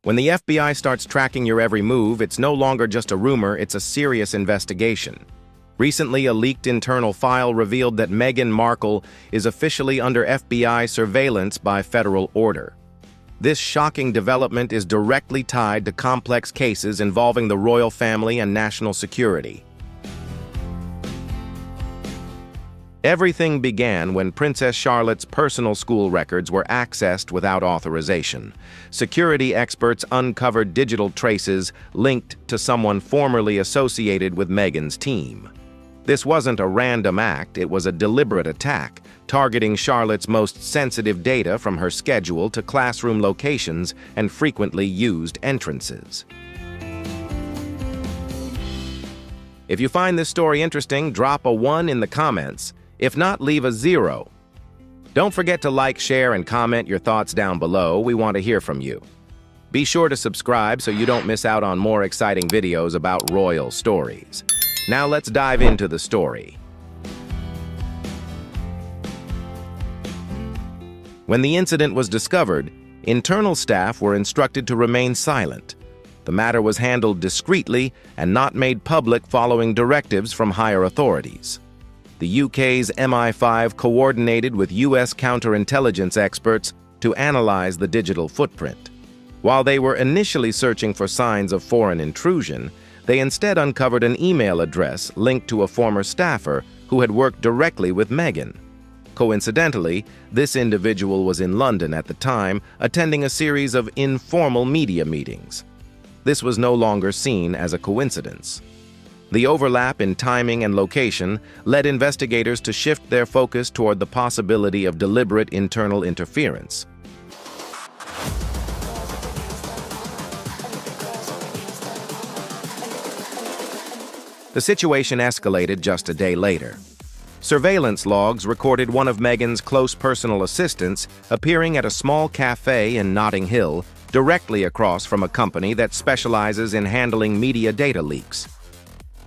When the FBI starts tracking your every move, it's no longer just a rumor, it's a serious investigation. Recently, a leaked internal file revealed that Meghan Markle is officially under FBI surveillance by federal order. This shocking development is directly tied to complex cases involving the royal family and national security. Everything began when Princess Charlotte's personal school records were accessed without authorization. Security experts uncovered digital traces linked to someone formerly associated with Meghan's team. This wasn't a random act, it was a deliberate attack, targeting Charlotte's most sensitive data from her schedule to classroom locations and frequently used entrances. If you find this story interesting, drop a 1 in the comments. If not, leave a 0. Don't forget to like, share, and comment your thoughts down below. We want to hear from you. Be sure to subscribe so you don't miss out on more exciting videos about royal stories. Now let's dive into the story. When the incident was discovered, internal staff were instructed to remain silent. The matter was handled discreetly and not made public following directives from higher authorities. The UK's MI5 coordinated with US counterintelligence experts to analyze the digital footprint. While they were initially searching for signs of foreign intrusion, they instead uncovered an email address linked to a former staffer who had worked directly with Meghan. Coincidentally, this individual was in London at the time, attending a series of informal media meetings. This was no longer seen as a coincidence. The overlap in timing and location led investigators to shift their focus toward the possibility of deliberate internal interference. The situation escalated just a day later. Surveillance logs recorded one of Meghan's close personal assistants appearing at a small cafe in Notting Hill, directly across from a company that specializes in handling media data leaks.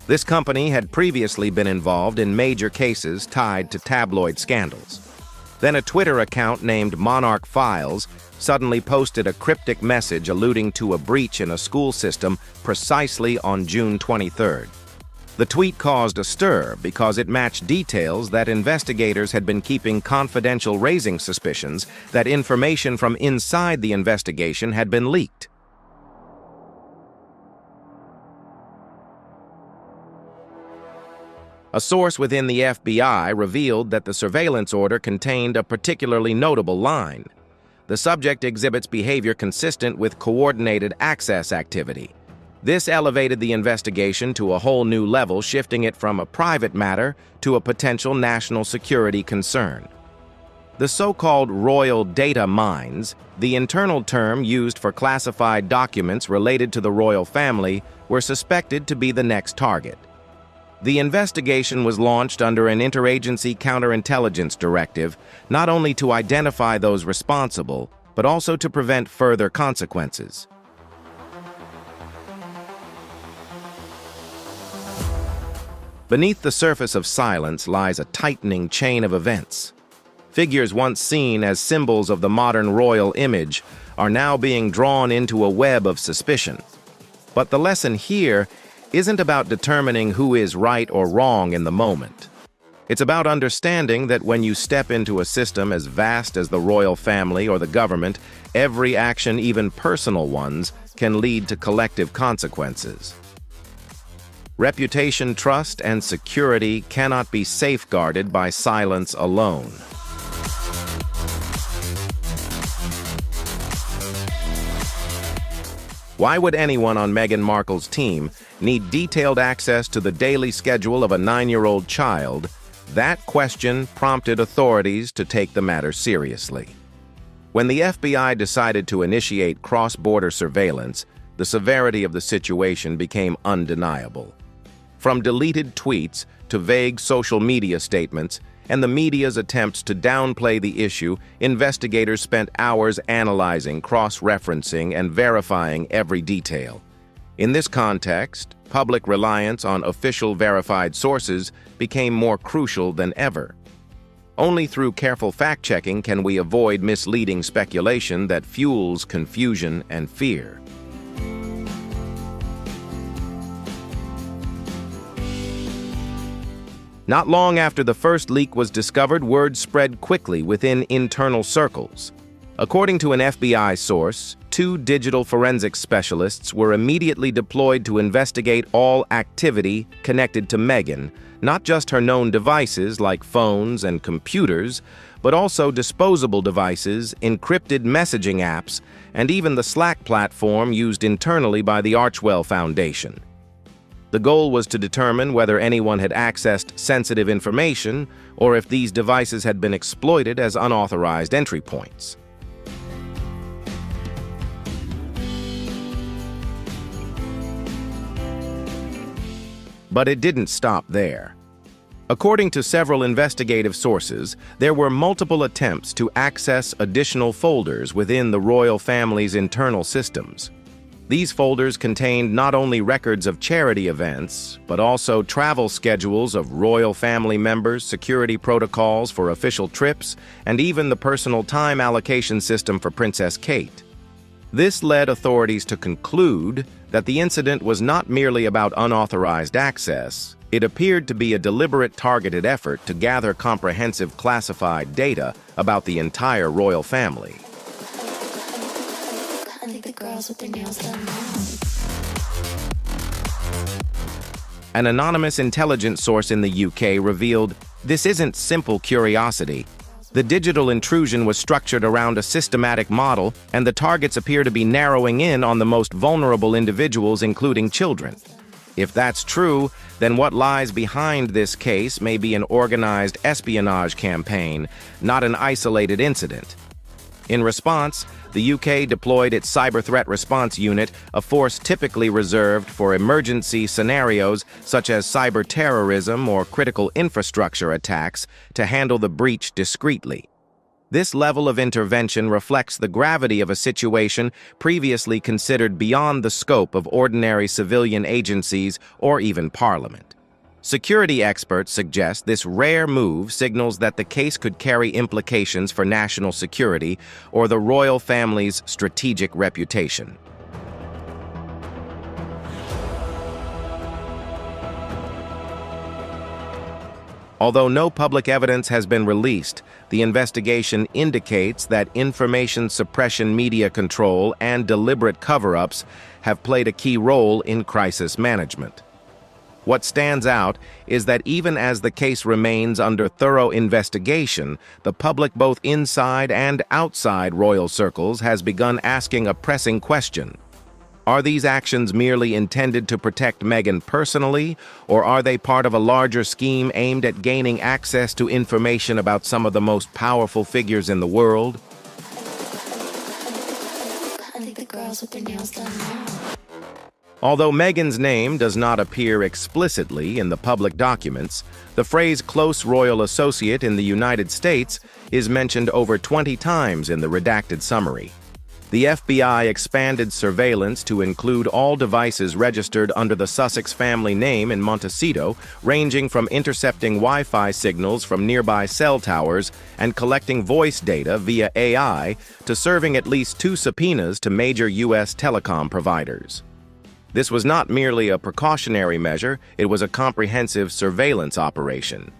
This company had previously been involved in major cases tied to tabloid scandals. Then a Twitter account named Monarch Files suddenly posted a cryptic message alluding to a breach in a school system precisely on June 23rd. The tweet caused a stir because it matched details that investigators had been keeping confidential, raising suspicions that information from inside the investigation had been leaked. A source within the FBI revealed that the surveillance order contained a particularly notable line. The subject exhibits behavior consistent with coordinated access activity. This elevated the investigation to a whole new level, shifting it from a private matter to a potential national security concern. The so-called royal data mines, the internal term used for classified documents related to the royal family, were suspected to be the next target. The investigation was launched under an interagency counterintelligence directive, not only to identify those responsible, but also to prevent further consequences. Beneath the surface of silence lies a tightening chain of events. Figures once seen as symbols of the modern royal image are now being drawn into a web of suspicion. But the lesson here isn't about determining who is right or wrong in the moment. It's about understanding that when you step into a system as vast as the royal family or the government, every action, even personal ones, can lead to collective consequences. Reputation, trust, and security cannot be safeguarded by silence alone. Why would anyone on Meghan Markle's team need detailed access to the daily schedule of a 9-year-old child? That question prompted authorities to take the matter seriously. When the FBI decided to initiate cross-border surveillance, the severity of the situation became undeniable. From deleted tweets to vague social media statements and the media's attempts to downplay the issue, investigators spent hours analyzing, cross-referencing, and verifying every detail. In this context, public reliance on official verified sources became more crucial than ever. Only through careful fact-checking can we avoid misleading speculation that fuels confusion and fear. Not long after the first leak was discovered, word spread quickly within internal circles. According to an FBI source, 2 digital forensics specialists were immediately deployed to investigate all activity connected to Meghan, not just her known devices like phones and computers, but also disposable devices, encrypted messaging apps, and even the Slack platform used internally by the Archwell Foundation. The goal was to determine whether anyone had accessed sensitive information or if these devices had been exploited as unauthorized entry points. But it didn't stop there. According to several investigative sources, there were multiple attempts to access additional folders within the royal family's internal systems. These folders contained not only records of charity events, but also travel schedules of royal family members, security protocols for official trips, and even the personal time allocation system for Princess Kate. This led authorities to conclude that the incident was not merely about unauthorized access. It appeared to be a deliberate, targeted effort to gather comprehensive classified data about the entire royal family. An anonymous intelligence source in the UK revealed, "This isn't simple curiosity. The digital intrusion was structured around a systematic model, and the targets appear to be narrowing in on the most vulnerable individuals, including children." If that's true, then what lies behind this case may be an organized espionage campaign, not an isolated incident. In response, the UK deployed its Cyber Threat Response Unit, a force typically reserved for emergency scenarios such as cyber terrorism or critical infrastructure attacks, to handle the breach discreetly. This level of intervention reflects the gravity of a situation previously considered beyond the scope of ordinary civilian agencies or even Parliament. Security experts suggest this rare move signals that the case could carry implications for national security or the royal family's strategic reputation. Although no public evidence has been released, the investigation indicates that information suppression, media control, and deliberate cover-ups have played a key role in crisis management. What stands out is that even as the case remains under thorough investigation, the public both inside and outside royal circles has begun asking a pressing question. Are these actions merely intended to protect Meghan personally, or are they part of a larger scheme aimed at gaining access to information about some of the most powerful figures in the world? I think the girls with their nails done now. Although Meghan's name does not appear explicitly in the public documents, the phrase "close royal associate" in the United States is mentioned over 20 times in the redacted summary. The FBI expanded surveillance to include all devices registered under the Sussex family name in Montecito, ranging from intercepting Wi-Fi signals from nearby cell towers and collecting voice data via AI to serving at least 2 subpoenas to major U.S. telecom providers. This was not merely a precautionary measure, it was a comprehensive surveillance operation.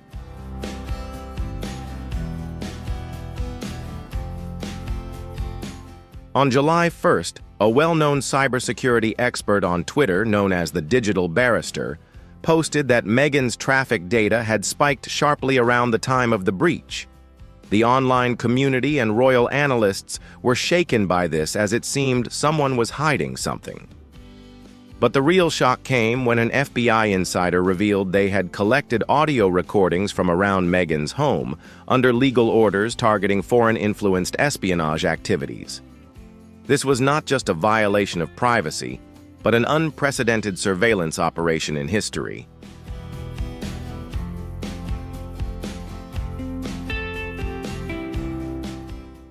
On July 1st, a well-known cybersecurity expert on Twitter, known as the Digital Barrister, posted that Meghan's traffic data had spiked sharply around the time of the breach. The online community and royal analysts were shaken by this, as it seemed someone was hiding something. But the real shock came when an FBI insider revealed they had collected audio recordings from around Meghan's home under legal orders targeting foreign-influenced espionage activities. This was not just a violation of privacy, but an unprecedented surveillance operation in history.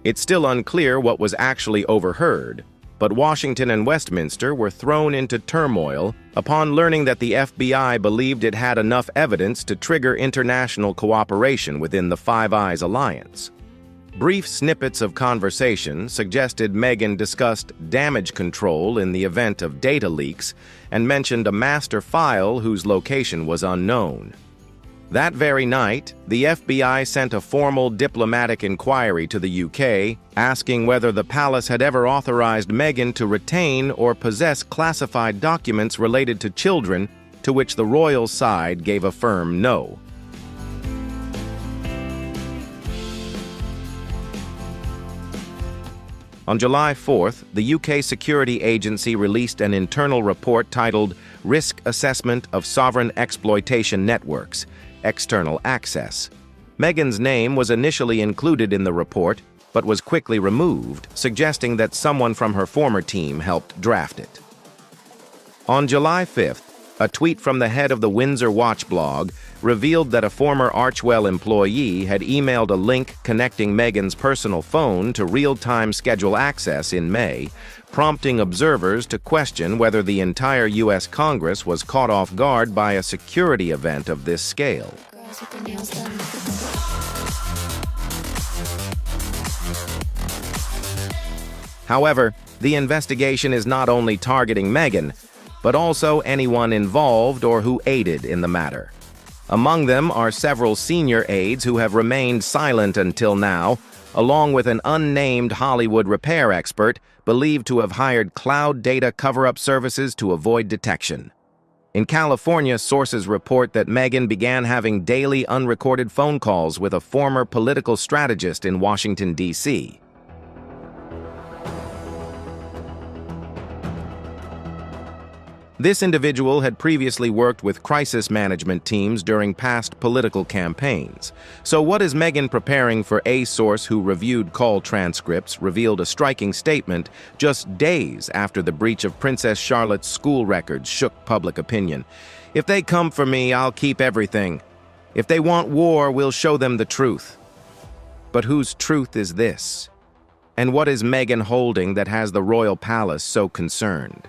It's still unclear what was actually overheard, but Washington and Westminster were thrown into turmoil upon learning that the FBI believed it had enough evidence to trigger international cooperation within the Five Eyes alliance. Brief snippets of conversation suggested Meghan discussed damage control in the event of data leaks and mentioned a master file whose location was unknown. That very night, the FBI sent a formal diplomatic inquiry to the UK, asking whether the palace had ever authorized Meghan to retain or possess classified documents related to children, to which the royal side gave a firm no. On July 4th, the UK security agency released an internal report titled Risk Assessment of Sovereign Exploitation Networks, External Access. Meghan's name was initially included in the report, but was quickly removed, suggesting that someone from her former team helped draft it. On July 5th, a tweet from the head of the Windsor Watch blog revealed that a former Archewell employee had emailed a link connecting Meghan's personal phone to real-time schedule access in May, prompting observers to question whether the entire U.S. Congress was caught off guard by a security event of this scale. However, the investigation is not only targeting Meghan, but also anyone involved or who aided in the matter. Among them are several senior aides who have remained silent until now, along with an unnamed Hollywood repair expert believed to have hired cloud data cover-up services to avoid detection. In California, sources report that Meghan began having daily unrecorded phone calls with a former political strategist in Washington, D.C. This individual had previously worked with crisis management teams during past political campaigns. So what is Meghan preparing for? A source who reviewed call transcripts revealed a striking statement just days after the breach of Princess Charlotte's school records shook public opinion. "If they come for me, I'll keep everything. If they want war, we'll show them the truth." But whose truth is this? And what is Meghan holding that has the royal palace so concerned?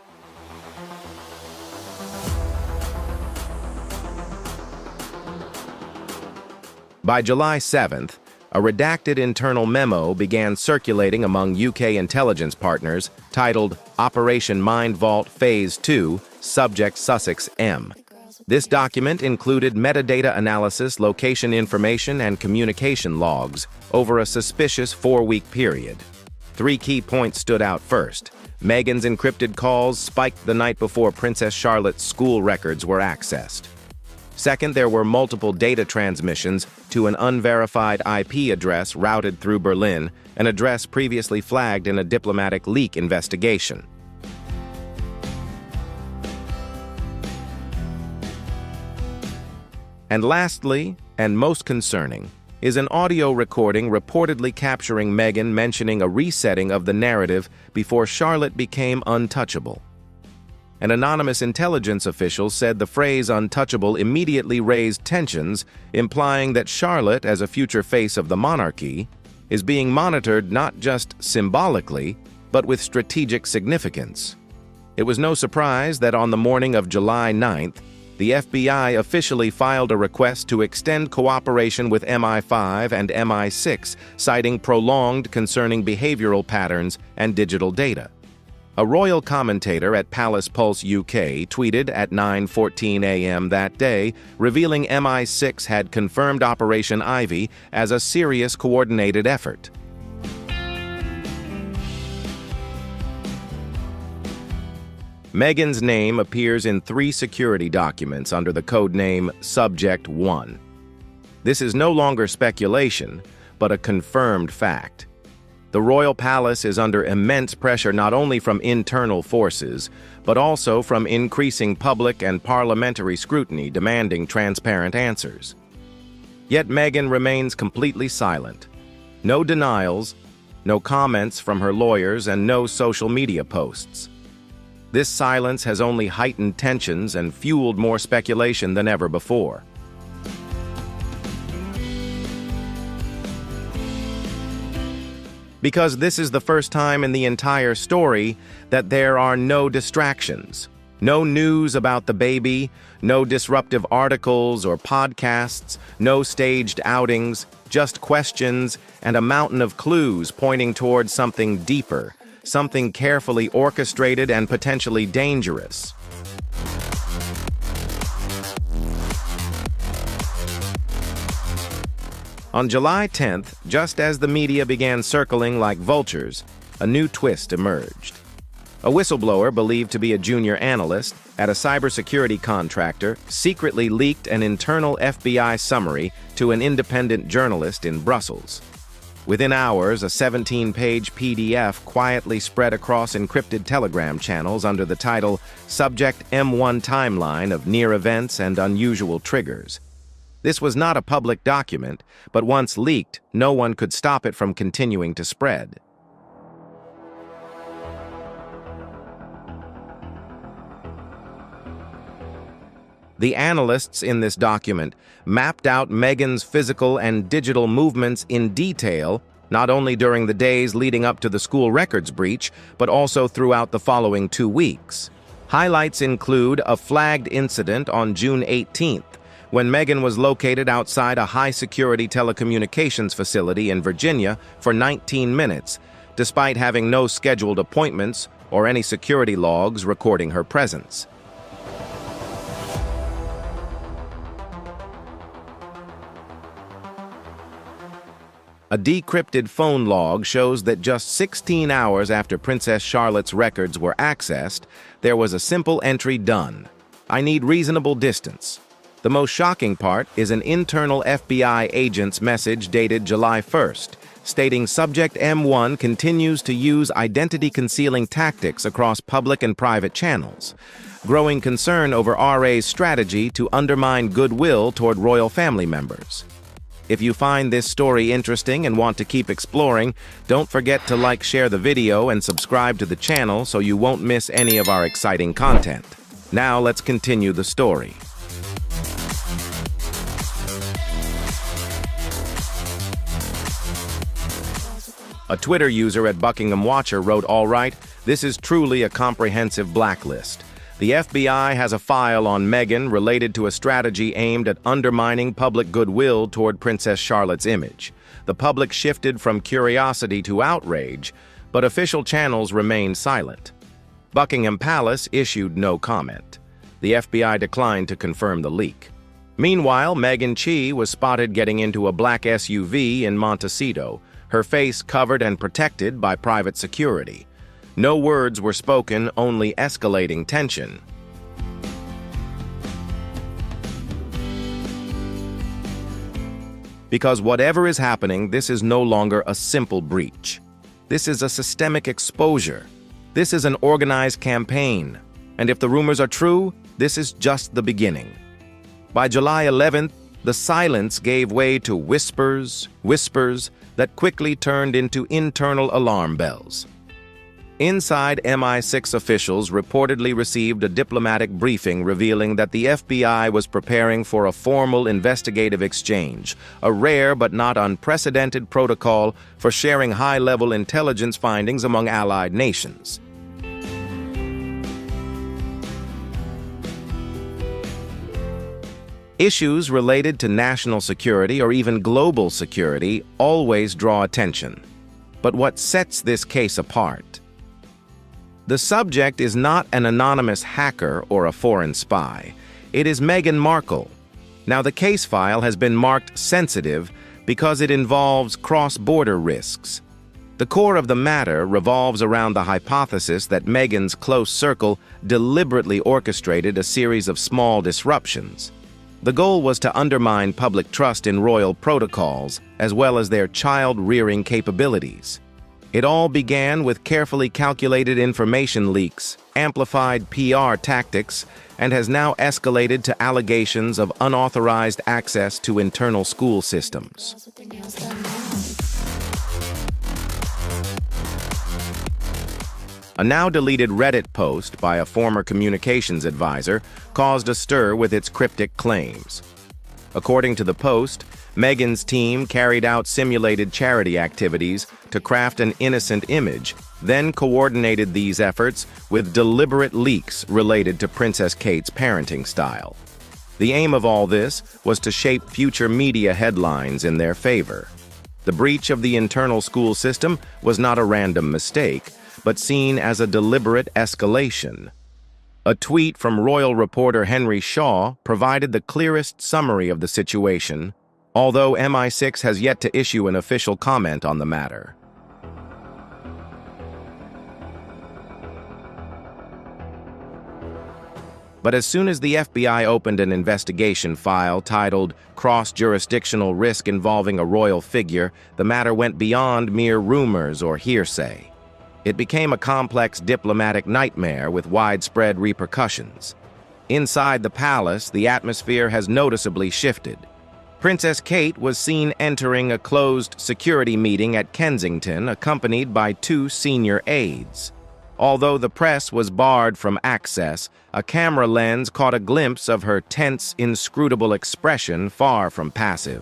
By July 7th, a redacted internal memo began circulating among UK intelligence partners titled Operation Mind Vault Phase 2, Subject Sussex M. This document included metadata analysis, location information, and communication logs over a suspicious 4-week period. 3 key points stood out first. Meghan's encrypted calls spiked the night before Princess Charlotte's school records were accessed. Second, there were multiple data transmissions to an unverified IP address routed through Berlin, an address previously flagged in a diplomatic leak investigation. And lastly, and most concerning, is an audio recording reportedly capturing Meghan mentioning a resetting of the narrative before Charlotte became untouchable. An anonymous intelligence official said the phrase untouchable immediately raised tensions, implying that Charlotte, as a future face of the monarchy, is being monitored not just symbolically, but with strategic significance. It was no surprise that on the morning of July 9th, the FBI officially filed a request to extend cooperation with MI5 and MI6, citing prolonged concerning behavioral patterns and digital data. A royal commentator at Palace Pulse UK tweeted at 9:14 a.m. that day, revealing MI6 had confirmed Operation Ivy as a serious coordinated effort. Meghan's name appears in 3 security documents under the codename Subject 1. This is no longer speculation, but a confirmed fact. The royal palace is under immense pressure not only from internal forces, but also from increasing public and parliamentary scrutiny demanding transparent answers. Yet Meghan remains completely silent. No denials, no comments from her lawyers, and no social media posts. This silence has only heightened tensions and fueled more speculation than ever before. Because this is the first time in the entire story that there are no distractions. No news about the baby, no disruptive articles or podcasts, no staged outings, just questions and a mountain of clues pointing towards something deeper, something carefully orchestrated and potentially dangerous. On July 10th, just as the media began circling like vultures, a new twist emerged. A whistleblower believed to be a junior analyst at a cybersecurity contractor secretly leaked an internal FBI summary to an independent journalist in Brussels. Within hours, a 17-page PDF quietly spread across encrypted Telegram channels under the title Subject M1 Timeline of Near Events and Unusual Triggers. This was not a public document, but once leaked, no one could stop it from continuing to spread. The analysts in this document mapped out Meghan's physical and digital movements in detail, not only during the days leading up to the school records breach, but also throughout the following 2 weeks. Highlights include a flagged incident on June 18th, when Meghan was located outside a high-security telecommunications facility in Virginia for 19 minutes, despite having no scheduled appointments or any security logs recording her presence. A decrypted phone log shows that just 16 hours after Princess Charlotte's records were accessed, there was a simple entry done. "I need reasonable distance." The most shocking part is an internal FBI agent's message dated July 1st, stating Subject M1 continues to use identity-concealing tactics across public and private channels. Growing concern over RA's strategy to undermine goodwill toward royal family members. If you find this story interesting and want to keep exploring, don't forget to like, share the video, and subscribe to the channel so you won't miss any of our exciting content. Now let's continue the story. A Twitter user at Buckingham Watcher wrote, "All right, this is truly a comprehensive blacklist. The FBI has a file on Meghan related to a strategy aimed at undermining public goodwill toward Princess Charlotte's image. The public shifted from curiosity to outrage, but official channels remained silent. Buckingham Palace issued no comment. The FBI declined to confirm the leak. Meanwhile, Meghan Chi was spotted getting into a black SUV in Montecito, her face covered and protected by private security. No words were spoken, only escalating tension. Because whatever is happening, this is no longer a simple breach. This is a systemic exposure. This is an organized campaign. And if the rumors are true, this is just the beginning." By July 11th, the silence gave way to whispers that quickly turned into internal alarm bells. Inside, MI6 officials reportedly received a diplomatic briefing revealing that the FBI was preparing for a formal investigative exchange, a rare but not unprecedented protocol for sharing high-level intelligence findings among allied nations. Issues related to national security or even global security always draw attention. But what sets this case apart? The subject is not an anonymous hacker or a foreign spy. It is Meghan Markle. Now, the case file has been marked sensitive because it involves cross-border risks. The core of the matter revolves around the hypothesis that Meghan's close circle deliberately orchestrated a series of small disruptions. The goal was to undermine public trust in royal protocols, as well as their child-rearing capabilities. It all began with carefully calculated information leaks, amplified PR tactics, and has now escalated to allegations of unauthorized access to internal school systems. A now-deleted Reddit post by a former communications advisor caused a stir with its cryptic claims. According to the post, Meghan's team carried out simulated charity activities to craft an innocent image, then coordinated these efforts with deliberate leaks related to Princess Kate's parenting style. The aim of all this was to shape future media headlines in their favor. The breach of the internal school system was not a random mistake, but seen as a deliberate escalation. A tweet from royal reporter Henry Shaw provided the clearest summary of the situation. although MI6 has yet to issue an official comment on the matter. But as soon as the FBI opened an investigation file titled Cross-Jurisdictional Risk Involving a Royal Figure, the matter went beyond mere rumors or hearsay. It became a complex diplomatic nightmare with widespread repercussions. Inside the palace, the atmosphere has noticeably shifted. Princess Kate was seen entering a closed security meeting at Kensington, accompanied by 2 senior aides. Although the press was barred from access, a camera lens caught a glimpse of her tense, inscrutable expression, far from passive.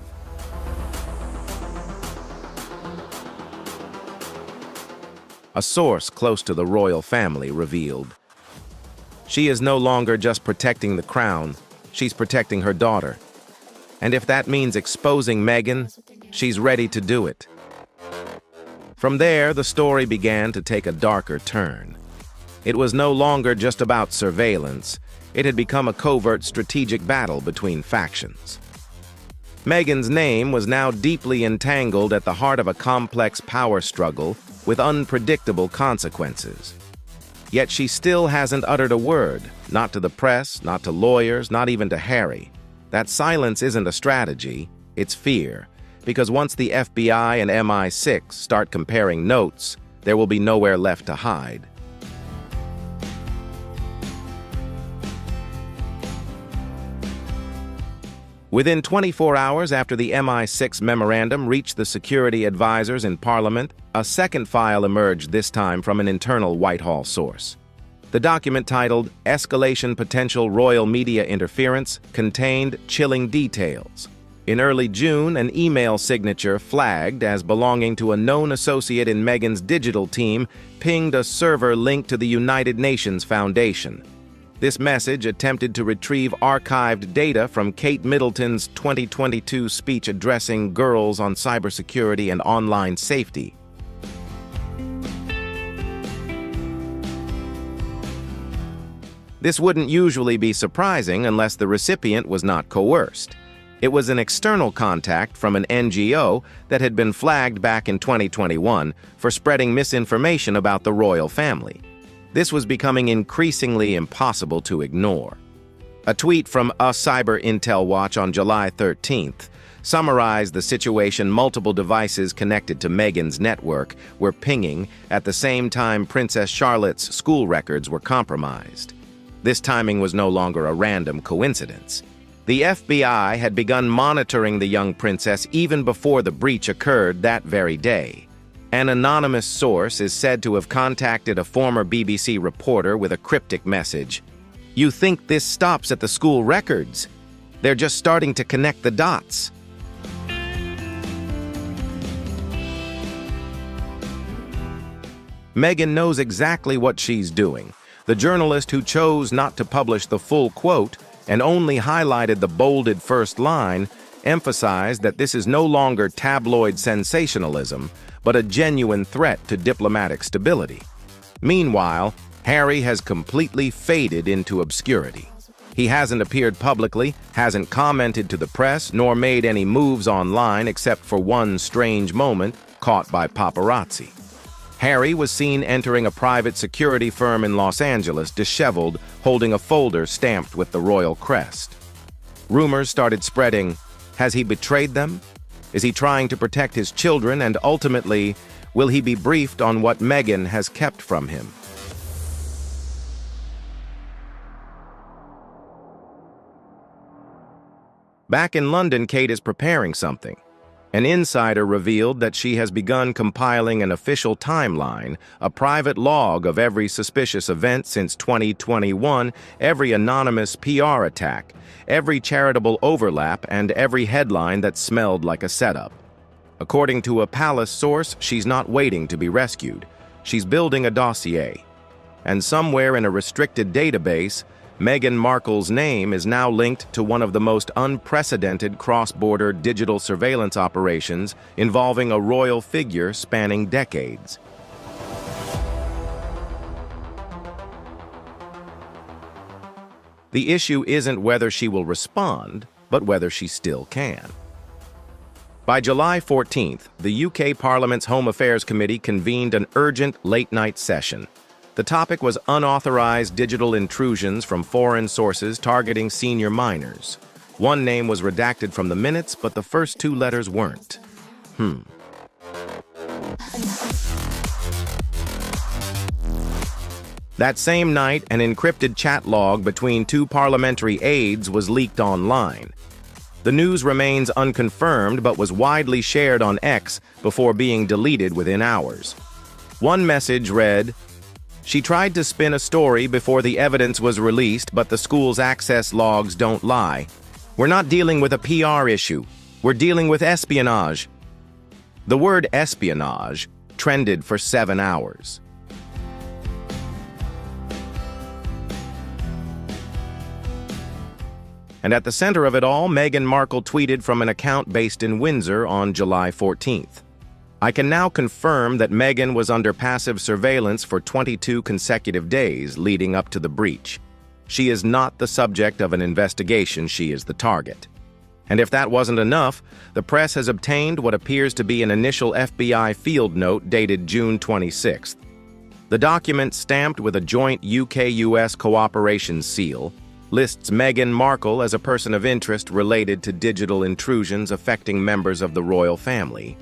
A source close to the royal family revealed, "She is no longer just protecting the crown, she's protecting her daughter. And if that means exposing Meghan, she's ready to do it." From there, the story began to take a darker turn. It was no longer just about surveillance. It had become a covert strategic battle between factions. Meghan's name was now deeply entangled at the heart of a complex power struggle with unpredictable consequences. Yet she still hasn't uttered a word, not to the press, not to lawyers, not even to Harry. That silence isn't a strategy, it's fear. Because once the FBI and MI6 start comparing notes, there will be nowhere left to hide. Within 24 hours after the MI6 memorandum reached the security advisors in Parliament, a second file emerged, this time from an internal Whitehall source. The document, titled Escalation Potential Royal Media Interference, contained chilling details. In early June, an email signature flagged as belonging to a known associate in Meghan's digital team pinged a server linked to the United Nations Foundation. This message attempted to retrieve archived data from Kate Middleton's 2022 speech addressing girls on cybersecurity and online safety. This wouldn't usually be surprising unless the recipient was not coerced. It was an external contact from an NGO that had been flagged back in 2021 for spreading misinformation about the royal family. This was becoming increasingly impossible to ignore. A tweet from a Cyber Intel Watch on July 13th summarized the situation. Multiple devices connected to Meghan's network were pinging at the same time Princess Charlotte's school records were compromised. This timing was no longer a random coincidence. The FBI had begun monitoring the young princess even before the breach occurred that very day. An anonymous source is said to have contacted a former BBC reporter with a cryptic message. "You think this stops at the school records? They're just starting to connect the dots." Meghan knows exactly what she's doing. The journalist who chose not to publish the full quote and only highlighted the bolded first line emphasized that this is no longer tabloid sensationalism, but a genuine threat to diplomatic stability. Meanwhile, Harry has completely faded into obscurity. He hasn't appeared publicly, hasn't commented to the press, nor made any moves online except for one strange moment caught by paparazzi. Harry was seen entering a private security firm in Los Angeles, disheveled, holding a folder stamped with the royal crest. Rumors started spreading. Has he betrayed them? Is he trying to protect his children? And ultimately, will he be briefed on what Meghan has kept from him? Back in London, Kate is preparing something. An insider revealed that she has begun compiling an official timeline, a private log of every suspicious event since 2021, every anonymous PR attack, every charitable overlap, and every headline that smelled like a setup. According to a palace source, she's not waiting to be rescued. She's building a dossier. And somewhere in a restricted database, Meghan Markle's name is now linked to one of the most unprecedented cross-border digital surveillance operations involving a royal figure spanning decades. The issue isn't whether she will respond, but whether she still can. By July 14th, the UK Parliament's Home Affairs Committee convened an urgent late-night session. The topic was unauthorized digital intrusions from foreign sources targeting senior minors. One name was redacted from the minutes, but the first two letters weren't. That same night, an encrypted chat log between two parliamentary aides was leaked online. The news remains unconfirmed but was widely shared on X before being deleted within hours. One message read, "She tried to spin a story before the evidence was released, but the school's access logs don't lie. We're not dealing with a PR issue. We're dealing with espionage." The word espionage trended for 7 hours. And at the center of it all, Meghan Markle tweeted from an account based in Windsor on July 14th. "I can now confirm that Meghan was under passive surveillance for 22 consecutive days leading up to the breach. She is not the subject of an investigation, she is the target." And if that wasn't enough, the press has obtained what appears to be an initial FBI field note dated June 26th. The document, stamped with a joint UK-US cooperation seal, lists Meghan Markle as a person of interest related to digital intrusions affecting members of the royal family.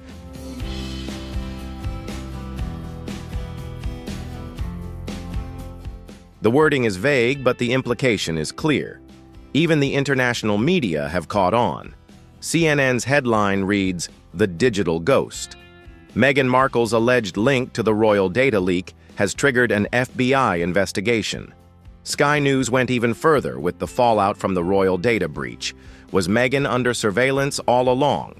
The wording is vague, but the implication is clear. Even the international media have caught on. CNN's headline reads, "The Digital Ghost." Meghan Markle's alleged link to the royal data leak has triggered an FBI investigation. Sky News went even further with the fallout from the royal data breach. Was Meghan under surveillance all along?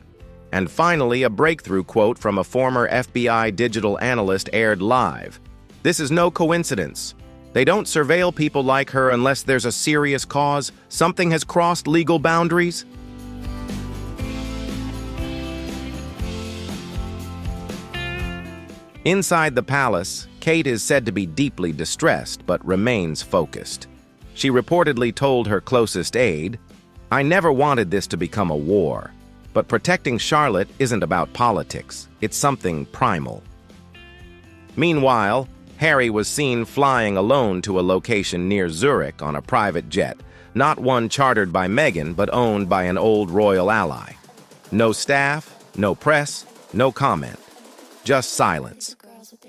And finally, a breakthrough quote from a former FBI digital analyst aired live. "This is no coincidence. They don't surveil people like her unless there's a serious cause. Something has crossed legal boundaries." Inside the palace, Kate is said to be deeply distressed but remains focused. She reportedly told her closest aide, "I never wanted this to become a war, but protecting Charlotte isn't about politics, it's something primal." Meanwhile, Harry was seen flying alone to a location near Zurich on a private jet, not one chartered by Meghan but owned by an old royal ally. No staff, no press, no comment. Just silence.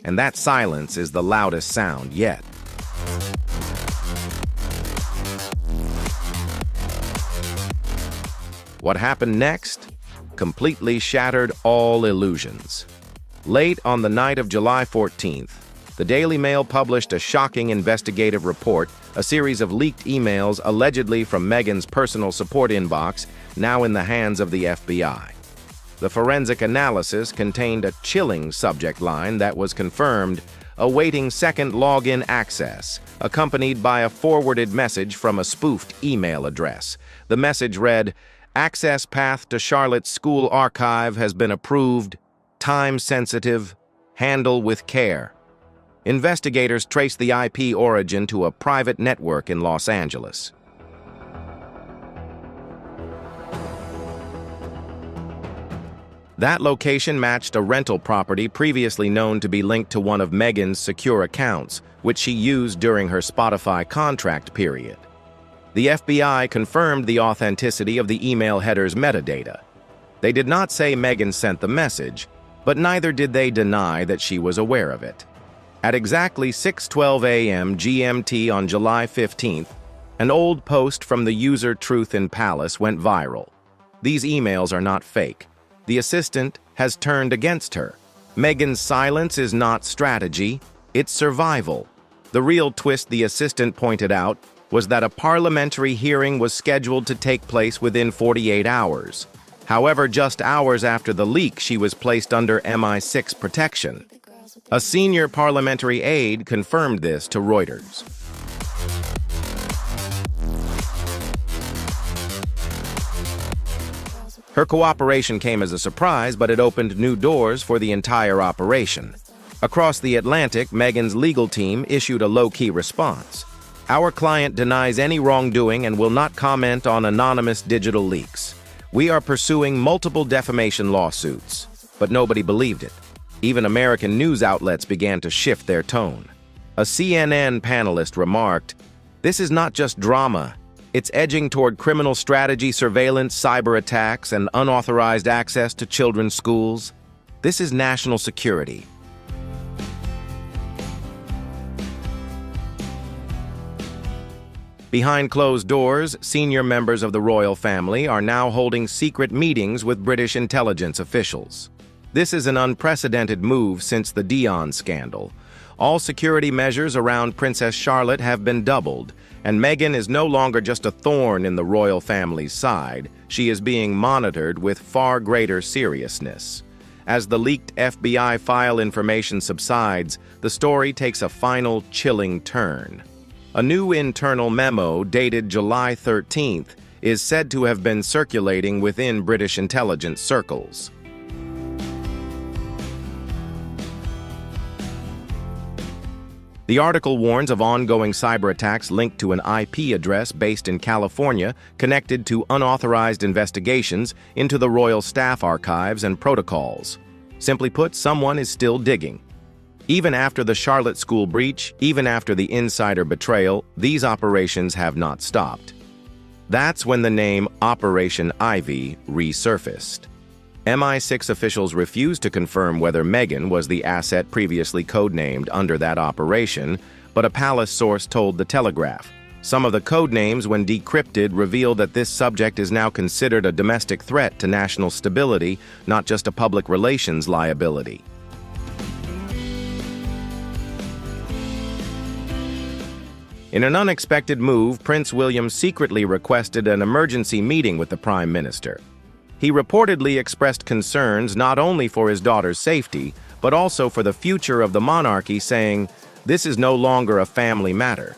And that silence is the loudest sound yet. What happened next? Completely shattered all illusions. Late on the night of July 14th, the Daily Mail published a shocking investigative report, a series of leaked emails allegedly from Meghan's personal support inbox, now in the hands of the FBI. The forensic analysis contained a chilling subject line that was confirmed, awaiting second login access, accompanied by a forwarded message from a spoofed email address. The message read, "Access path to Charlotte's school archive has been approved. Time sensitive. Handle with care." Investigators traced the IP origin to a private network in Los Angeles. That location matched a rental property previously known to be linked to one of Meghan's secure accounts, which she used during her Spotify contract period. The FBI confirmed the authenticity of the email header's metadata. They did not say Meghan sent the message, but neither did they deny that she was aware of it. At exactly 6:12 a.m. GMT on July 15th, an old post from the user Truth in Palace went viral. These emails are not fake. The assistant has turned against her. Meghan's silence is not strategy, it's survival. The real twist, the assistant pointed out, was that a parliamentary hearing was scheduled to take place within 48 hours. However, just hours after the leak, she was placed under MI6 protection. A senior parliamentary aide confirmed this to Reuters. Her cooperation came as a surprise, but it opened new doors for the entire operation. Across the Atlantic, Meghan's legal team issued a low-key response. "Our client denies any wrongdoing and will not comment on anonymous digital leaks. "We are pursuing multiple defamation lawsuits." But nobody believed it. Even American news outlets began to shift their tone. A CNN panelist remarked, "This is not just drama. It's edging toward criminal strategy, surveillance, cyber attacks, and unauthorized access to children's schools. This is national security." Behind closed doors, senior members of the royal family are now holding secret meetings with British intelligence officials. This is an unprecedented move since the Dion scandal. All security measures around Princess Charlotte have been doubled, and Meghan is no longer just a thorn in the royal family's side. She is being monitored with far greater seriousness. As the leaked FBI file information subsides, the story takes a final chilling turn. A new internal memo dated July 13th is said to have been circulating within British intelligence circles. The article warns of ongoing cyber attacks linked to an IP address based in California connected to unauthorized investigations into the royal staff archives and protocols. Simply put, someone is still digging. Even after the Charlotte School breach, even after the insider betrayal, these operations have not stopped. That's when the name Operation Ivy resurfaced. MI6 officials refused to confirm whether Meghan was the asset previously codenamed under that operation, but a palace source told The Telegraph. Some of the codenames, when decrypted, reveal that this subject is now considered a domestic threat to national stability, not just a public relations liability. In an unexpected move, Prince William secretly requested an emergency meeting with the Prime Minister. He reportedly expressed concerns not only for his daughter's safety, but also for the future of the monarchy, saying, "This is no longer a family matter.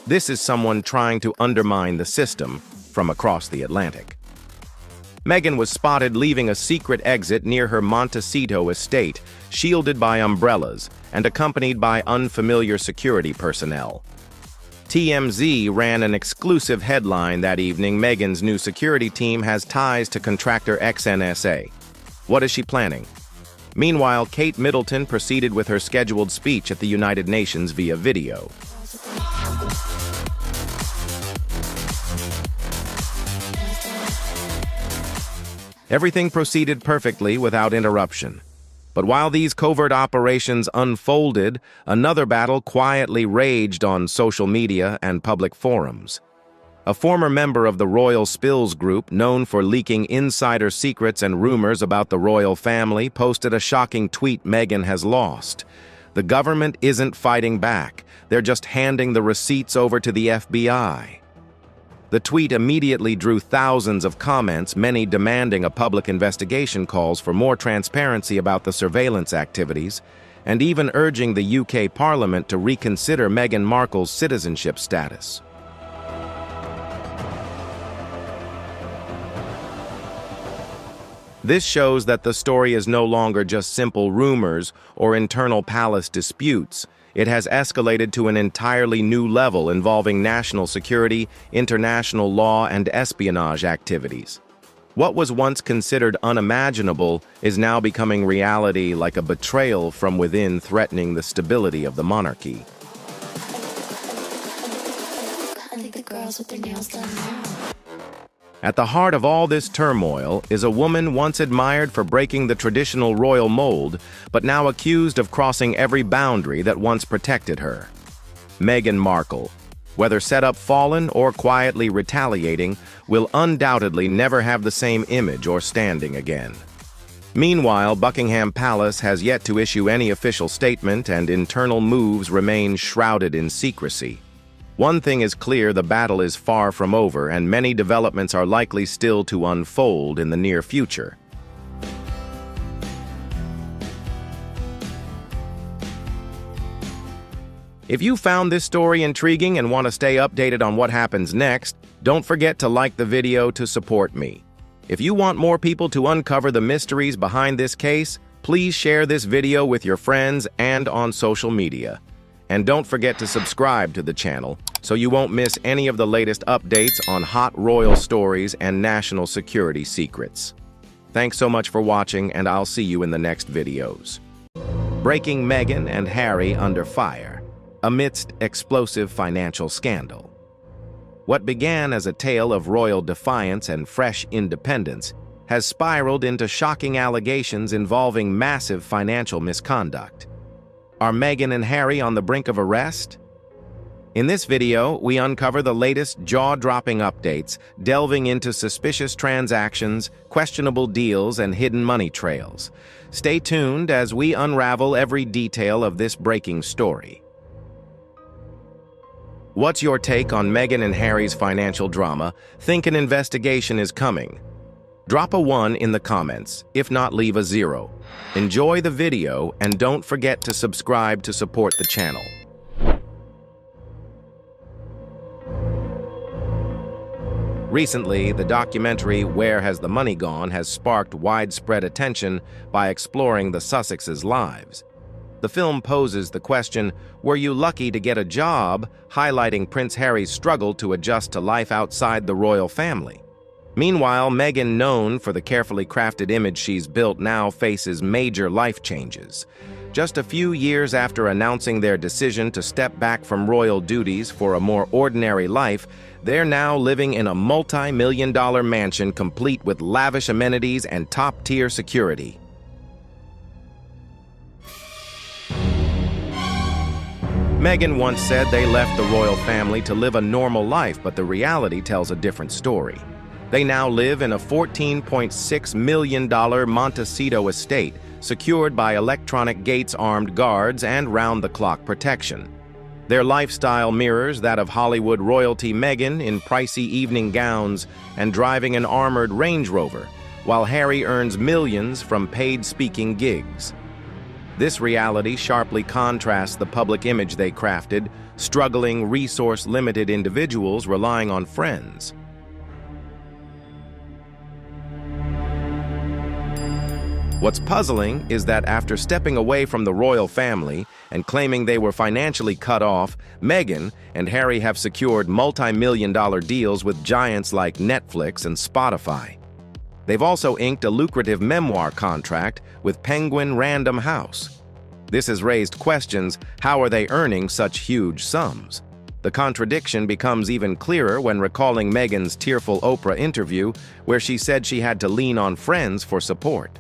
This is someone trying to undermine the system," from across the Atlantic. Meghan was spotted leaving a secret exit near her Montecito estate, shielded by umbrellas and accompanied by unfamiliar security personnel. TMZ ran an exclusive headline that evening: "Meghan's new security team has ties to contractor XNSA. What is she planning?" Meanwhile, Kate Middleton proceeded with her scheduled speech at the United Nations via video. Everything proceeded perfectly without interruption. But while these covert operations unfolded, another battle quietly raged on social media and public forums. A former member of the Royal Spills group, known for leaking insider secrets and rumors about the royal family, posted a shocking tweet: "Meghan has lost. The government isn't fighting back. They're just handing the receipts over to the FBI." The tweet immediately drew thousands of comments, many demanding a public investigation, calls for more transparency about the surveillance activities, and even urging the UK Parliament to reconsider Meghan Markle's citizenship status. This shows that the story is no longer just simple rumors or internal palace disputes. It has escalated to an entirely new level involving national security, international law, and espionage activities. What was once considered unimaginable is now becoming reality, like a betrayal from within threatening the stability of the monarchy. At the heart of all this turmoil is a woman once admired for breaking the traditional royal mold, but now accused of crossing every boundary that once protected her. Meghan Markle, whether set up fallen or quietly retaliating, will undoubtedly never have the same image or standing again. Meanwhile, Buckingham Palace has yet to issue any official statement, and internal moves remain shrouded in secrecy. One thing is clear: the battle is far from over, and many developments are likely still to unfold in the near future. If you found this story intriguing and want to stay updated on what happens next, don't forget to like the video to support me. If you want more people to uncover the mysteries behind this case, please share this video with your friends and on social media. And don't forget to subscribe to the channel so you won't miss any of the latest updates on hot royal stories and national security secrets. Thanks so much for watching, and I'll see you in the next videos. Breaking Meghan and Harry under fire amidst explosive financial scandal. What began as a tale of royal defiance and fresh independence has spiraled into shocking allegations involving massive financial misconduct. Are Meghan and Harry on the brink of arrest? In this video, we uncover the latest jaw-dropping updates, delving into suspicious transactions, questionable deals, and hidden money trails. Stay tuned as we unravel every detail of this breaking story. What's your take on Meghan and Harry's financial drama? Think an investigation is coming? Drop a 1 in the comments, if not leave a 0. Enjoy the video and don't forget to subscribe to support the channel. Recently, the documentary Where Has the Money Gone has sparked widespread attention by exploring the Sussexes' lives. The film poses the question, were you lucky to get a job, highlighting Prince Harry's struggle to adjust to life outside the royal family. Meanwhile, Meghan, known for the carefully crafted image she's built, now faces major life changes. Just a few years after announcing their decision to step back from royal duties for a more ordinary life, they're now living in a multi-million-dollar mansion complete with lavish amenities and top-tier security. Meghan once said they left the royal family to live a normal life, but the reality tells a different story. They now live in a $14.6 million Montecito estate, secured by electronic gates, armed guards, and round-the-clock protection. Their lifestyle mirrors that of Hollywood royalty, Meghan in pricey evening gowns and driving an armored Range Rover, while Harry earns millions from paid speaking gigs. This reality sharply contrasts the public image they crafted, struggling, resource-limited individuals relying on friends. What's puzzling is that after stepping away from the royal family and claiming they were financially cut off, Meghan and Harry have secured multi-million-dollar deals with giants like Netflix and Spotify. They've also inked a lucrative memoir contract with Penguin Random House. This has raised questions: how are they earning such huge sums? The contradiction becomes even clearer when recalling Meghan's tearful Oprah interview, where she said she had to lean on friends for support.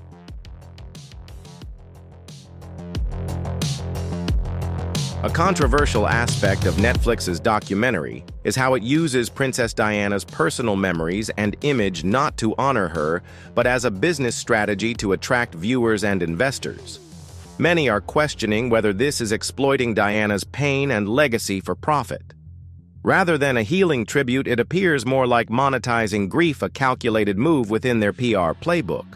A controversial aspect of Netflix's documentary is how it uses Princess Diana's personal memories and image not to honor her, but as a business strategy to attract viewers and investors. Many are questioning whether this is exploiting Diana's pain and legacy for profit. Rather than a healing tribute, it appears more like monetizing grief, a calculated move within their PR playbook.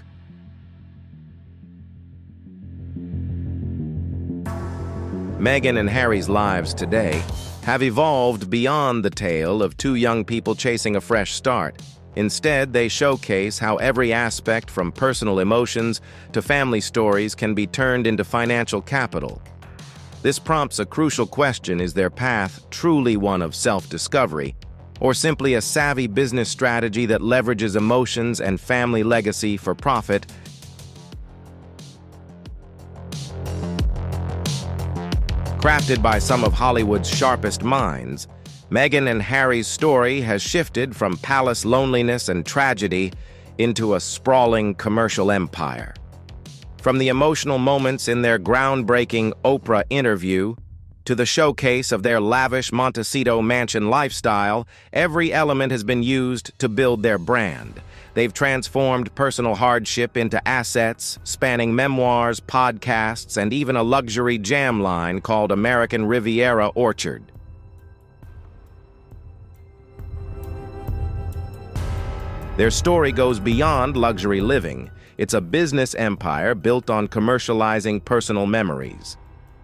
Meghan and Harry's lives today have evolved beyond the tale of two young people chasing a fresh start. Instead, they showcase how every aspect, from personal emotions to family stories, can be turned into financial capital. This prompts a crucial question: is their path truly one of self-discovery, or simply a savvy business strategy that leverages emotions and family legacy for profit? Crafted by some of Hollywood's sharpest minds, Meghan and Harry's story has shifted from palace loneliness and tragedy into a sprawling commercial empire. From the emotional moments in their groundbreaking Oprah interview to the showcase of their lavish Montecito mansion lifestyle, every element has been used to build their brand. They've transformed personal hardship into assets, spanning memoirs, podcasts, and even a luxury jam line called American Riviera Orchard. Their story goes beyond luxury living. It's a business empire built on commercializing personal memories.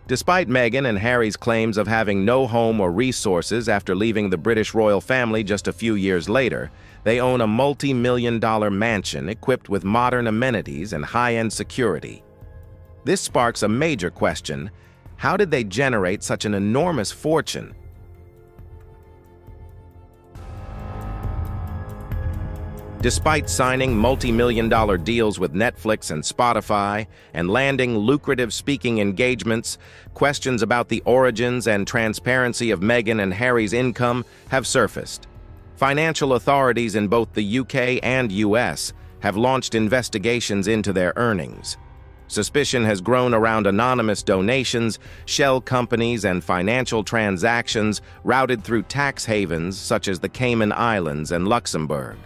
Despite Meghan and Harry's claims of having no home or resources after leaving the British royal family just a few years later, they own a multi-million-dollar mansion equipped with modern amenities and high-end security. This sparks a major question: how did they generate such an enormous fortune? Despite signing multi-million-dollar deals with Netflix and Spotify and landing lucrative speaking engagements, questions about the origins and transparency of Meghan and Harry's income have surfaced. Financial authorities in both the UK and US have launched investigations into their earnings. Suspicion has grown around anonymous donations, shell companies, and financial transactions routed through tax havens such as the Cayman Islands and Luxembourg.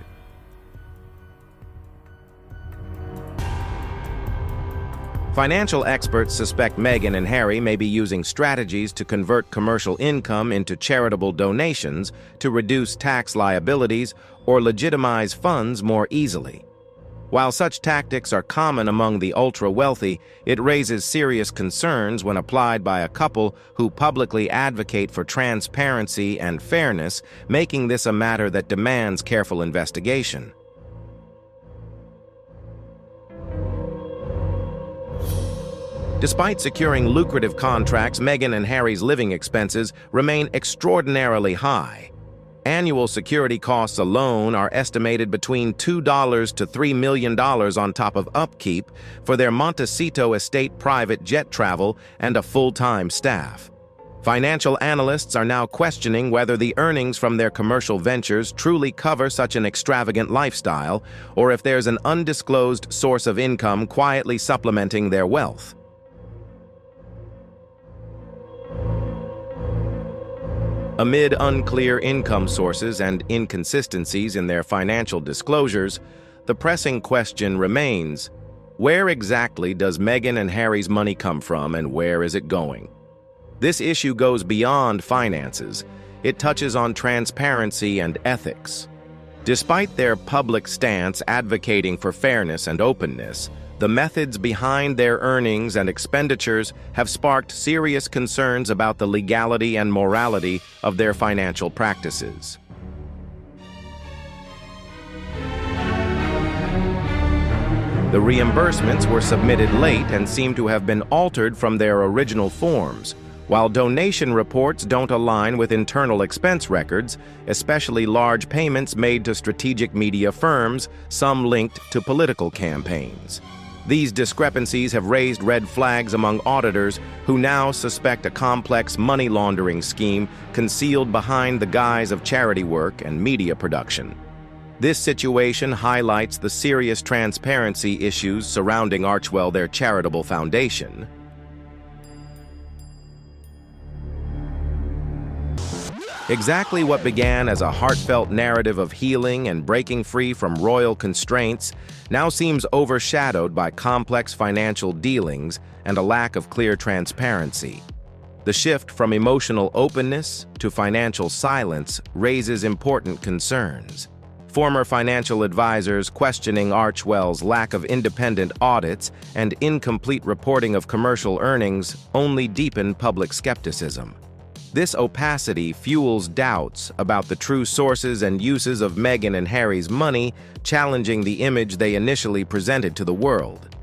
Financial experts suspect Meghan and Harry may be using strategies to convert commercial income into charitable donations to reduce tax liabilities or legitimize funds more easily. While such tactics are common among the ultra-wealthy, it raises serious concerns when applied by a couple who publicly advocate for transparency and fairness, making this a matter that demands careful investigation. Despite securing lucrative contracts, Meghan and Harry's living expenses remain extraordinarily high. Annual security costs alone are estimated between $2 to $3 million on top of upkeep for their Montecito estate private jet travel and a full-time staff. Financial analysts are now questioning whether the earnings from their commercial ventures truly cover such an extravagant lifestyle, or if there's an undisclosed source of income quietly supplementing their wealth. Amid unclear income sources and inconsistencies in their financial disclosures, the pressing question remains, where exactly does Meghan and Harry's money come from and where is it going? This issue goes beyond finances. It touches on transparency and ethics. Despite their public stance advocating for fairness and openness, the methods behind their earnings and expenditures have sparked serious concerns about the legality and morality of their financial practices. The reimbursements were submitted late and seem to have been altered from their original forms, while donation reports don't align with internal expense records, especially large payments made to strategic media firms, some linked to political campaigns. These discrepancies have raised red flags among auditors who now suspect a complex money laundering scheme concealed behind the guise of charity work and media production. This situation highlights the serious transparency issues surrounding Archewell, their charitable foundation. Exactly what began as a heartfelt narrative of healing and breaking free from royal constraints now seems overshadowed by complex financial dealings and a lack of clear transparency. The shift from emotional openness to financial silence raises important concerns. Former financial advisors questioning Archewell's lack of independent audits and incomplete reporting of commercial earnings only deepen public skepticism. This opacity fuels doubts about the true sources and uses of Meghan and Harry's money, challenging the image they initially presented to the world.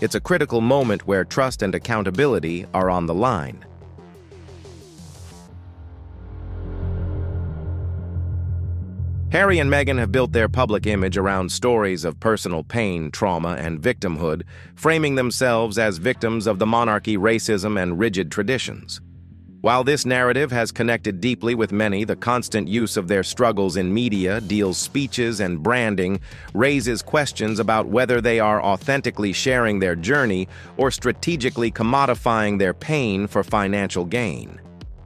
It's a critical moment where trust and accountability are on the line. Harry and Meghan have built their public image around stories of personal pain, trauma, and victimhood, framing themselves as victims of the monarchy, racism, and rigid traditions. While this narrative has connected deeply with many, the constant use of their struggles in media, deals, speeches, and branding raises questions about whether they are authentically sharing their journey or strategically commodifying their pain for financial gain.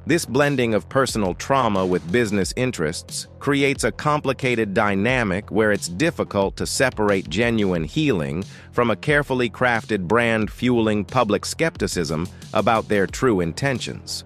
This blending of personal trauma with business interests creates a complicated dynamic where it's difficult to separate genuine healing from a carefully crafted brand fueling public skepticism about their true intentions.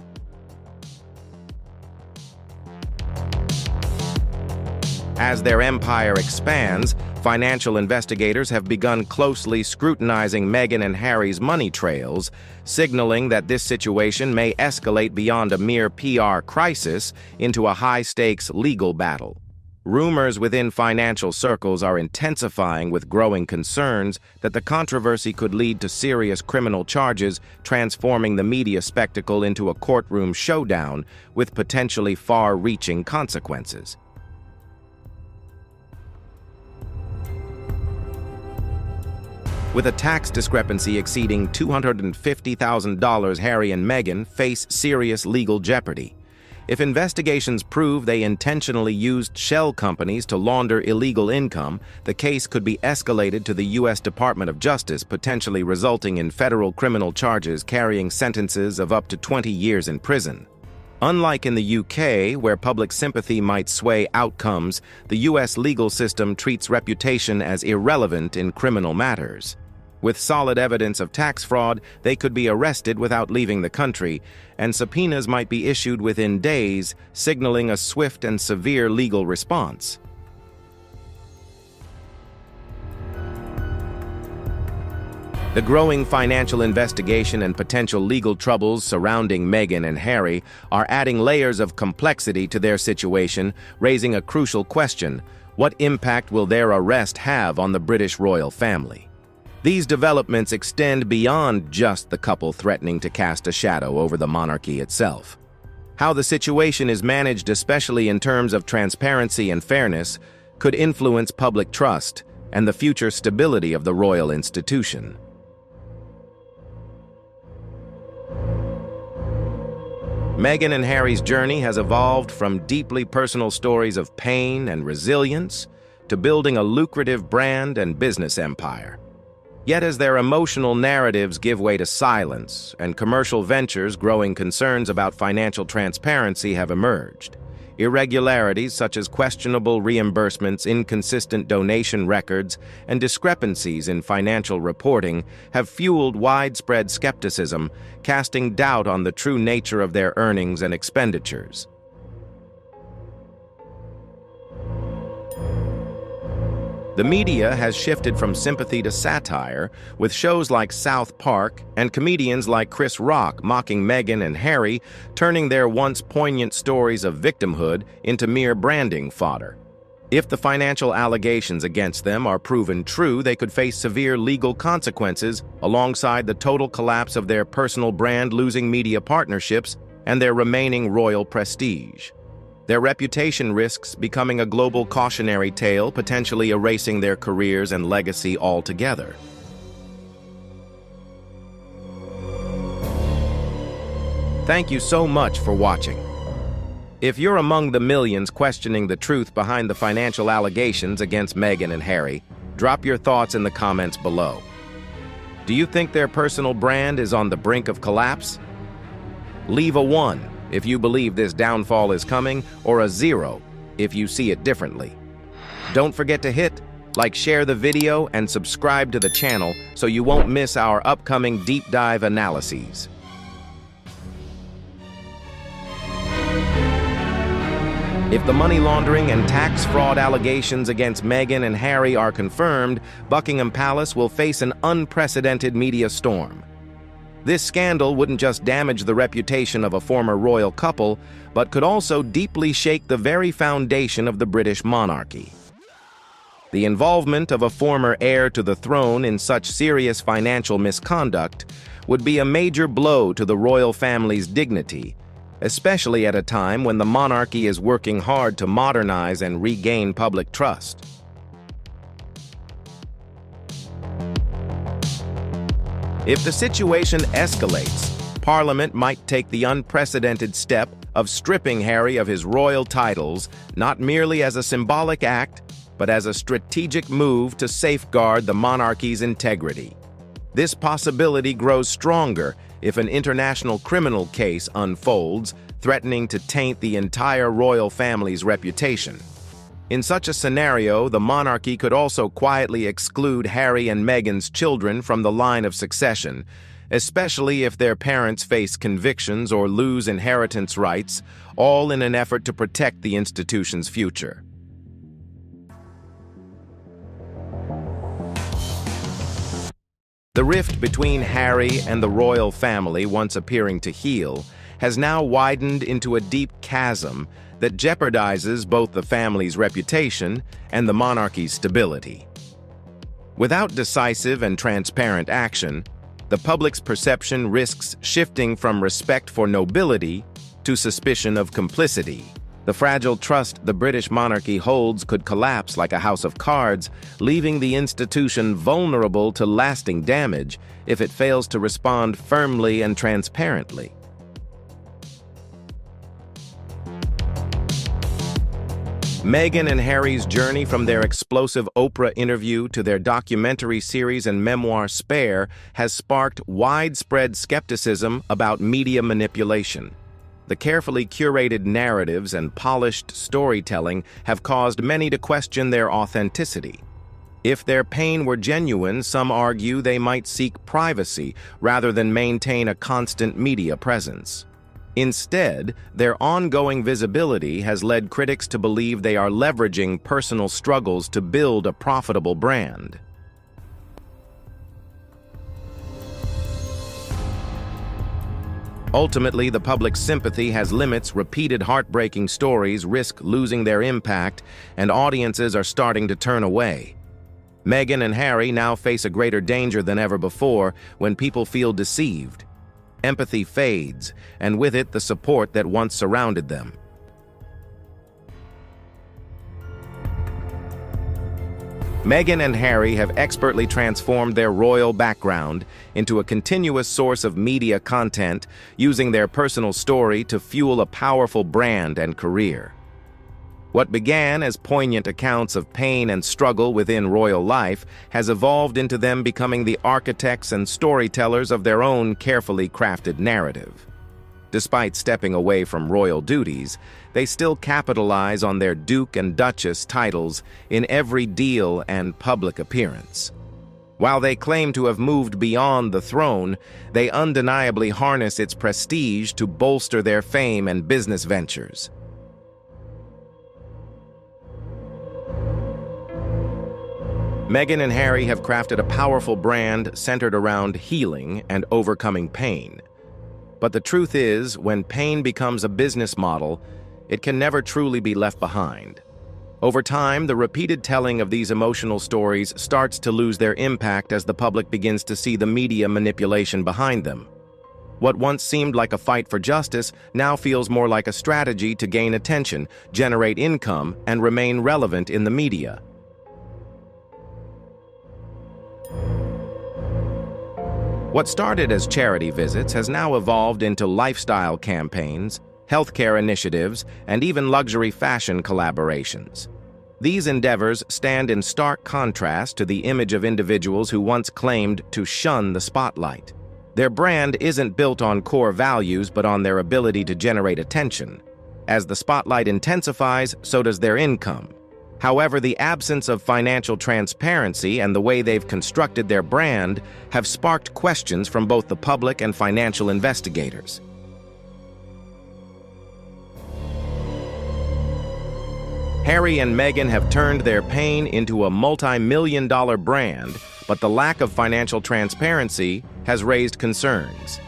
As their empire expands, financial investigators have begun closely scrutinizing Meghan and Harry's money trails, signaling that this situation may escalate beyond a mere PR crisis into a high-stakes legal battle. Rumors within financial circles are intensifying with growing concerns that the controversy could lead to serious criminal charges, transforming the media spectacle into a courtroom showdown with potentially far-reaching consequences. With a tax discrepancy exceeding $250,000, Harry and Meghan face serious legal jeopardy. If investigations prove they intentionally used shell companies to launder illegal income, the case could be escalated to the U.S. Department of Justice, potentially resulting in federal criminal charges carrying sentences of up to 20 years in prison. Unlike in the UK, where public sympathy might sway outcomes, the U.S. legal system treats reputation as irrelevant in criminal matters. With solid evidence of tax fraud, they could be arrested without leaving the country, and subpoenas might be issued within days, signaling a swift and severe legal response. The growing financial investigation and potential legal troubles surrounding Meghan and Harry are adding layers of complexity to their situation, raising a crucial question: what impact will their arrest have on the British royal family? These developments extend beyond just the couple threatening to cast a shadow over the monarchy itself. How the situation is managed, especially in terms of transparency and fairness, could influence public trust and the future stability of the royal institution. Meghan and Harry's journey has evolved from deeply personal stories of pain and resilience to building a lucrative brand and business empire. Yet as their emotional narratives give way to silence and commercial ventures, growing concerns about financial transparency have emerged. Irregularities such as questionable reimbursements, inconsistent donation records, and discrepancies in financial reporting have fueled widespread skepticism, casting doubt on the true nature of their earnings and expenditures. The media has shifted from sympathy to satire, with shows like South Park and comedians like Chris Rock mocking Meghan and Harry, turning their once poignant stories of victimhood into mere branding fodder. If the financial allegations against them are proven true, they could face severe legal consequences, alongside the total collapse of their personal brand, losing media partnerships, and their remaining royal prestige. Their reputation risks becoming a global cautionary tale, potentially erasing their careers and legacy altogether. Thank you so much for watching. If you're among the millions questioning the truth behind the financial allegations against Meghan and Harry, drop your thoughts in the comments below. Do you think their personal brand is on the brink of collapse? Leave a 1 if you believe this downfall is coming, or a 0 if you see it differently. Don't forget to hit like, share the video, and subscribe to the channel so you won't miss our upcoming deep dive analyses. If the money laundering and tax fraud allegations against Meghan and Harry are confirmed, Buckingham Palace will face an unprecedented media storm. This scandal wouldn't just damage the reputation of a former royal couple, but could also deeply shake the very foundation of the British monarchy. The involvement of a former heir to the throne in such serious financial misconduct would be a major blow to the royal family's dignity, especially at a time when the monarchy is working hard to modernize and regain public trust. If the situation escalates, Parliament might take the unprecedented step of stripping Harry of his royal titles, not merely as a symbolic act, but as a strategic move to safeguard the monarchy's integrity. This possibility grows stronger if an international criminal case unfolds, threatening to taint the entire royal family's reputation. In such a scenario, the monarchy could also quietly exclude Harry and Meghan's children from the line of succession, especially if their parents face convictions or lose inheritance rights, all in an effort to protect the institution's future. The rift between Harry and the royal family, once appearing to heal, has now widened into a deep chasm that jeopardizes both the family's reputation and the monarchy's stability. Without decisive and transparent action, the public's perception risks shifting from respect for nobility to suspicion of complicity. The fragile trust the British monarchy holds could collapse like a house of cards, leaving the institution vulnerable to lasting damage if it fails to respond firmly and transparently. Meghan and Harry's journey from their explosive Oprah interview to their documentary series and memoir Spare has sparked widespread skepticism about media manipulation. The carefully curated narratives and polished storytelling have caused many to question their authenticity. If their pain were genuine, some argue they might seek privacy rather than maintain a constant media presence. Instead, their ongoing visibility has led critics to believe they are leveraging personal struggles to build a profitable brand. Ultimately, the public's sympathy has limits. Repeated heartbreaking stories risk losing their impact, and audiences are starting to turn away. Meghan and Harry now face a greater danger than ever before when people feel deceived. Empathy fades, and with it the support that once surrounded them. Meghan and Harry have expertly transformed their royal background into a continuous source of media content, using their personal story to fuel a powerful brand and career. What began as poignant accounts of pain and struggle within royal life has evolved into them becoming the architects and storytellers of their own carefully crafted narrative. Despite stepping away from royal duties, they still capitalize on their Duke and Duchess titles in every deal and public appearance. While they claim to have moved beyond the throne, they undeniably harness its prestige to bolster their fame and business ventures. Meghan and Harry have crafted a powerful brand centered around healing and overcoming pain. But the truth is, when pain becomes a business model, it can never truly be left behind. Over time, the repeated telling of these emotional stories starts to lose their impact as the public begins to see the media manipulation behind them. What once seemed like a fight for justice now feels more like a strategy to gain attention, generate income, and remain relevant in the media. What started as charity visits has now evolved into lifestyle campaigns, healthcare initiatives, and even luxury fashion collaborations. These endeavors stand in stark contrast to the image of individuals who once claimed to shun the spotlight. Their brand isn't built on core values but on their ability to generate attention. As the spotlight intensifies, so does their income. However, the absence of financial transparency and the way they've constructed their brand have sparked questions from both the public and financial investigators. Harry and Meghan have turned their pain into a multi-million-dollar brand, but the lack of financial transparency has raised concerns.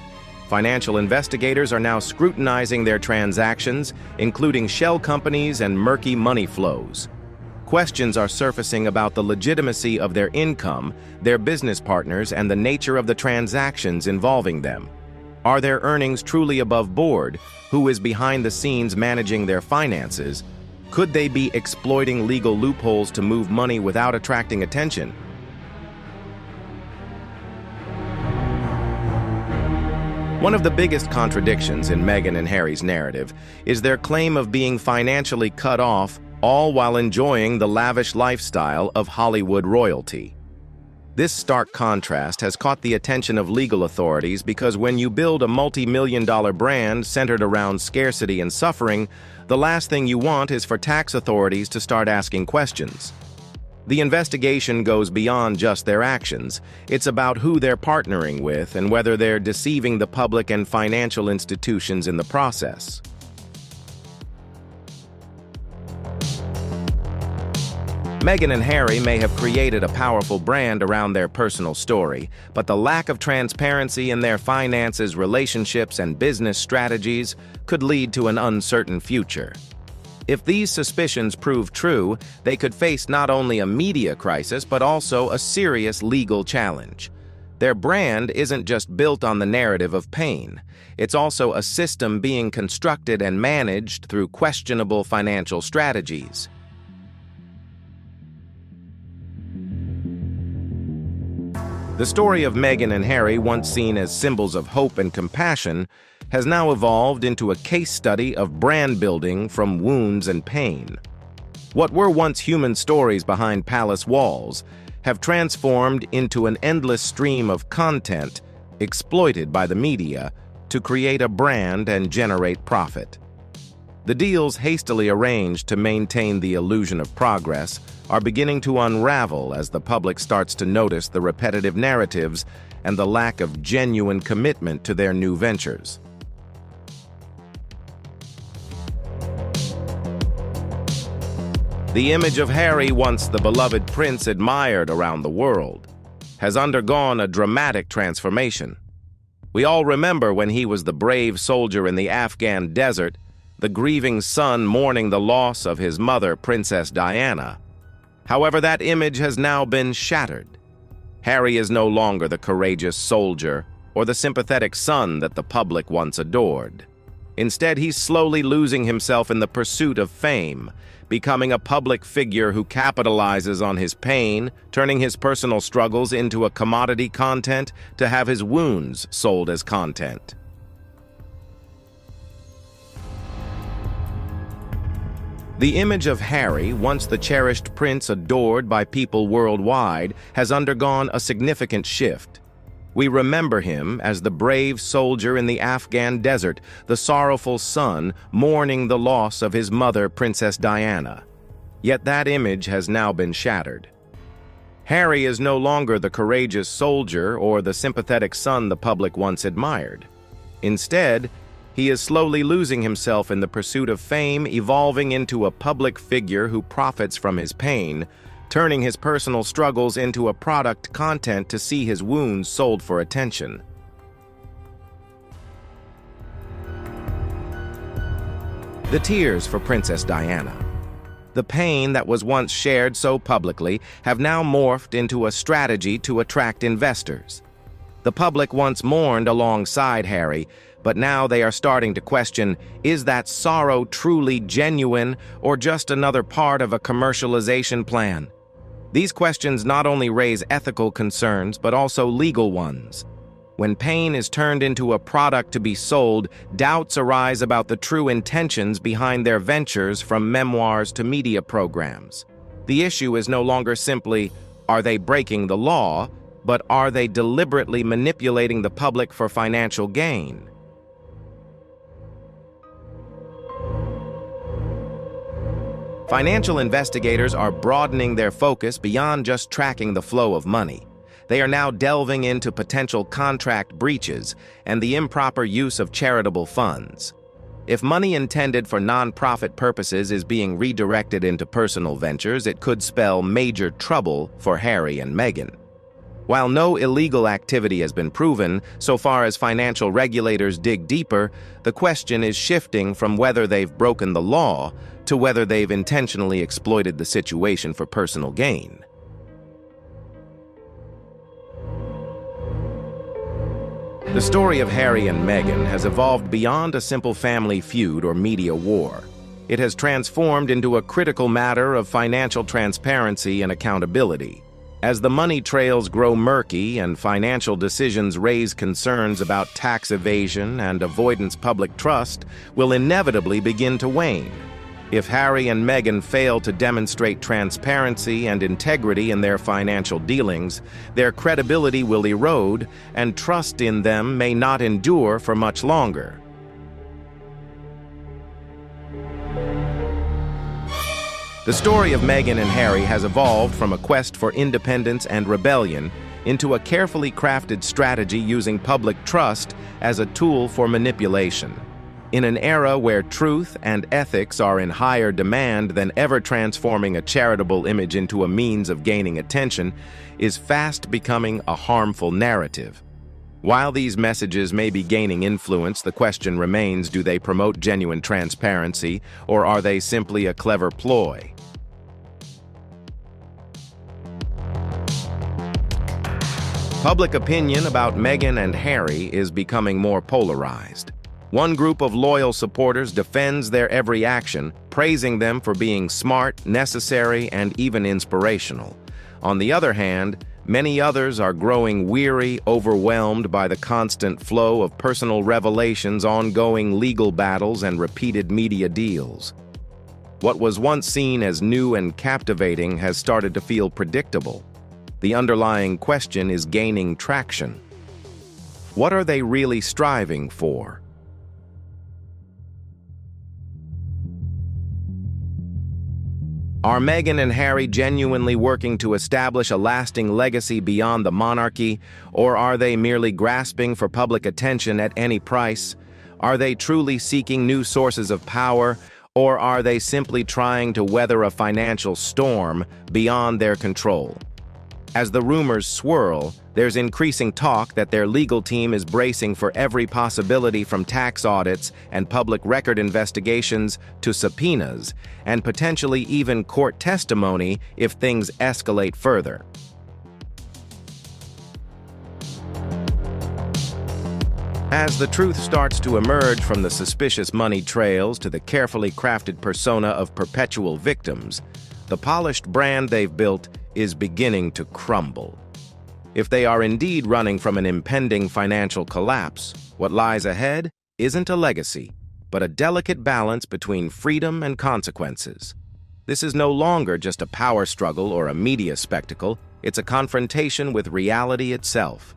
Financial investigators are now scrutinizing their transactions, including shell companies and murky money flows. Questions are surfacing about the legitimacy of their income, their business partners, and the nature of the transactions involving them. Are their earnings truly above board? Who is behind the scenes managing their finances? Could they be exploiting legal loopholes to move money without attracting attention? One of the biggest contradictions in Meghan and Harry's narrative is their claim of being financially cut off, all while enjoying the lavish lifestyle of Hollywood royalty. This stark contrast has caught the attention of legal authorities because when you build a multi-million-dollar brand centered around scarcity and suffering, the last thing you want is for tax authorities to start asking questions. The investigation goes beyond just their actions. It's about who they're partnering with and whether they're deceiving the public and financial institutions in the process. Meghan and Harry may have created a powerful brand around their personal story, but the lack of transparency in their finances, relationships, and business strategies could lead to an uncertain future. If these suspicions prove true, they could face not only a media crisis but also a serious legal challenge. Their brand isn't just built on the narrative of pain. It's also a system being constructed and managed through questionable financial strategies. The story of Meghan and Harry, once seen as symbols of hope and compassion, has now evolved into a case study of brand building from wounds and pain. What were once human stories behind palace walls have transformed into an endless stream of content exploited by the media to create a brand and generate profit. The deals hastily arranged to maintain the illusion of progress are beginning to unravel as the public starts to notice the repetitive narratives and the lack of genuine commitment to their new ventures. The image of Harry, once the beloved prince admired around the world, has undergone a dramatic transformation. We all remember when he was the brave soldier in the Afghan desert, the grieving son mourning the loss of his mother, Princess Diana. However, that image has now been shattered. Harry is no longer the courageous soldier or the sympathetic son that the public once adored. Instead, he's slowly losing himself in the pursuit of fame, becoming a public figure who capitalizes on his pain, turning his personal struggles into a commodity content to have his wounds sold as content. The image of Harry, once the cherished prince adored by people worldwide, has undergone a significant shift. We remember him as the brave soldier in the Afghan desert, the sorrowful son mourning the loss of his mother, Princess Diana. Yet that image has now been shattered. Harry is no longer the courageous soldier or the sympathetic son the public once admired. Instead, he is slowly losing himself in the pursuit of fame, evolving into a public figure who profits from his pain, turning his personal struggles into a product content to see his wounds sold for attention. The tears for Princess Diana. The pain that was once shared so publicly have now morphed into a strategy to attract investors. The public once mourned alongside Harry, but now they are starting to question, is that sorrow truly genuine or just another part of a commercialization plan? These questions not only raise ethical concerns, but also legal ones. When pain is turned into a product to be sold, doubts arise about the true intentions behind their ventures, from memoirs to media programs. The issue is no longer simply, are they breaking the law, but are they deliberately manipulating the public for financial gain? Financial investigators are broadening their focus beyond just tracking the flow of money. They are now delving into potential contract breaches and the improper use of charitable funds. If money intended for non-profit purposes is being redirected into personal ventures, it could spell major trouble for Harry and Meghan. While no illegal activity has been proven, so far as financial regulators dig deeper, the question is shifting from whether they've broken the law to whether they've intentionally exploited the situation for personal gain. The story of Harry and Meghan has evolved beyond a simple family feud or media war. It has transformed into a critical matter of financial transparency and accountability. As the money trails grow murky and financial decisions raise concerns about tax evasion and avoidance, public trust will inevitably begin to wane. If Harry and Meghan fail to demonstrate transparency and integrity in their financial dealings, their credibility will erode and trust in them may not endure for much longer. The story of Meghan and Harry has evolved from a quest for independence and rebellion into a carefully crafted strategy using public trust as a tool for manipulation. In an era where truth and ethics are in higher demand than ever, transforming a charitable image into a means of gaining attention is fast becoming a harmful narrative. While these messages may be gaining influence, the question remains, do they promote genuine transparency, or are they simply a clever ploy? Public opinion about Meghan and Harry is becoming more polarized. One group of loyal supporters defends their every action, praising them for being smart, necessary, and even inspirational. On the other hand, many others are growing weary, overwhelmed by the constant flow of personal revelations, ongoing legal battles, and repeated media deals. What was once seen as new and captivating has started to feel predictable. The underlying question is gaining traction. What are they really striving for? Are Meghan and Harry genuinely working to establish a lasting legacy beyond the monarchy, or are they merely grasping for public attention at any price? Are they truly seeking new sources of power, or are they simply trying to weather a financial storm beyond their control? As the rumors swirl, there's increasing talk that their legal team is bracing for every possibility, from tax audits and public record investigations to subpoenas, and potentially even court testimony if things escalate further. As the truth starts to emerge from the suspicious money trails to the carefully crafted persona of perpetual victims, the polished brand they've built is beginning to crumble. If they are indeed running from an impending financial collapse, what lies ahead isn't a legacy, but a delicate balance between freedom and consequences. This is no longer just a power struggle or a media spectacle, it's a confrontation with reality itself.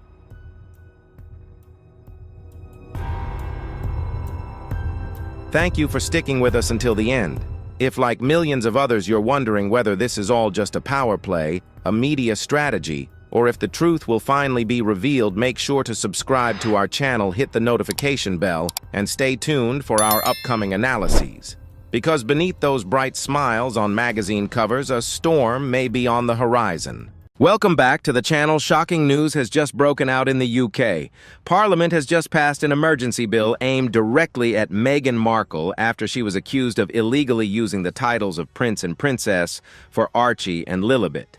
Thank you for sticking with us until the end. If, like millions of others, you're wondering whether this is all just a power play, a media strategy, or if the truth will finally be revealed, make sure to subscribe to our channel, hit the notification bell, and stay tuned for our upcoming analyses. Because beneath those bright smiles on magazine covers, a storm may be on the horizon. Welcome back to the channel. Shocking news has just broken out in the UK. Parliament has just passed an emergency bill aimed directly at Meghan Markle after she was accused of illegally using the titles of Prince and Princess for Archie and Lilibet.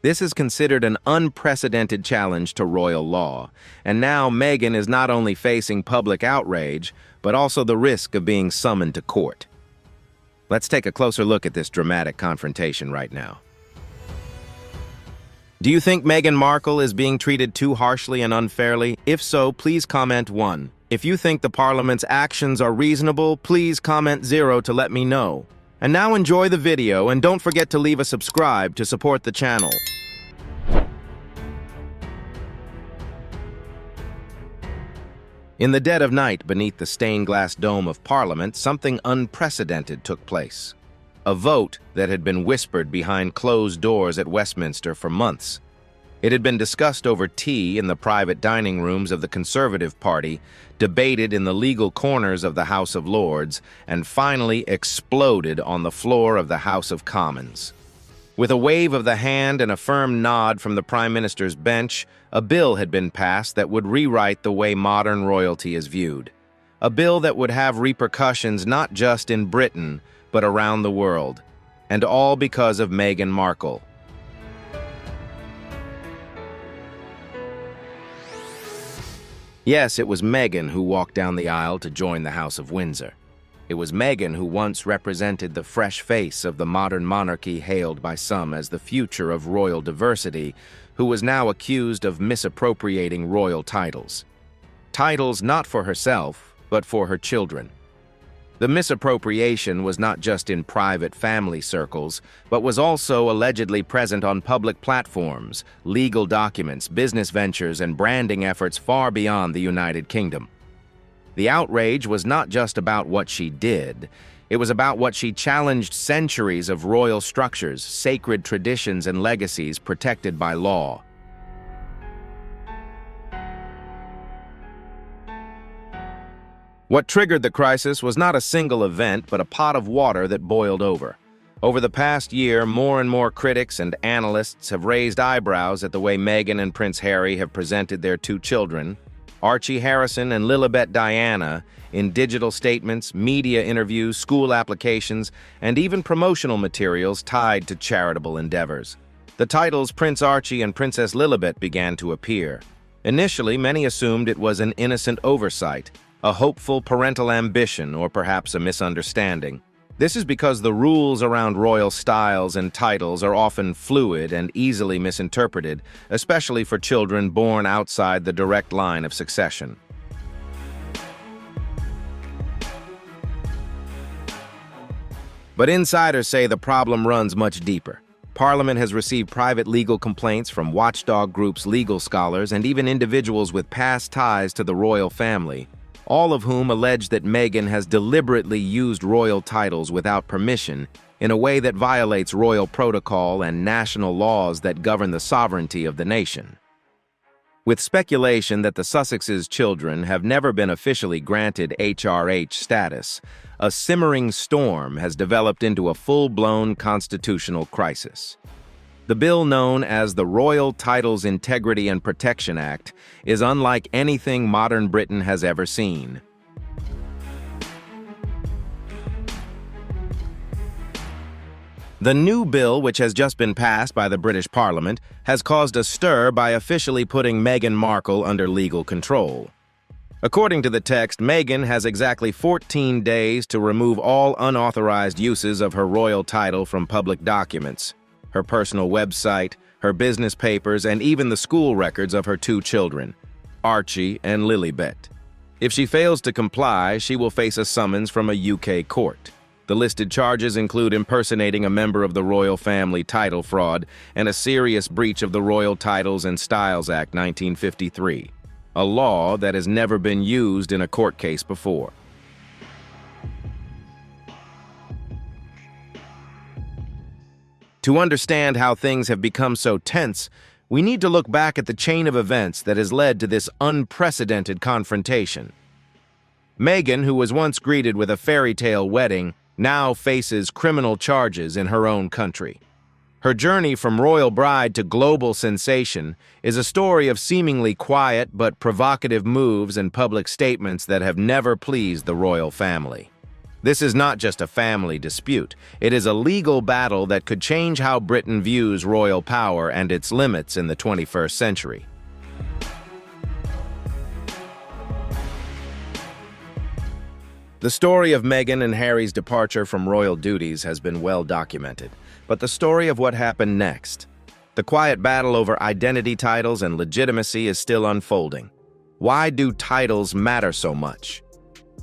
This is considered an unprecedented challenge to royal law, and now Meghan is not only facing public outrage, but also the risk of being summoned to court. Let's take a closer look at this dramatic confrontation right now. Do you think Meghan Markle is being treated too harshly and unfairly? If so, please comment 1. If you think the Parliament's actions are reasonable, please comment 0 to let me know. And now enjoy the video, and don't forget to leave a subscribe to support the channel. In the dead of night, beneath the stained-glass dome of Parliament, something unprecedented took place. A vote that had been whispered behind closed doors at Westminster for months. It had been discussed over tea in the private dining rooms of the Conservative Party, debated in the legal corners of the House of Lords, and finally exploded on the floor of the House of Commons. With a wave of the hand and a firm nod from the Prime Minister's bench, a bill had been passed that would rewrite the way modern royalty is viewed. A bill that would have repercussions not just in Britain, but around the world, and all because of Meghan Markle. Yes, it was Meghan who walked down the aisle to join the House of Windsor. It was Meghan who once represented the fresh face of the modern monarchy, hailed by some as the future of royal diversity, who was now accused of misappropriating royal titles. Titles not for herself, but for her children. The misappropriation was not just in private family circles, but was also allegedly present on public platforms, legal documents, business ventures, and branding efforts far beyond the United Kingdom. The outrage was not just about what she did. It was about what she challenged: centuries of royal structures, sacred traditions, and legacies protected by law. What triggered the crisis was not a single event, but a pot of water that boiled over. Over the past year, more and more critics and analysts have raised eyebrows at the way Meghan and Prince Harry have presented their two children, Archie Harrison and Lilibet Diana, in digital statements, media interviews, school applications, and even promotional materials tied to charitable endeavors. The titles Prince Archie and Princess Lilibet began to appear. Initially, many assumed it was an innocent oversight, a hopeful parental ambition, or perhaps a misunderstanding. This is because the rules around royal styles and titles are often fluid and easily misinterpreted, especially for children born outside the direct line of succession. But insiders say the problem runs much deeper. Parliament has received private legal complaints from watchdog groups, legal scholars, and even individuals with past ties to the royal family, all of whom allege that Meghan has deliberately used royal titles without permission in a way that violates royal protocol and national laws that govern the sovereignty of the nation. With speculation that the Sussexes' children have never been officially granted HRH status, a simmering storm has developed into a full-blown constitutional crisis. The bill known as the Royal Titles Integrity and Protection Act is unlike anything modern Britain has ever seen. The new bill, which has just been passed by the British Parliament, has caused a stir by officially putting Meghan Markle under legal control. According to the text, Meghan has exactly 14 days to remove all unauthorized uses of her royal title from public documents, her personal website, her business papers, and even the school records of her two children, Archie and Lilibet. If she fails to comply, she will face a summons from a UK court. The listed charges include impersonating a member of the royal family, title fraud, and a serious breach of the Royal Titles and Styles Act 1953, a law that has never been used in a court case before. To understand how things have become so tense, we need to look back at the chain of events that has led to this unprecedented confrontation. Meghan, who was once greeted with a fairy tale wedding, now faces criminal charges in her own country. Her journey from royal bride to global sensation is a story of seemingly quiet but provocative moves and public statements that have never pleased the royal family. This is not just a family dispute. It is a legal battle that could change how Britain views royal power and its limits in the 21st century. The story of Meghan and Harry's departure from royal duties has been well documented, but the story of what happened next, the quiet battle over identity titles and legitimacy, is still unfolding. Why do titles matter so much?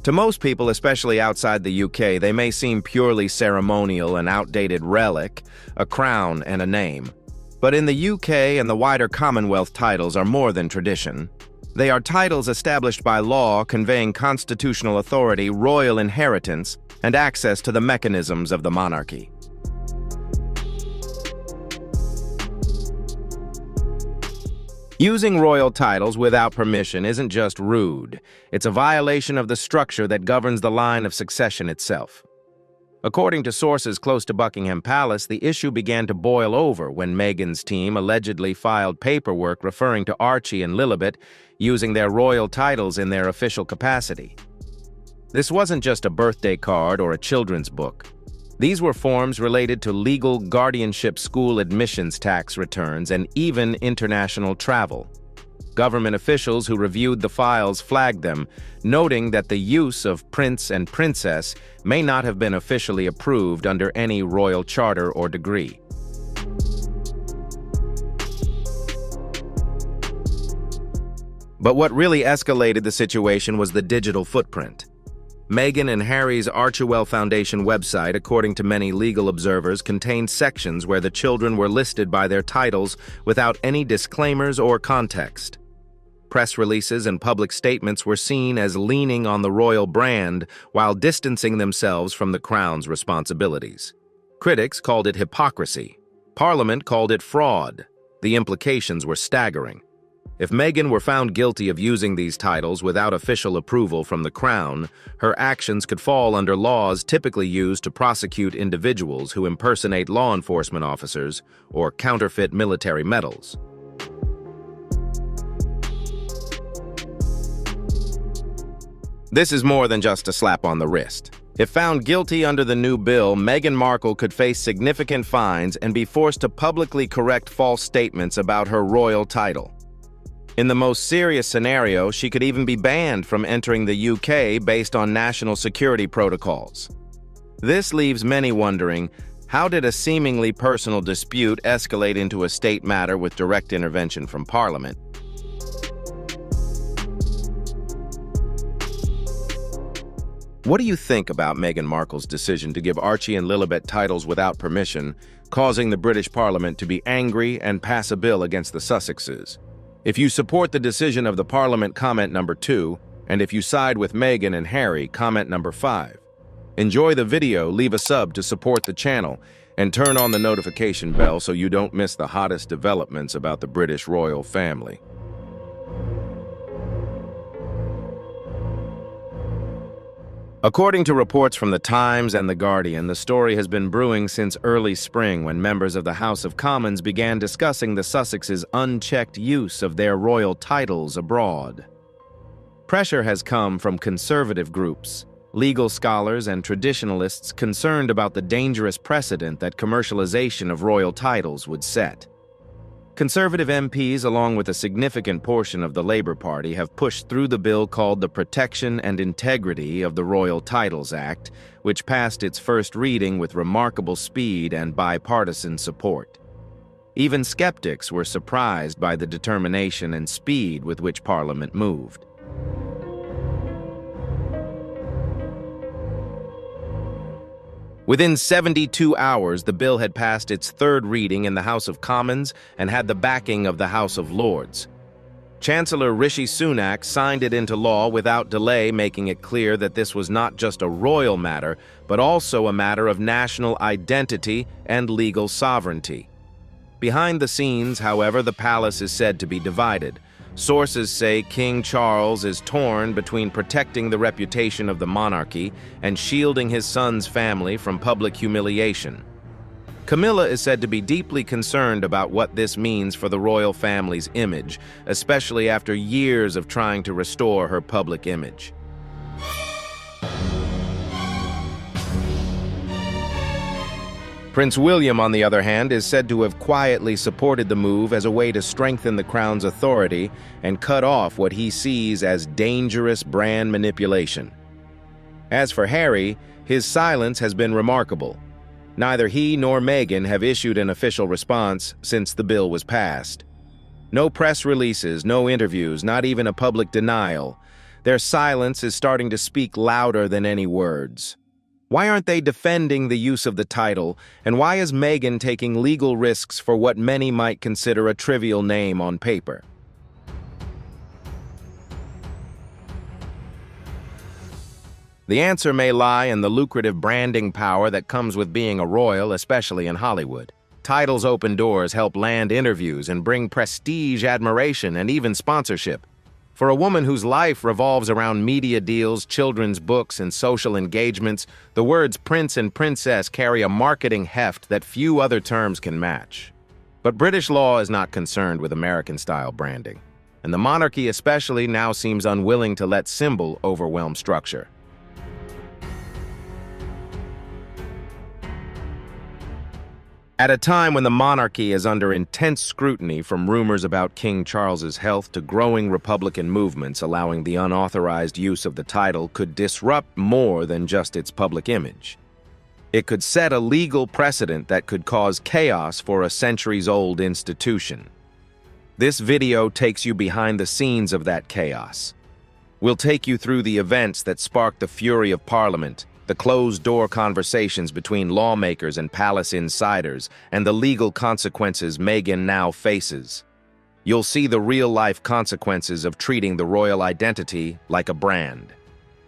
To most people, especially outside the UK, they may seem purely ceremonial, an outdated relic, a crown and a name. But in the UK and the wider Commonwealth, titles are more than tradition. They are titles established by law conveying constitutional authority, royal inheritance, and access to the mechanisms of the monarchy. Using royal titles without permission isn't just rude, it's a violation of the structure that governs the line of succession itself. According to sources close to Buckingham Palace, the issue began to boil over when Meghan's team allegedly filed paperwork referring to Archie and Lilibet using their royal titles in their official capacity. This wasn't just a birthday card or a children's book. These were forms related to legal guardianship, school admissions tax returns, and even international travel. Government officials who reviewed the files flagged them, noting that the use of prince and princess may not have been officially approved under any royal charter or decree. But what really escalated the situation was the digital footprint. Meghan and Harry's Archewell Foundation website, according to many legal observers, contained sections where the children were listed by their titles without any disclaimers or context. Press releases and public statements were seen as leaning on the royal brand while distancing themselves from the Crown's responsibilities. Critics called it hypocrisy. Parliament called it fraud. The implications were staggering. If Meghan were found guilty of using these titles without official approval from the Crown, her actions could fall under laws typically used to prosecute individuals who impersonate law enforcement officers or counterfeit military medals. This is more than just a slap on the wrist. If found guilty under the new bill, Meghan Markle could face significant fines and be forced to publicly correct false statements about her royal title. In the most serious scenario, she could even be banned from entering the UK based on national security protocols. This leaves many wondering, how did a seemingly personal dispute escalate into a state matter with direct intervention from Parliament? What do you think about Meghan Markle's decision to give Archie and Lilibet titles without permission, causing the British Parliament to be angry and pass a bill against the Sussexes? If you support the decision of the Parliament, comment number 2, and if you side with Meghan and Harry, comment number 5. Enjoy the video, leave a sub to support the channel, and turn on the notification bell so you don't miss the hottest developments about the British royal family. According to reports from The Times and The Guardian, the story has been brewing since early spring when members of the House of Commons began discussing the Sussexes' unchecked use of their royal titles abroad. Pressure has come from conservative groups, legal scholars, and traditionalists concerned about the dangerous precedent that commercialization of royal titles would set. Conservative MPs, along with a significant portion of the Labour Party, have pushed through the bill called the Protection and Integrity of the Royal Titles Act, which passed its first reading with remarkable speed and bipartisan support. Even skeptics were surprised by the determination and speed with which Parliament moved. Within 72 hours, the bill had passed its third reading in the House of Commons and had the backing of the House of Lords. Chancellor Rishi Sunak signed it into law without delay, making it clear that this was not just a royal matter, but also a matter of national identity and legal sovereignty. Behind the scenes, however, the palace is said to be divided. Sources say King Charles is torn between protecting the reputation of the monarchy and shielding his son's family from public humiliation. Camilla is said to be deeply concerned about what this means for the royal family's image, especially after years of trying to restore her public image. Prince William, on the other hand, is said to have quietly supported the move as a way to strengthen the Crown's authority and cut off what he sees as dangerous brand manipulation. As for Harry, his silence has been remarkable. Neither he nor Meghan have issued an official response since the bill was passed. No press releases, no interviews, not even a public denial. Their silence is starting to speak louder than any words. Why aren't they defending the use of the title, and why is Meghan taking legal risks for what many might consider a trivial name on paper? The answer may lie in the lucrative branding power that comes with being a royal, especially in Hollywood. Titles open doors, help land interviews, and bring prestige, admiration, and even sponsorship. For a woman whose life revolves around media deals, children's books, and social engagements, the words prince and princess carry a marketing heft that few other terms can match. But British law is not concerned with American-style branding, and the monarchy especially now seems unwilling to let symbol overwhelm structure. At a time when the monarchy is under intense scrutiny, from rumors about King Charles's health to growing Republican movements allowing the unauthorized use of the title could disrupt more than just its public image. It could set a legal precedent that could cause chaos for a centuries-old institution. This video takes you behind the scenes of that chaos. We'll take you through the events that sparked the fury of Parliament, the closed-door conversations between lawmakers and palace insiders, and the legal consequences Meghan now faces. You'll see the real-life consequences of treating the royal identity like a brand.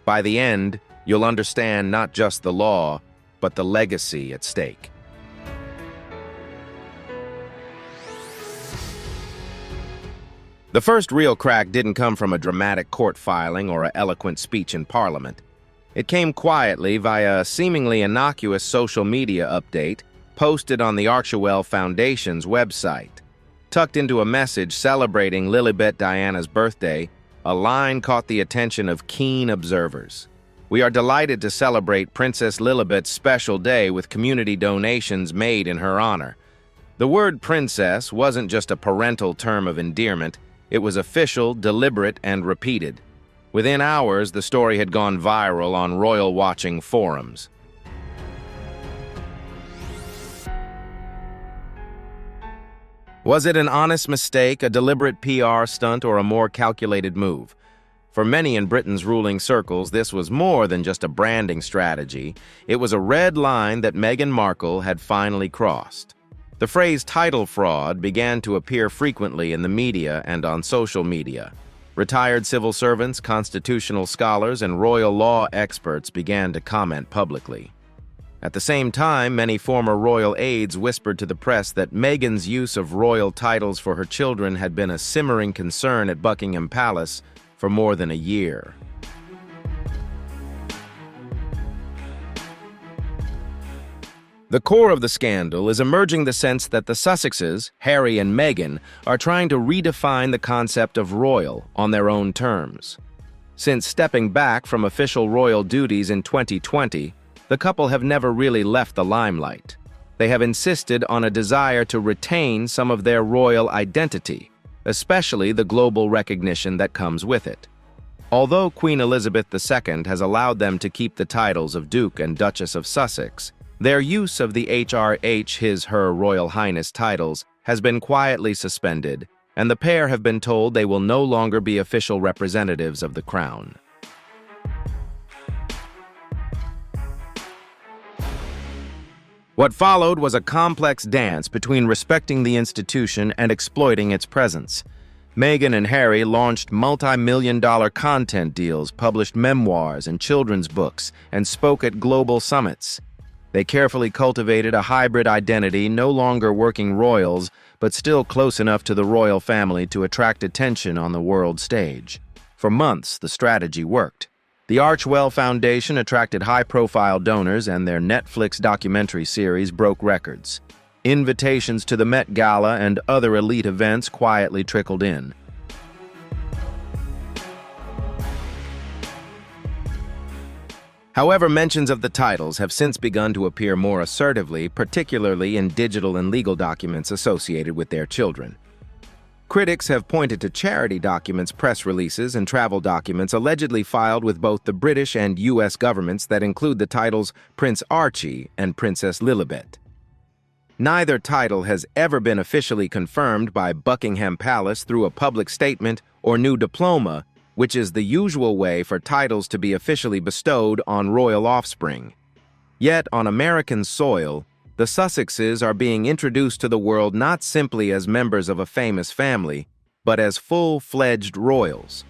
By the end, you'll understand not just the law, but the legacy at stake. The first real crack didn't come from a dramatic court filing or an eloquent speech in Parliament. It came quietly via a seemingly innocuous social media update posted on the Archewell Foundation's website. Tucked into a message celebrating Lilibet Diana's birthday, a line caught the attention of keen observers. We are delighted to celebrate Princess Lilibet's special day with community donations made in her honor. The word princess wasn't just a parental term of endearment, it was official, deliberate, and repeated. Within hours, the story had gone viral on royal watching forums. Was it an honest mistake, a deliberate PR stunt, or a more calculated move? For many in Britain's ruling circles, this was more than just a branding strategy. It was a red line that Meghan Markle had finally crossed. The phrase title fraud began to appear frequently in the media and on social media. Retired civil servants, constitutional scholars, and royal law experts began to comment publicly. At the same time, many former royal aides whispered to the press that Meghan's use of royal titles for her children had been a simmering concern at Buckingham Palace for more than a year. The core of the scandal is emerging the sense that the Sussexes, Harry and Meghan, are trying to redefine the concept of royal on their own terms. Since stepping back from official royal duties in 2020, the couple have never really left the limelight. They have insisted on a desire to retain some of their royal identity, especially the global recognition that comes with it. Although Queen Elizabeth II has allowed them to keep the titles of Duke and Duchess of Sussex, their use of the HRH, His, Her, Royal Highness titles has been quietly suspended, and the pair have been told they will no longer be official representatives of the crown. What followed was a complex dance between respecting the institution and exploiting its presence. Meghan and Harry launched multi-million-dollar content deals, published memoirs and children's books, and spoke at global summits. They carefully cultivated a hybrid identity, no longer working royals, but still close enough to the royal family to attract attention on the world stage. For months, the strategy worked. The Archwell Foundation attracted high-profile donors, and their Netflix documentary series broke records. Invitations to the Met Gala and other elite events quietly trickled in. However, mentions of the titles have since begun to appear more assertively, particularly in digital and legal documents associated with their children. Critics have pointed to charity documents, press releases, and travel documents allegedly filed with both the British and U.S. governments that include the titles Prince Archie and Princess Lilibet. Neither title has ever been officially confirmed by Buckingham Palace through a public statement or new diploma, which is the usual way for titles to be officially bestowed on royal offspring. Yet, on American soil, the Sussexes are being introduced to the world not simply as members of a famous family, but as full-fledged royals.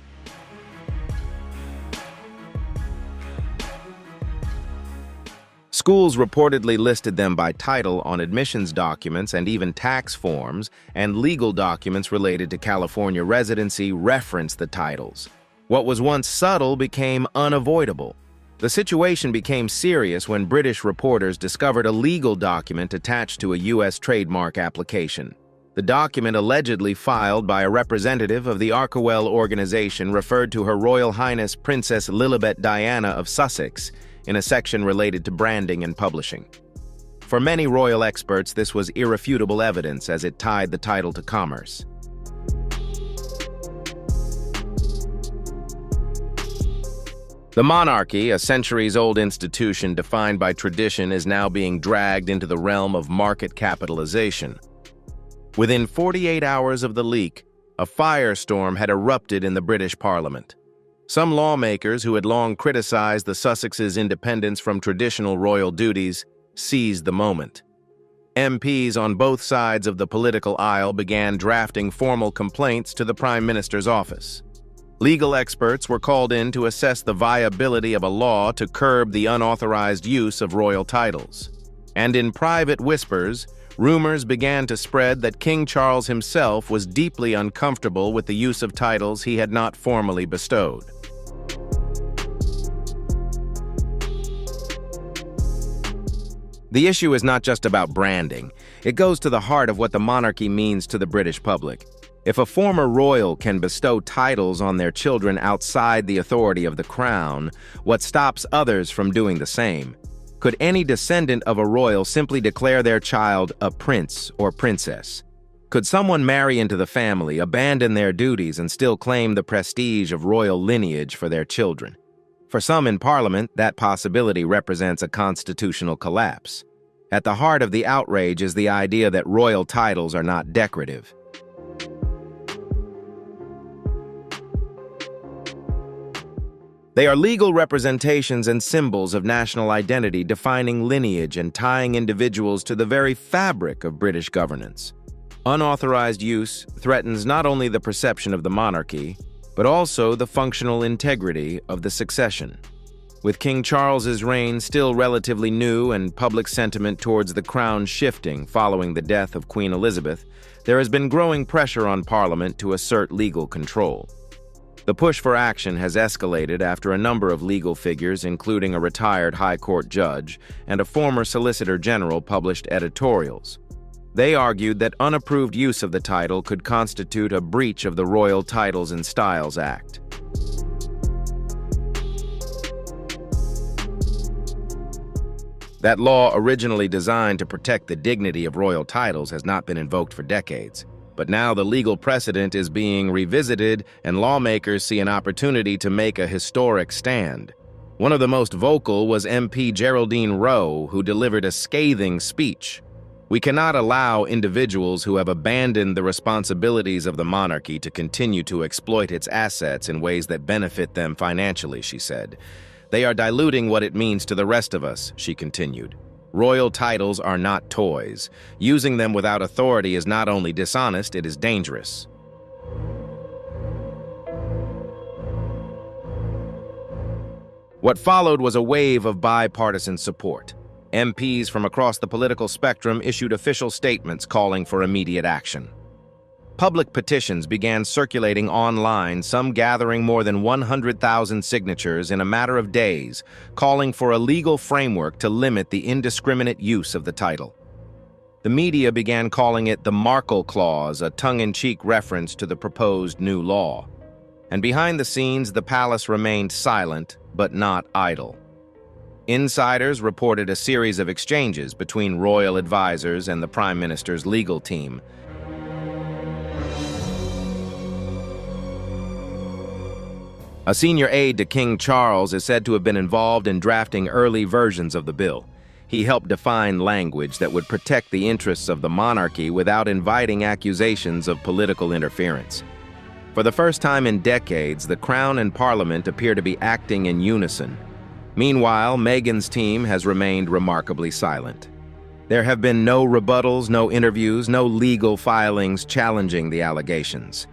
Schools reportedly listed them by title on admissions documents and even tax forms, and legal documents related to California residency referenced the titles. What was once subtle became unavoidable. The situation became serious when British reporters discovered a legal document attached to a U.S. trademark application. The document, allegedly filed by a representative of the Archwell organization, referred to Her Royal Highness Princess Lilibet Diana of Sussex in a section related to branding and publishing. For many royal experts, this was irrefutable evidence as it tied the title to commerce. The monarchy, a centuries-old institution defined by tradition, is now being dragged into the realm of market capitalization. Within 48 hours of the leak, a firestorm had erupted in the British Parliament. Some lawmakers who had long criticized the Sussexes' independence from traditional royal duties seized the moment. MPs on both sides of the political aisle began drafting formal complaints to the Prime Minister's office. Legal experts were called in to assess the viability of a law to curb the unauthorized use of royal titles. And in private whispers, rumors began to spread that King Charles himself was deeply uncomfortable with the use of titles he had not formally bestowed. The issue is not just about branding. It goes to the heart of what the monarchy means to the British public. If a former royal can bestow titles on their children outside the authority of the crown, what stops others from doing the same? Could any descendant of a royal simply declare their child a prince or princess? Could someone marry into the family, abandon their duties, and still claim the prestige of royal lineage for their children? For some in Parliament, that possibility represents a constitutional collapse. At the heart of the outrage is the idea that royal titles are not decorative. They are legal representations and symbols of national identity, defining lineage and tying individuals to the very fabric of British governance. Unauthorized use threatens not only the perception of the monarchy, but also the functional integrity of the succession. With King Charles's reign still relatively new and public sentiment towards the crown shifting following the death of Queen Elizabeth, there has been growing pressure on Parliament to assert legal control. The push for action has escalated after a number of legal figures, including a retired High Court judge and a former Solicitor General, published editorials. They argued that unapproved use of the title could constitute a breach of the Royal Titles and Styles Act. That law, originally designed to protect the dignity of royal titles, has not been invoked for decades. But now the legal precedent is being revisited, and lawmakers see an opportunity to make a historic stand. One of the most vocal was MP Geraldine Rowe, who delivered a scathing speech. "We cannot allow individuals who have abandoned the responsibilities of the monarchy to continue to exploit its assets in ways that benefit them financially," she said. "They are diluting what it means to the rest of us," she continued. "Royal titles are not toys. Using them without authority is not only dishonest, it is dangerous." What followed was a wave of bipartisan support. MPs from across the political spectrum issued official statements calling for immediate action. Public petitions began circulating online, some gathering more than 100,000 signatures in a matter of days, calling for a legal framework to limit the indiscriminate use of the title. The media began calling it the Markle Clause, a tongue-in-cheek reference to the proposed new law. And behind the scenes, the palace remained silent, but not idle. Insiders reported a series of exchanges between royal advisors and the Prime Minister's legal team. A senior aide to King Charles is said to have been involved in drafting early versions of the bill. He helped define language that would protect the interests of the monarchy without inviting accusations of political interference. For the first time in decades, the Crown and Parliament appear to be acting in unison. Meanwhile, Meghan's team has remained remarkably silent. There have been no rebuttals, no interviews, no legal filings challenging the allegations.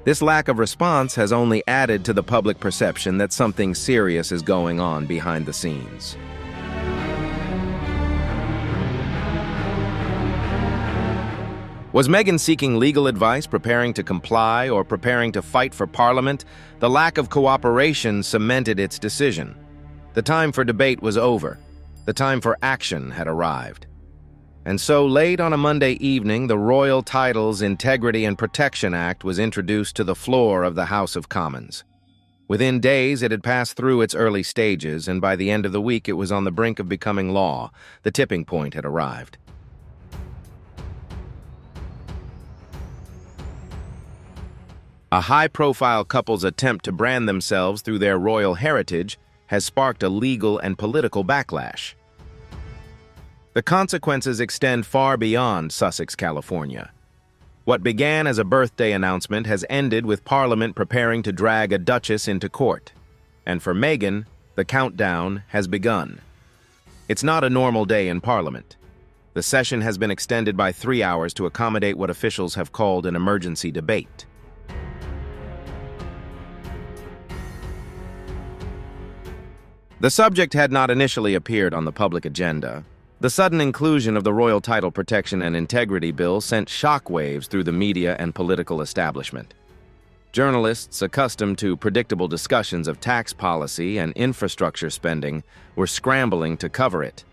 This lack of response has only added to the public perception that something serious is going on behind the scenes. Was Meghan seeking legal advice, preparing to comply, or preparing to fight for Parliament? The lack of cooperation cemented its decision. The time for debate was over. The time for action had arrived. And so, late on a Monday evening, the Royal Titles, Integrity and Protection Act was introduced to the floor of the House of Commons. Within days, it had passed through its early stages, and by the end of the week, it was on the brink of becoming law. The tipping point had arrived. A high-profile couple's attempt to brand themselves through their royal heritage has sparked a legal and political backlash. The consequences extend far beyond Sussex, California. What began as a birthday announcement has ended with Parliament preparing to drag a duchess into court. And for Meghan, the countdown has begun. It's not a normal day in Parliament. The session has been extended by 3 hours to accommodate what officials have called an emergency debate. The subject had not initially appeared on the public agenda. The sudden inclusion of the Royal Title Protection and Integrity Bill sent shockwaves through the media and political establishment. Journalists, accustomed to predictable discussions of tax policy and infrastructure spending, were scrambling to cover it.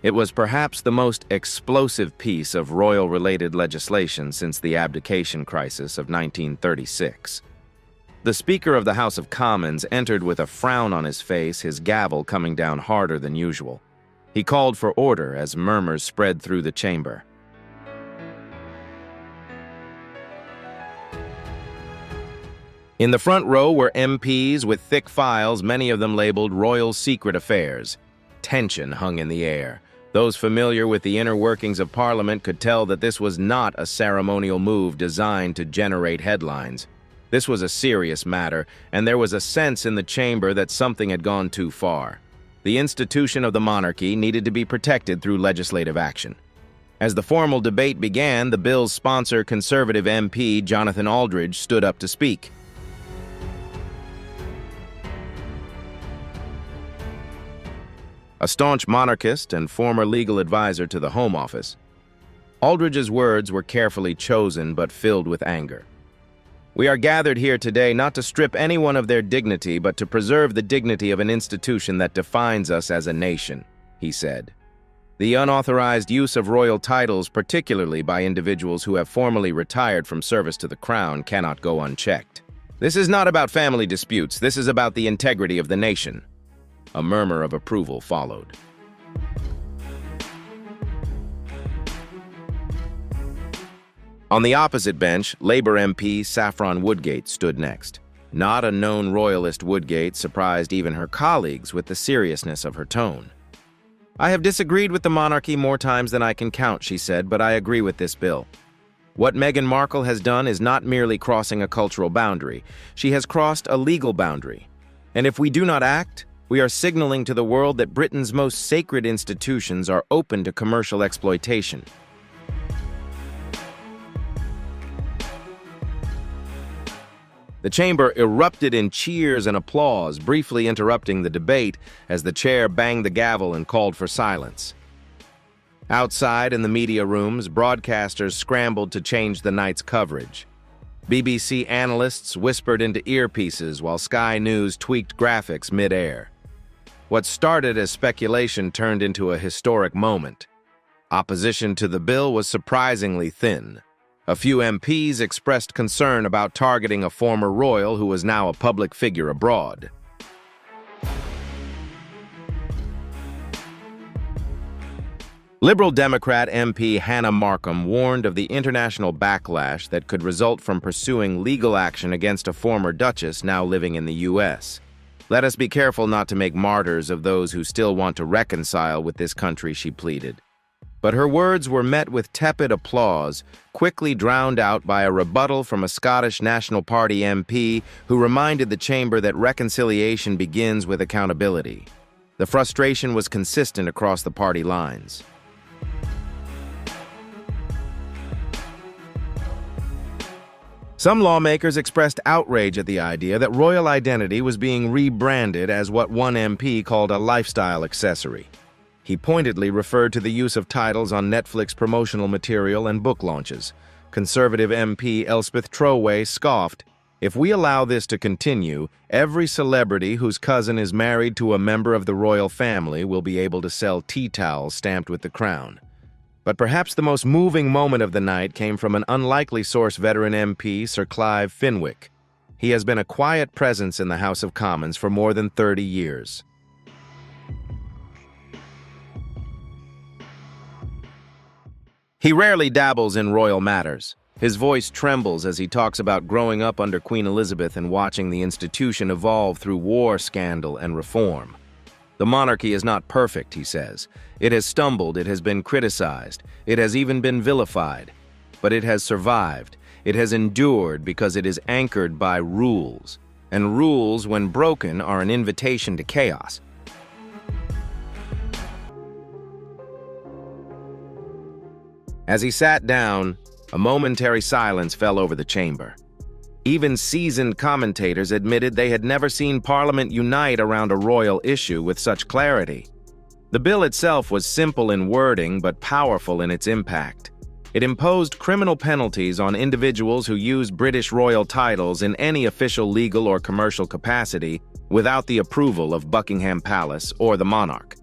It was perhaps the most explosive piece of royal-related legislation since the abdication crisis of 1936. The Speaker of the House of Commons entered with a frown on his face, his gavel coming down harder than usual. He called for order as murmurs spread through the chamber. In the front row were MPs with thick files, many of them labeled Royal Secret Affairs. Tension hung in the air. Those familiar with the inner workings of Parliament could tell that this was not a ceremonial move designed to generate headlines. This was a serious matter, and there was a sense in the chamber that something had gone too far. The institution of the monarchy needed to be protected through legislative action. As the formal debate began, the bill's sponsor, Conservative MP Jonathan Aldridge, stood up to speak. A staunch monarchist and former legal advisor to the Home Office, Aldridge's words were carefully chosen but filled with anger. "We are gathered here today not to strip anyone of their dignity, but to preserve the dignity of an institution that defines us as a nation," he said. "The unauthorized use of royal titles, particularly by individuals who have formally retired from service to the crown, cannot go unchecked. This is not about family disputes. This is about the integrity of the nation." A murmur of approval followed. On the opposite bench, Labour MP Saffron Woodgate stood next. Not a known royalist, Woodgate surprised even her colleagues with the seriousness of her tone. "I have disagreed with the monarchy more times than I can count," she said, "but I agree with this bill. What Meghan Markle has done is not merely crossing a cultural boundary. She has crossed a legal boundary. And if we do not act, we are signaling to the world that Britain's most sacred institutions are open to commercial exploitation." The chamber erupted in cheers and applause, briefly interrupting the debate as the chair banged the gavel and called for silence. Outside in the media rooms, broadcasters scrambled to change the night's coverage. BBC analysts whispered into earpieces while Sky News tweaked graphics mid-air. What started as speculation turned into a historic moment. Opposition to the bill was surprisingly thin. A few MPs expressed concern about targeting a former royal who was now a public figure abroad. Liberal Democrat MP Hannah Markham warned of the international backlash that could result from pursuing legal action against a former duchess now living in the U.S. "Let us be careful not to make martyrs of those who still want to reconcile with this country," she pleaded. But her words were met with tepid applause, quickly drowned out by a rebuttal from a Scottish National Party MP who reminded the chamber that reconciliation begins with accountability. The frustration was consistent across the party lines. Some lawmakers expressed outrage at the idea that royal identity was being rebranded as what one MP called a lifestyle accessory. He pointedly referred to the use of titles on Netflix promotional material and book launches. Conservative MP Elspeth Troway scoffed, "If we allow this to continue, every celebrity whose cousin is married to a member of the royal family will be able to sell tea towels stamped with the crown." But perhaps the most moving moment of the night came from an unlikely source, veteran MP Sir Clive Fenwick. He has been a quiet presence in the House of Commons for more than 30 years. He rarely dabbles in royal matters. His voice trembles as he talks about growing up under Queen Elizabeth and watching the institution evolve through war, scandal, and reform. "The monarchy is not perfect," he says. "It has stumbled, it has been criticized, it has even been vilified. But it has survived. It has endured because it is anchored by rules. And rules, when broken, are an invitation to chaos." As he sat down, a momentary silence fell over the chamber. Even seasoned commentators admitted they had never seen Parliament unite around a royal issue with such clarity. The bill itself was simple in wording but powerful in its impact. It imposed criminal penalties on individuals who used British royal titles in any official legal or commercial capacity without the approval of Buckingham Palace or the monarch.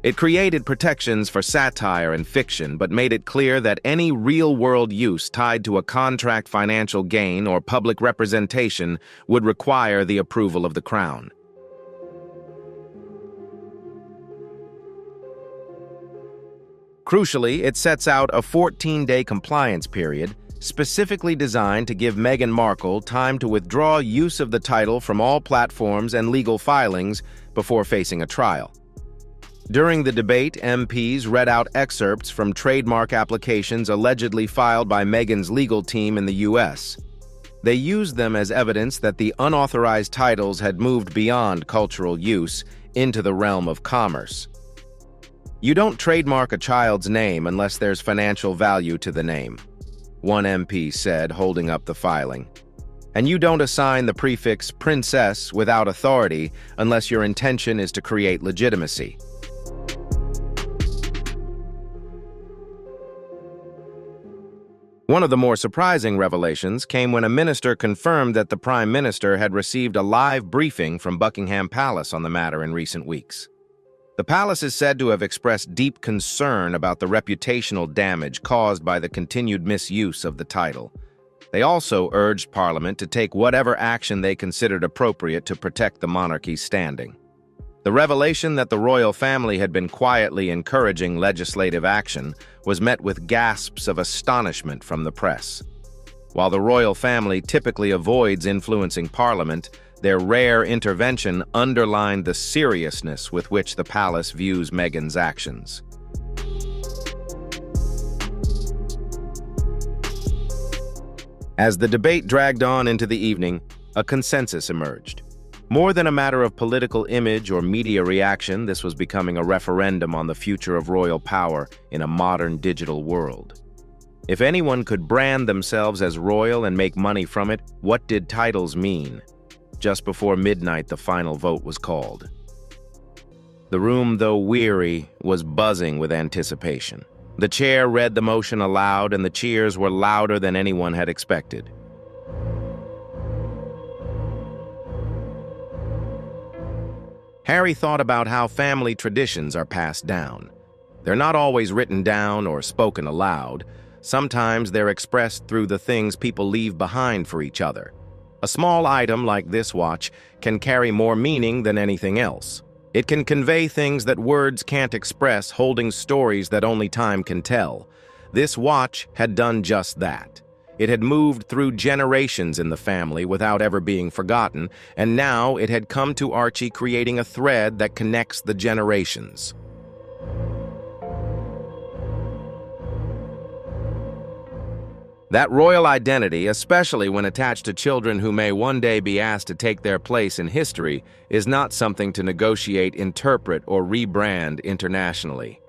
It created protections for satire and fiction, but made it clear that any real-world use tied to a contract financial gain or public representation would require the approval of the Crown. Crucially, it sets out a 14-day compliance period specifically designed to give Meghan Markle time to withdraw use of the title from all platforms and legal filings before facing a trial. During the debate, MPs read out excerpts from trademark applications allegedly filed by Meghan's legal team in the U.S. They used them as evidence that the unauthorized titles had moved beyond cultural use into the realm of commerce. You don't trademark a child's name unless there's financial value to the name, one MP said, holding up the filing. And you don't assign the prefix princess without authority unless your intention is to create legitimacy. One of the more surprising revelations came when a minister confirmed that the Prime Minister had received a live briefing from Buckingham Palace on the matter in recent weeks. The palace is said to have expressed deep concern about the reputational damage caused by the continued misuse of the title. They also urged Parliament to take whatever action they considered appropriate to protect the monarchy's standing. The revelation that the royal family had been quietly encouraging legislative action was met with gasps of astonishment from the press. While the royal family typically avoids influencing Parliament, their rare intervention underlined the seriousness with which the palace views Meghan's actions. As the debate dragged on into the evening, a consensus emerged. More than a matter of political image or media reaction, this was becoming a referendum on the future of royal power in a modern digital world. If anyone could brand themselves as royal and make money from it, what did titles mean? Just before midnight, the final vote was called. The room, though weary, was buzzing with anticipation. The chair read the motion aloud, and the cheers were louder than anyone had expected. Harry thought about how family traditions are passed down. They're not always written down or spoken aloud. Sometimes they're expressed through the things people leave behind for each other. A small item like this watch can carry more meaning than anything else. It can convey things that words can't express, holding stories that only time can tell. This watch had done just that. It had moved through generations in the family without ever being forgotten, and now it had come to Archie, creating a thread that connects the generations. That royal identity, especially when attached to children who may one day be asked to take their place in history, is not something to negotiate, interpret, or rebrand internationally.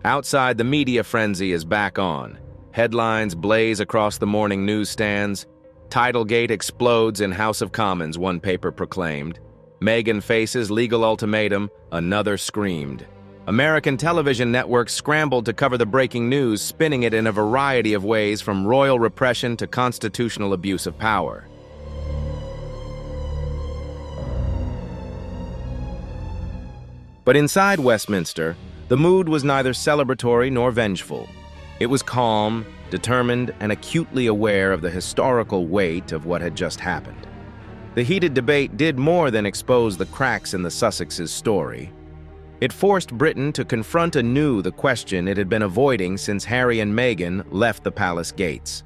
Outside, the media frenzy is back on. Headlines blaze across the morning newsstands. Titlegate explodes in House of Commons, one paper proclaimed. Meghan faces legal ultimatum, another screamed. American television networks scrambled to cover the breaking news, spinning it in a variety of ways, from royal repression to constitutional abuse of power. But inside Westminster, the mood was neither celebratory nor vengeful. It was calm, determined, and acutely aware of the historical weight of what had just happened. The heated debate did more than expose the cracks in the Sussexes' story. It forced Britain to confront anew the question it had been avoiding since Harry and Meghan left the palace gates.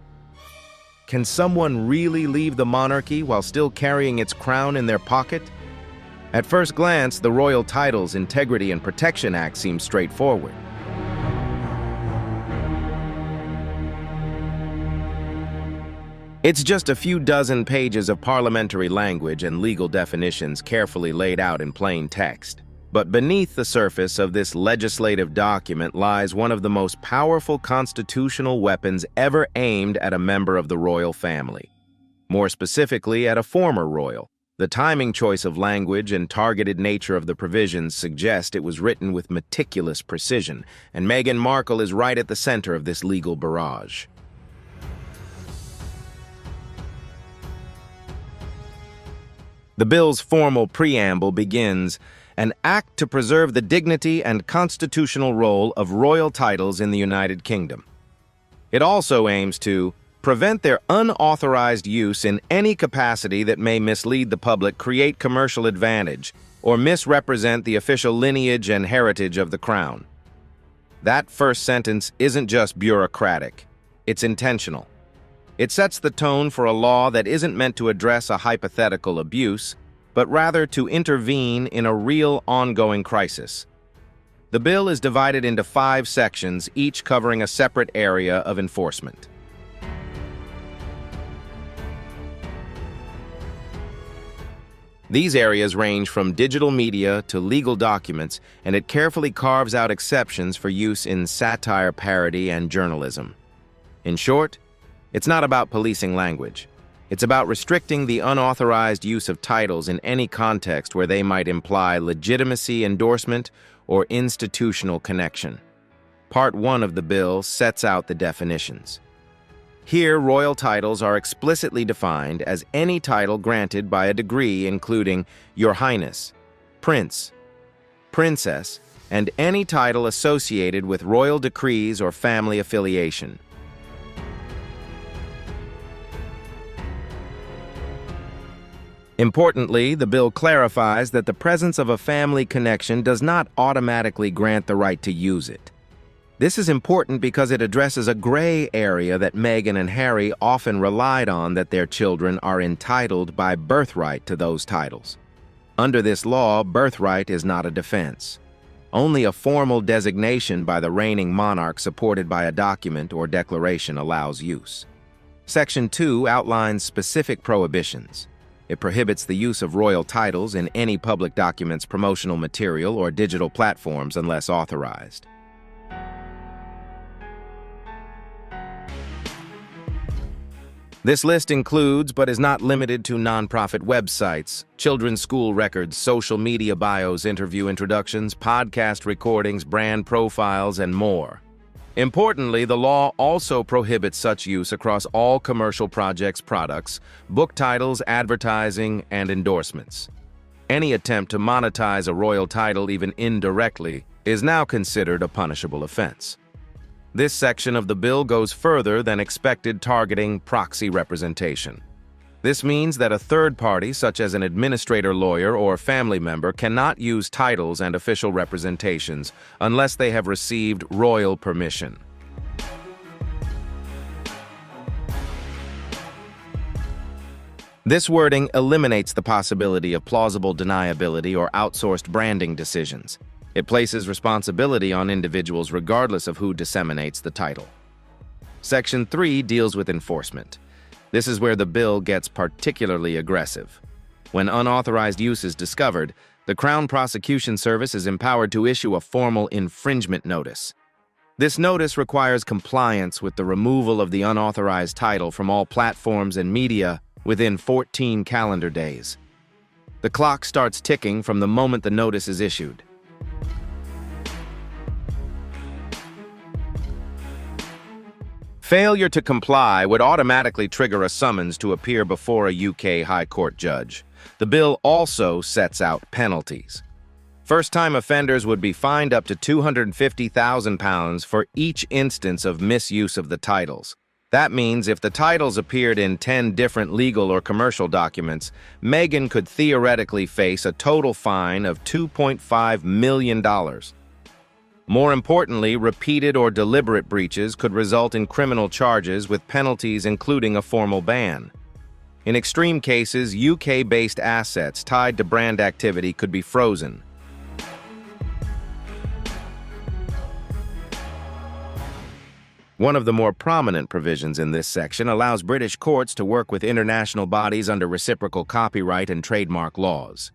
Can someone really leave the monarchy while still carrying its crown in their pocket? At first glance, the Royal Titles, Integrity and Protection Act seemed straightforward. It's just a few dozen pages of parliamentary language and legal definitions carefully laid out in plain text. But beneath the surface of this legislative document lies one of the most powerful constitutional weapons ever aimed at a member of the royal family. More specifically, at a former royal. The timing choice of language and targeted nature of the provisions suggest it was written with meticulous precision, and Meghan Markle is right at the center of this legal barrage. The bill's formal preamble begins, an act to preserve the dignity and constitutional role of royal titles in the United Kingdom. It also aims to prevent their unauthorized use in any capacity that may mislead the public, create commercial advantage, or misrepresent the official lineage and heritage of the crown. That first sentence isn't just bureaucratic, it's intentional. It sets the tone for a law that isn't meant to address a hypothetical abuse, but rather to intervene in a real ongoing crisis. The bill is divided into 5 sections, each covering a separate area of enforcement. These areas range from digital media to legal documents, and it carefully carves out exceptions for use in satire, parody, and journalism. In short, it's not about policing language. It's about restricting the unauthorized use of titles in any context where they might imply legitimacy, endorsement, or institutional connection. Part 1 of the bill sets out the definitions. Here, royal titles are explicitly defined as any title granted by a degree including Your Highness, Prince, Princess, and any title associated with royal decrees or family affiliation. Importantly, the bill clarifies that the presence of a family connection does not automatically grant the right to use it. This is important because it addresses a gray area that Meghan and Harry often relied on, that their children are entitled by birthright to those titles. Under this law, birthright is not a defense. Only a formal designation by the reigning monarch supported by a document or declaration allows use. Section 2 outlines specific prohibitions. It prohibits the use of royal titles in any public documents, promotional material, or digital platforms unless authorized. This list includes, but is not limited to, nonprofit websites, children's school records, social media bios, interview introductions, podcast recordings, brand profiles, and more. Importantly, the law also prohibits such use across all commercial projects, products, book titles, advertising, and endorsements. Any attempt to monetize a royal title, even indirectly, is now considered a punishable offense. This section of the bill goes further than expected, targeting proxy representation. This means that a third party, such as an administrator, lawyer, or family member, cannot use titles and official representations unless they have received royal permission. This wording eliminates the possibility of plausible deniability or outsourced branding decisions. It places responsibility on individuals regardless of who disseminates the title. Section 3 deals with enforcement. This is where the bill gets particularly aggressive. When unauthorized use is discovered, the Crown Prosecution Service is empowered to issue a formal infringement notice. This notice requires compliance with the removal of the unauthorized title from all platforms and media within 14 calendar days. The clock starts ticking from the moment the notice is issued. Failure to comply would automatically trigger a summons to appear before a UK High Court judge. The bill also sets out penalties. First-time offenders would be fined up to £250,000 for each instance of misuse of the titles. That means if the titles appeared in 10 different legal or commercial documents, Meghan could theoretically face a total fine of $2.5 million. More importantly, repeated or deliberate breaches could result in criminal charges with penalties including a formal ban. In extreme cases, UK-based assets tied to brand activity could be frozen. One of the more prominent provisions in this section allows British courts to work with international bodies under reciprocal copyright and trademark laws.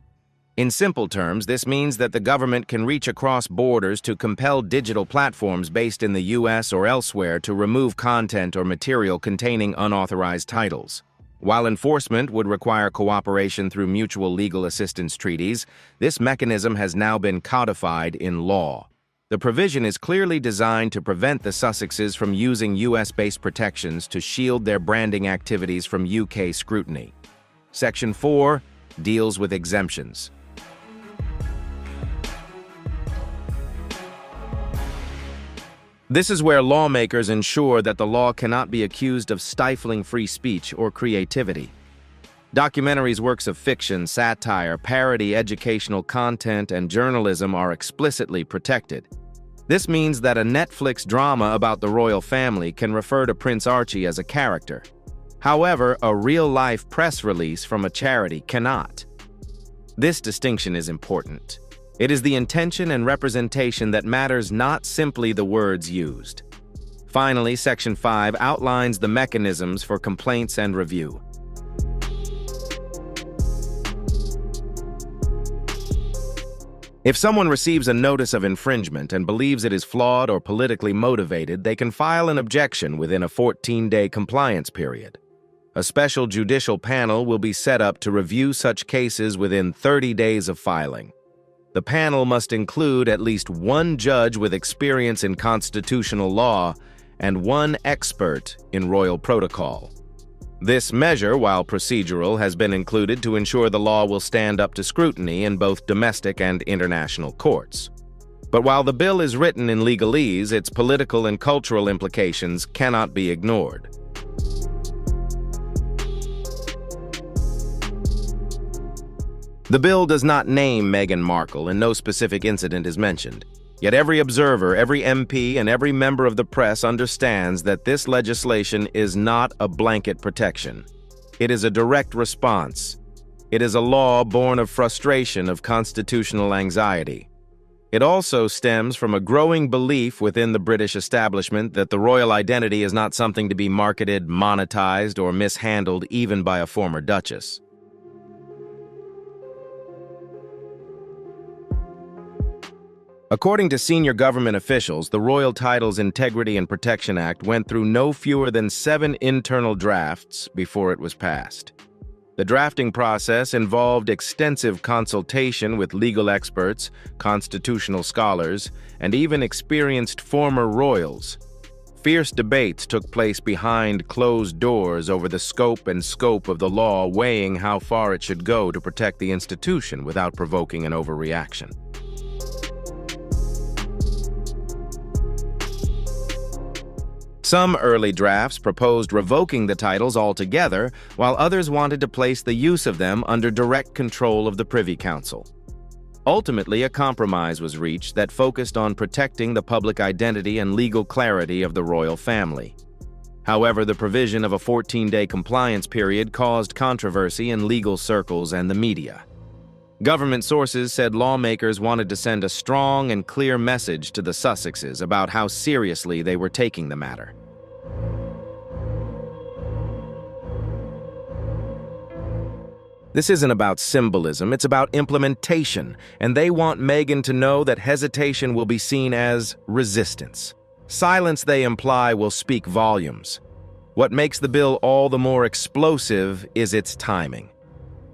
In simple terms, this means that the government can reach across borders to compel digital platforms based in the US or elsewhere to remove content or material containing unauthorized titles. While enforcement would require cooperation through mutual legal assistance treaties, this mechanism has now been codified in law. The provision is clearly designed to prevent the Sussexes from using US-based protections to shield their branding activities from UK scrutiny. Section 4 deals with exemptions. This is where lawmakers ensure that the law cannot be accused of stifling free speech or creativity. Documentaries, works of fiction, satire, parody, educational content, and journalism are explicitly protected. This means that a Netflix drama about the royal family can refer to Prince Archie as a character. However, a real-life press release from a charity cannot. This distinction is important. It is the intention and representation that matters, not simply the words used. Finally, Section 5 outlines the mechanisms for complaints and review. If someone receives a notice of infringement and believes it is flawed or politically motivated, they can file an objection within a 14-day compliance period. A special judicial panel will be set up to review such cases within 30 days of filing. The panel must include at least one judge with experience in constitutional law and one expert in royal protocol. This measure, while procedural, has been included to ensure the law will stand up to scrutiny in both domestic and international courts. But while the bill is written in legalese, its political and cultural implications cannot be ignored. The bill does not name Meghan Markle, and no specific incident is mentioned. Yet every observer, every MP, and every member of the press understands that this legislation is not a blanket protection. It is a direct response. It is a law born of frustration, of constitutional anxiety. It also stems from a growing belief within the British establishment that the royal identity is not something to be marketed, monetized, or mishandled even by a former duchess. According to senior government officials, the Royal Titles Integrity and Protection Act went through no fewer than 7 internal drafts before it was passed. The drafting process involved extensive consultation with legal experts, constitutional scholars, and even experienced former royals. Fierce debates took place behind closed doors over the scope of the law, weighing how far it should go to protect the institution without provoking an overreaction. Some early drafts proposed revoking the titles altogether, while others wanted to place the use of them under direct control of the Privy Council. Ultimately, a compromise was reached that focused on protecting the public identity and legal clarity of the royal family. However, the provision of a 14-day compliance period caused controversy in legal circles and the media. Government sources said lawmakers wanted to send a strong and clear message to the Sussexes about how seriously they were taking the matter. This isn't about symbolism, it's about implementation, and they want Meghan to know that hesitation will be seen as resistance. Silence, they imply, will speak volumes. What makes the bill all the more explosive is its timing.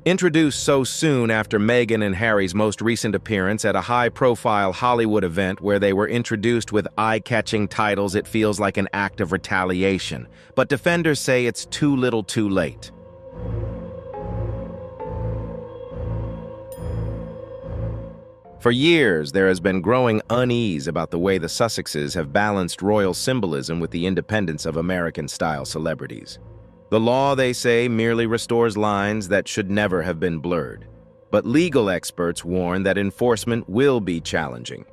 Introduced so soon after Meghan and Harry's most recent appearance at a high-profile Hollywood event where they were introduced with eye-catching titles, it feels like an act of retaliation. But defenders say it's too little too late. For years, there has been growing unease about the way the Sussexes have balanced royal symbolism with the independence of American-style celebrities. The law, they say, merely restores lines that should never have been blurred. But legal experts warn that enforcement will be challenging.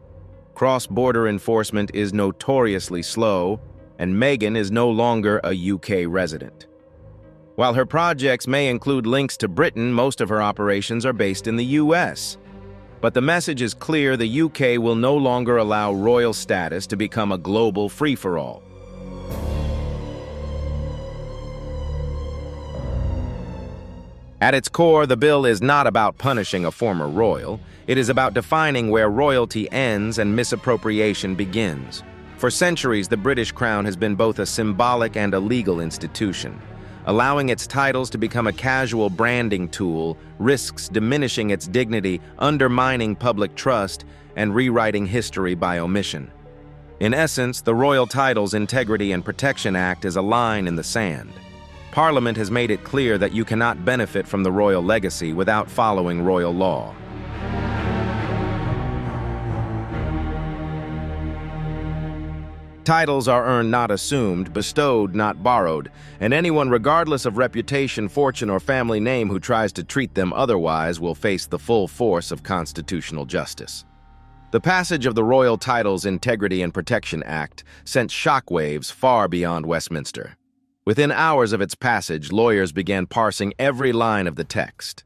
Cross-border enforcement is notoriously slow, and Meghan is no longer a UK resident. While her projects may include links to Britain, most of her operations are based in the US. But the message is clear: the UK will no longer allow royal status to become a global free-for-all. At its core, the bill is not about punishing a former royal. It is about defining where royalty ends and misappropriation begins. For centuries, the British crown has been both a symbolic and a legal institution. Allowing its titles to become a casual branding tool risks diminishing its dignity, undermining public trust, and rewriting history by omission. In essence, the Royal Titles Integrity and Protection Act is a line in the sand. Parliament has made it clear that you cannot benefit from the royal legacy without following royal law. Titles are earned not assumed, bestowed not borrowed, and anyone regardless of reputation, fortune, or family name who tries to treat them otherwise will face the full force of constitutional justice. The passage of the Royal Titles Integrity and Protection Act sent shockwaves far beyond Westminster. Within hours of its passage, lawyers began parsing every line of the text.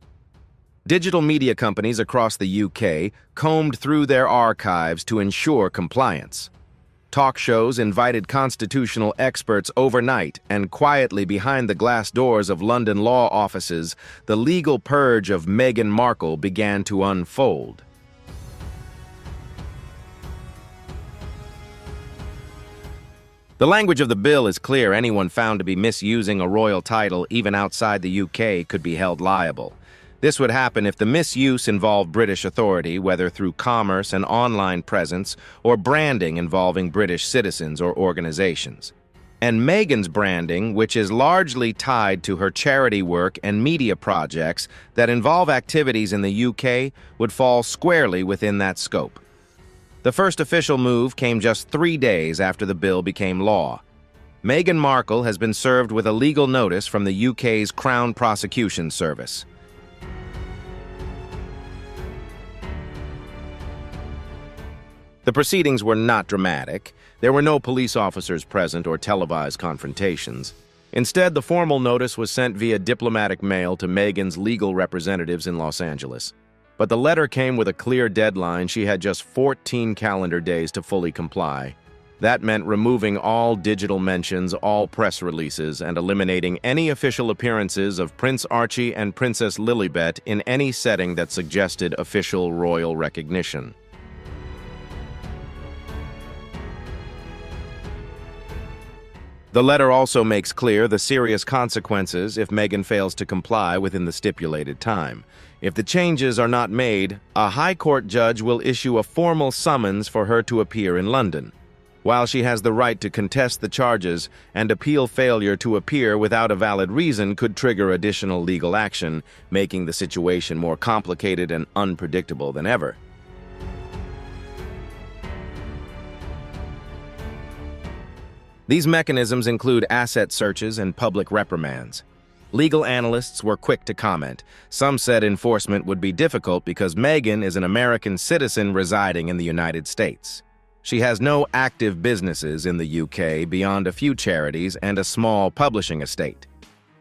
Digital media companies across the UK combed through their archives to ensure compliance. Talk shows invited constitutional experts overnight, and quietly behind the glass doors of London law offices, the legal purge of Meghan Markle began to unfold. The language of the bill is clear. Anyone found to be misusing a royal title, even outside the UK, could be held liable. This would happen if the misuse involved British authority, whether through commerce and online presence, or branding involving British citizens or organizations. And Meghan's branding, which is largely tied to her charity work and media projects that involve activities in the UK, would fall squarely within that scope. The first official move came just 3 days after the bill became law. Meghan Markle has been served with a legal notice from the UK's Crown Prosecution Service. The proceedings were not dramatic. There were no police officers present or televised confrontations. Instead, the formal notice was sent via diplomatic mail to Meghan's legal representatives in Los Angeles. But the letter came with a clear deadline. She had just 14 calendar days to fully comply. That meant removing all digital mentions, all press releases, and eliminating any official appearances of Prince Archie and Princess Lilibet in any setting that suggested official royal recognition. The letter also makes clear the serious consequences if Meghan fails to comply within the stipulated time. If the changes are not made, a High Court judge will issue a formal summons for her to appear in London. While she has the right to contest the charges, and appeal failure to appear without a valid reason could trigger additional legal action, making the situation more complicated and unpredictable than ever. These mechanisms include asset searches and public reprimands. Legal analysts were quick to comment. Some said enforcement would be difficult because Meghan is an American citizen residing in the United States. She has no active businesses in the UK beyond a few charities and a small publishing estate.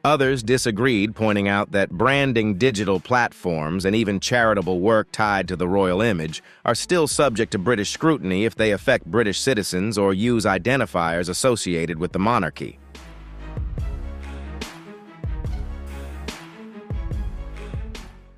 Others disagreed, pointing out that branding digital platforms and even charitable work tied to the royal image are still subject to British scrutiny if they affect British citizens or use identifiers associated with the monarchy.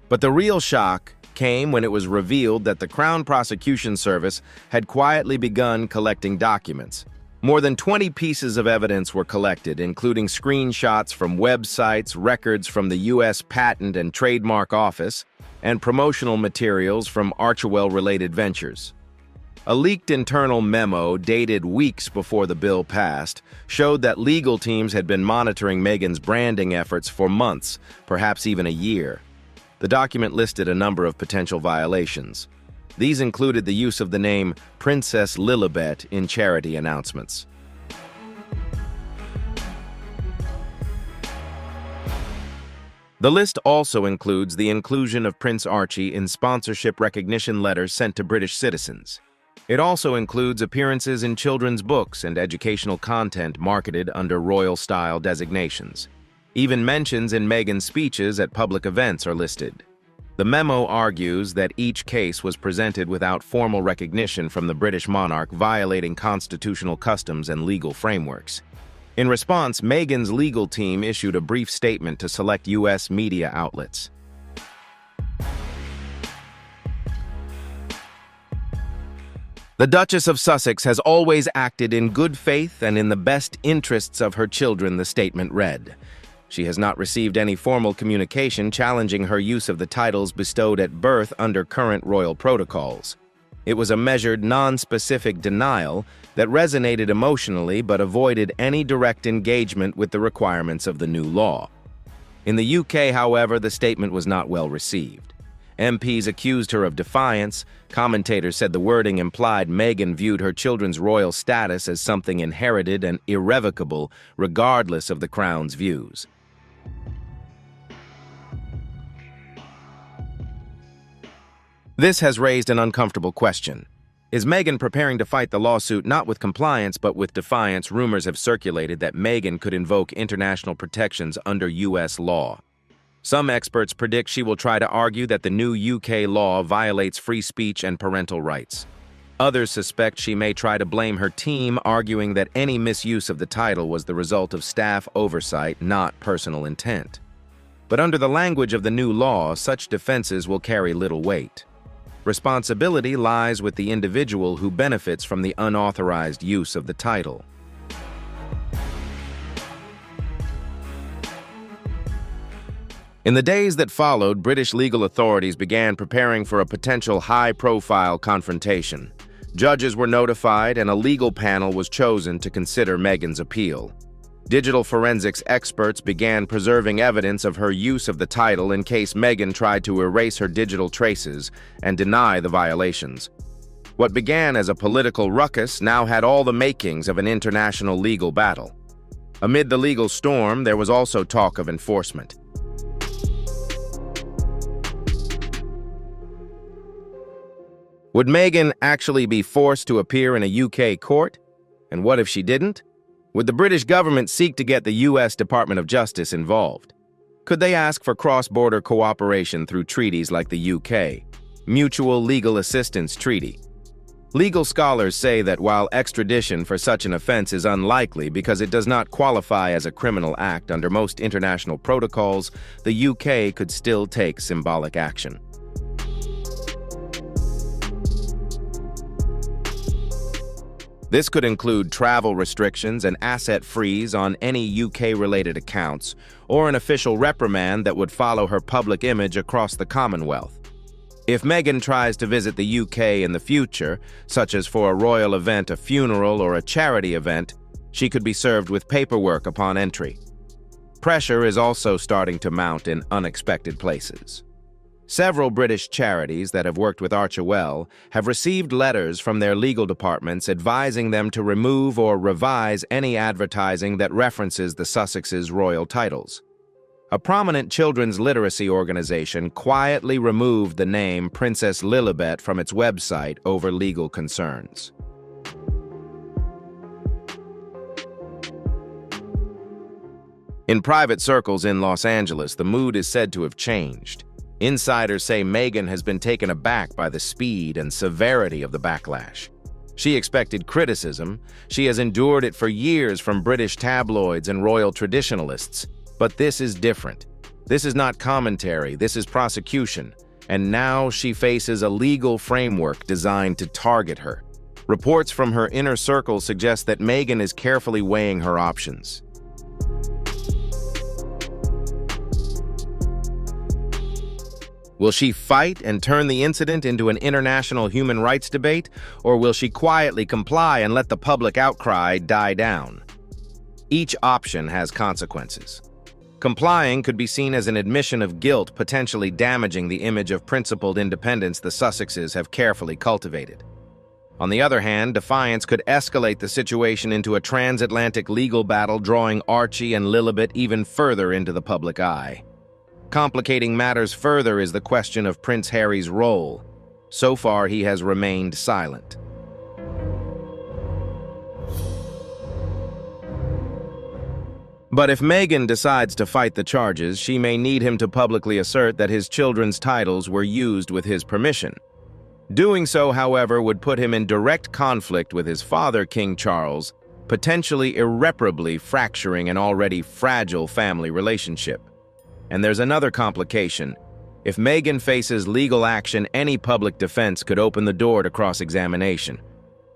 But the real shock came when it was revealed that the Crown Prosecution Service had quietly begun collecting documents. More than 20 pieces of evidence were collected, including screenshots from websites, records from the U.S. Patent and Trademark Office, and promotional materials from Archewell-related ventures. A leaked internal memo dated weeks before the bill passed showed that legal teams had been monitoring Meghan's branding efforts for months, perhaps even a year. The document listed a number of potential violations. These included the use of the name Princess Lilibet in charity announcements. The list also includes the inclusion of Prince Archie in sponsorship recognition letters sent to British citizens. It also includes appearances in children's books and educational content marketed under royal-style designations. Even mentions in Meghan's speeches at public events are listed. The memo argues that each case was presented without formal recognition from the British monarch, violating constitutional customs and legal frameworks. In response, Meghan's legal team issued a brief statement to select U.S. media outlets. The Duchess of Sussex has always acted in good faith and in the best interests of her children, the statement read. She has not received any formal communication challenging her use of the titles bestowed at birth under current royal protocols. It was a measured, non-specific denial that resonated emotionally but avoided any direct engagement with the requirements of the new law. In the UK, however, the statement was not well received. MPs accused her of defiance. Commentators said the wording implied Meghan viewed her children's royal status as something inherited and irrevocable, regardless of the Crown's views. This has raised an uncomfortable question. Is Meghan preparing to fight the lawsuit not with compliance but with defiance? Rumors have circulated that Meghan could invoke international protections under U.S. law. Some experts predict she will try to argue that the new UK law violates free speech and parental rights. Others suspect she may try to blame her team, arguing that any misuse of the title was the result of staff oversight, not personal intent. But under the language of the new law, such defenses will carry little weight. Responsibility lies with the individual who benefits from the unauthorized use of the title. In the days that followed, British legal authorities began preparing for a potential high-profile confrontation. Judges were notified and a legal panel was chosen to consider Meghan's appeal. Digital forensics experts began preserving evidence of her use of the title in case Meghan tried to erase her digital traces and deny the violations. What began as a political ruckus now had all the makings of an international legal battle. Amid the legal storm, there was also talk of enforcement. Would Meghan actually be forced to appear in a UK court? And what if she didn't? Would the British government seek to get the U.S. Department of Justice involved? Could they ask for cross-border cooperation through treaties like the UK Mutual Legal Assistance Treaty? Legal scholars say that while extradition for such an offense is unlikely because it does not qualify as a criminal act under most international protocols, the UK could still take symbolic action. This could include travel restrictions and asset freeze on any UK-related accounts, or an official reprimand that would follow her public image across the Commonwealth. If Meghan tries to visit the UK in the future, such as for a royal event, a funeral, or a charity event, she could be served with paperwork upon entry. Pressure is also starting to mount in unexpected places. Several British charities that have worked with Archewell have received letters from their legal departments advising them to remove or revise any advertising that references the Sussexes' royal titles. A prominent children's literacy organization quietly removed the name Princess Lilibet from its website over legal concerns. In private circles in Los Angeles, the mood is said to have changed. Insiders say Meghan has been taken aback by the speed and severity of the backlash. She expected criticism. She has endured it for years from British tabloids and royal traditionalists. But this is different. This is not commentary, this is prosecution. And now she faces a legal framework designed to target her. Reports from her inner circle suggest that Meghan is carefully weighing her options. Will she fight and turn the incident into an international human rights debate, or will she quietly comply and let the public outcry die down? Each option has consequences. Complying could be seen as an admission of guilt, potentially damaging the image of principled independence the Sussexes have carefully cultivated. On the other hand, defiance could escalate the situation into a transatlantic legal battle, drawing Archie and Lilibet even further into the public eye. Complicating matters further is the question of Prince Harry's role. So far, he has remained silent. But if Meghan decides to fight the charges, she may need him to publicly assert that his children's titles were used with his permission. Doing so, however, would put him in direct conflict with his father, King Charles, potentially irreparably fracturing an already fragile family relationship. And there's another complication. If Meghan faces legal action, any public defense could open the door to cross-examination.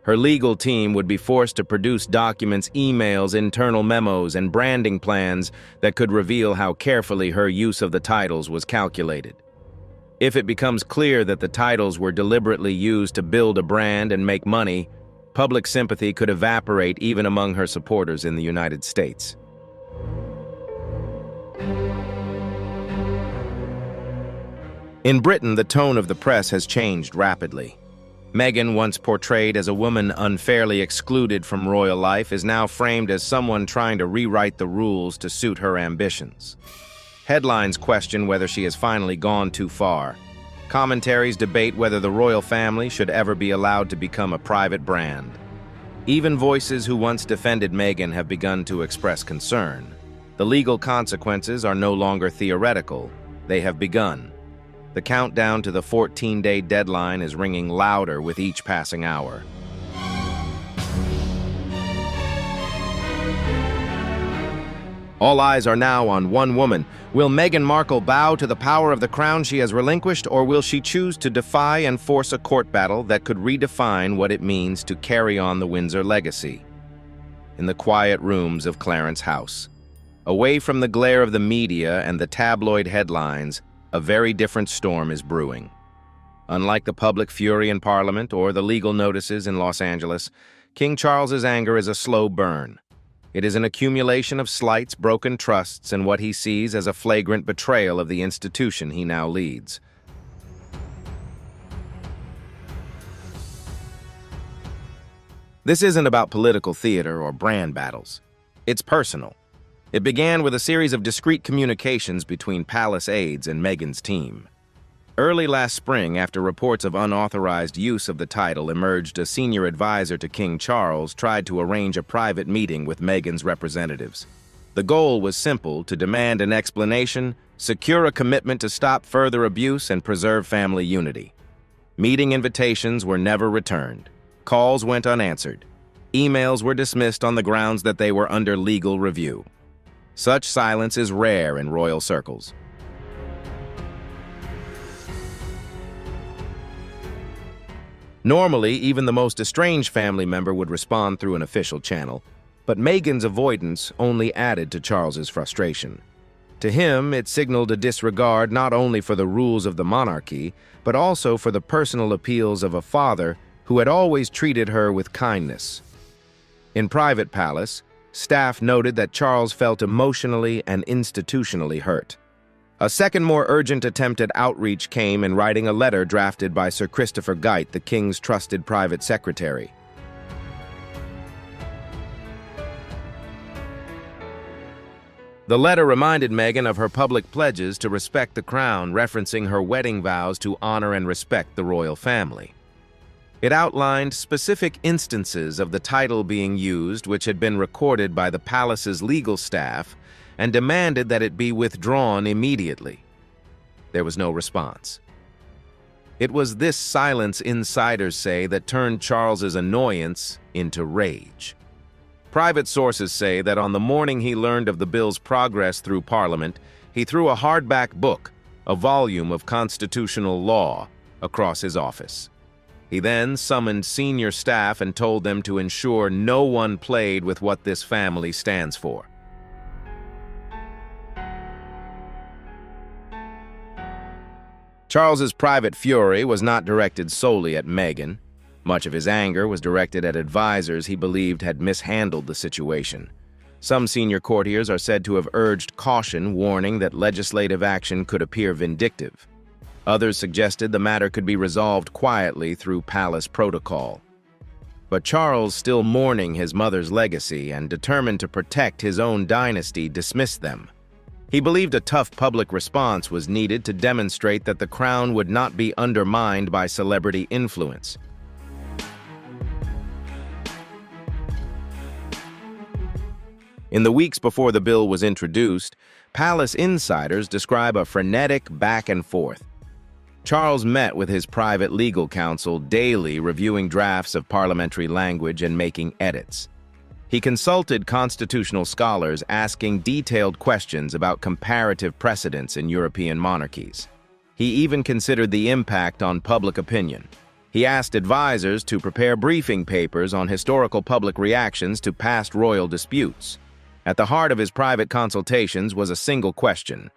Her legal team would be forced to produce documents, emails, internal memos, and branding plans that could reveal how carefully her use of the titles was calculated. If it becomes clear that the titles were deliberately used to build a brand and make money, public sympathy could evaporate even among her supporters in the United States. In Britain, the tone of the press has changed rapidly. Meghan, once portrayed as a woman unfairly excluded from royal life, is now framed as someone trying to rewrite the rules to suit her ambitions. Headlines question whether she has finally gone too far. Commentaries debate whether the royal family should ever be allowed to become a private brand. Even voices who once defended Meghan have begun to express concern. The legal consequences are no longer theoretical. They have begun. The countdown to the 14-day deadline is ringing louder with each passing hour. All eyes are now on one woman. Will Meghan Markle bow to the power of the crown she has relinquished, or will she choose to defy and force a court battle that could redefine what it means to carry on the Windsor legacy? In the quiet rooms of Clarence House, away from the glare of the media and the tabloid headlines, a very different storm is brewing. Unlike the public fury in Parliament or the legal notices in Los Angeles, King Charles's anger is a slow burn. It is an accumulation of slights, broken trusts, and what he sees as a flagrant betrayal of the institution he now leads. This isn't about political theater or brand battles. It's personal. It began with a series of discreet communications between palace aides and Meghan's team. Early last spring, after reports of unauthorized use of the title emerged, a senior advisor to King Charles tried to arrange a private meeting with Meghan's representatives. The goal was simple: to demand an explanation, secure a commitment to stop further abuse, and preserve family unity. Meeting invitations were never returned. Calls went unanswered. Emails were dismissed on the grounds that they were under legal review. Such silence is rare in royal circles. Normally, even the most estranged family member would respond through an official channel, but Meghan's avoidance only added to Charles's frustration. To him, it signaled a disregard not only for the rules of the monarchy, but also for the personal appeals of a father who had always treated her with kindness. In private palace, staff noted that Charles felt emotionally and institutionally hurt. A second, more urgent attempt at outreach came in writing a letter drafted by Sir Christopher Geit, the king's trusted private secretary. The letter reminded Meghan of her public pledges to respect the crown, referencing her wedding vows to honor and respect the royal family. It outlined specific instances of the title being used, which had been recorded by the palace's legal staff, and demanded that it be withdrawn immediately. There was no response. It was this silence, insiders say, that turned Charles's annoyance into rage. Private sources say that on the morning he learned of the bill's progress through Parliament, he threw a hardback book, a volume of constitutional law, across his office. He then summoned senior staff and told them to ensure no one played with what this family stands for. Charles's private fury was not directed solely at Meghan. Much of his anger was directed at advisors he believed had mishandled the situation. Some senior courtiers are said to have urged caution, warning that legislative action could appear vindictive. Others suggested the matter could be resolved quietly through palace protocol. But Charles, still mourning his mother's legacy and determined to protect his own dynasty, dismissed them. He believed a tough public response was needed to demonstrate that the crown would not be undermined by celebrity influence. In the weeks before the bill was introduced, palace insiders describe a frenetic back and forth. Charles met with his private legal counsel daily, reviewing drafts of parliamentary language and making edits. He consulted constitutional scholars, asking detailed questions about comparative precedents in European monarchies. He even considered the impact on public opinion. He asked advisors to prepare briefing papers on historical public reactions to past royal disputes. At the heart of his private consultations was a single question.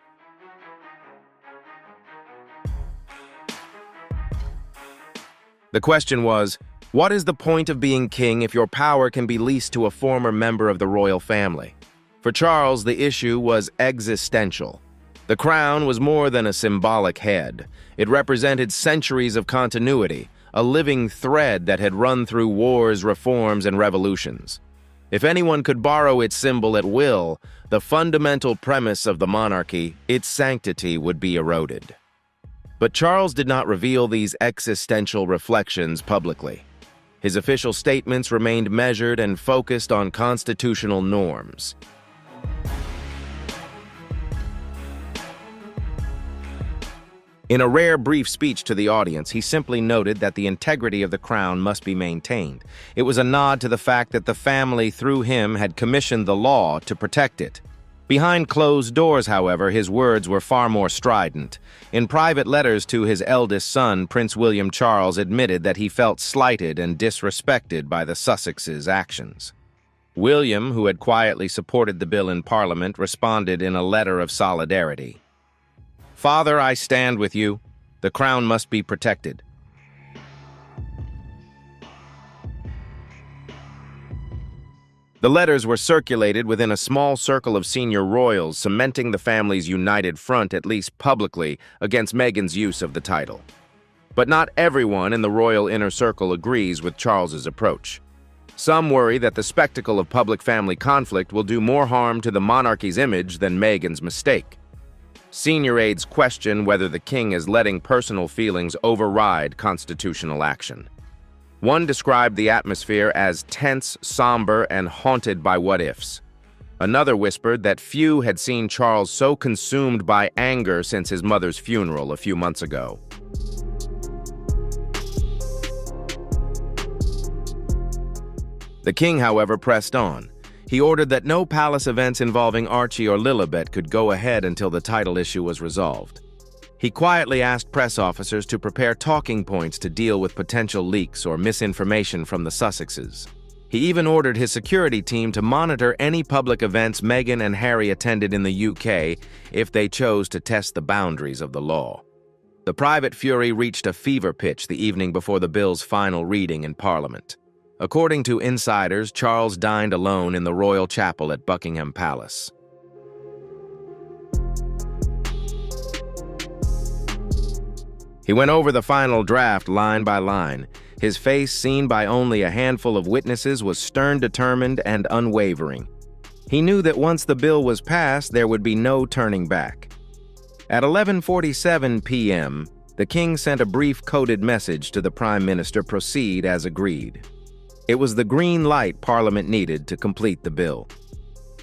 The question was, what is the point of being king if your power can be leased to a former member of the royal family? For Charles, the issue was existential. The crown was more than a symbolic head. It represented centuries of continuity, a living thread that had run through wars, reforms, and revolutions. If anyone could borrow its symbol at will, the fundamental premise of the monarchy, its sanctity, would be eroded. But Charles did not reveal these existential reflections publicly. His official statements remained measured and focused on constitutional norms. In a rare brief speech to the audience, he simply noted that the integrity of the crown must be maintained. It was a nod to the fact that the family, through him, had commissioned the law to protect it. Behind closed doors, however, his words were far more strident. In private letters to his eldest son, Prince William Charles admitted that he felt slighted and disrespected by the Sussexes' actions. William, who had quietly supported the bill in Parliament, responded in a letter of solidarity. "Father, I stand with you. The crown must be protected." The letters were circulated within a small circle of senior royals, cementing the family's united front, at least publicly, against Meghan's use of the title. But not everyone in the royal inner circle agrees with Charles's approach. Some worry that the spectacle of public family conflict will do more harm to the monarchy's image than Meghan's mistake. Senior aides question whether the king is letting personal feelings override constitutional action. One described the atmosphere as tense, somber, and haunted by what-ifs. Another whispered that few had seen Charles so consumed by anger since his mother's funeral a few months ago. The king, however, pressed on. He ordered that no palace events involving Archie or Lilibet could go ahead until the title issue was resolved. He quietly asked press officers to prepare talking points to deal with potential leaks or misinformation from the Sussexes. He even ordered his security team to monitor any public events Meghan and Harry attended in the UK if they chose to test the boundaries of the law. The private fury reached a fever pitch the evening before the bill's final reading in Parliament. According to insiders, Charles dined alone in the royal chapel at Buckingham Palace. He went over the final draft line by line. His face, seen by only a handful of witnesses, was stern, determined, and unwavering. He knew that once the bill was passed, there would be no turning back. At 11:47 p.m., the king sent a brief coded message to the Prime Minister: proceed as agreed. It was the green light Parliament needed to complete the bill.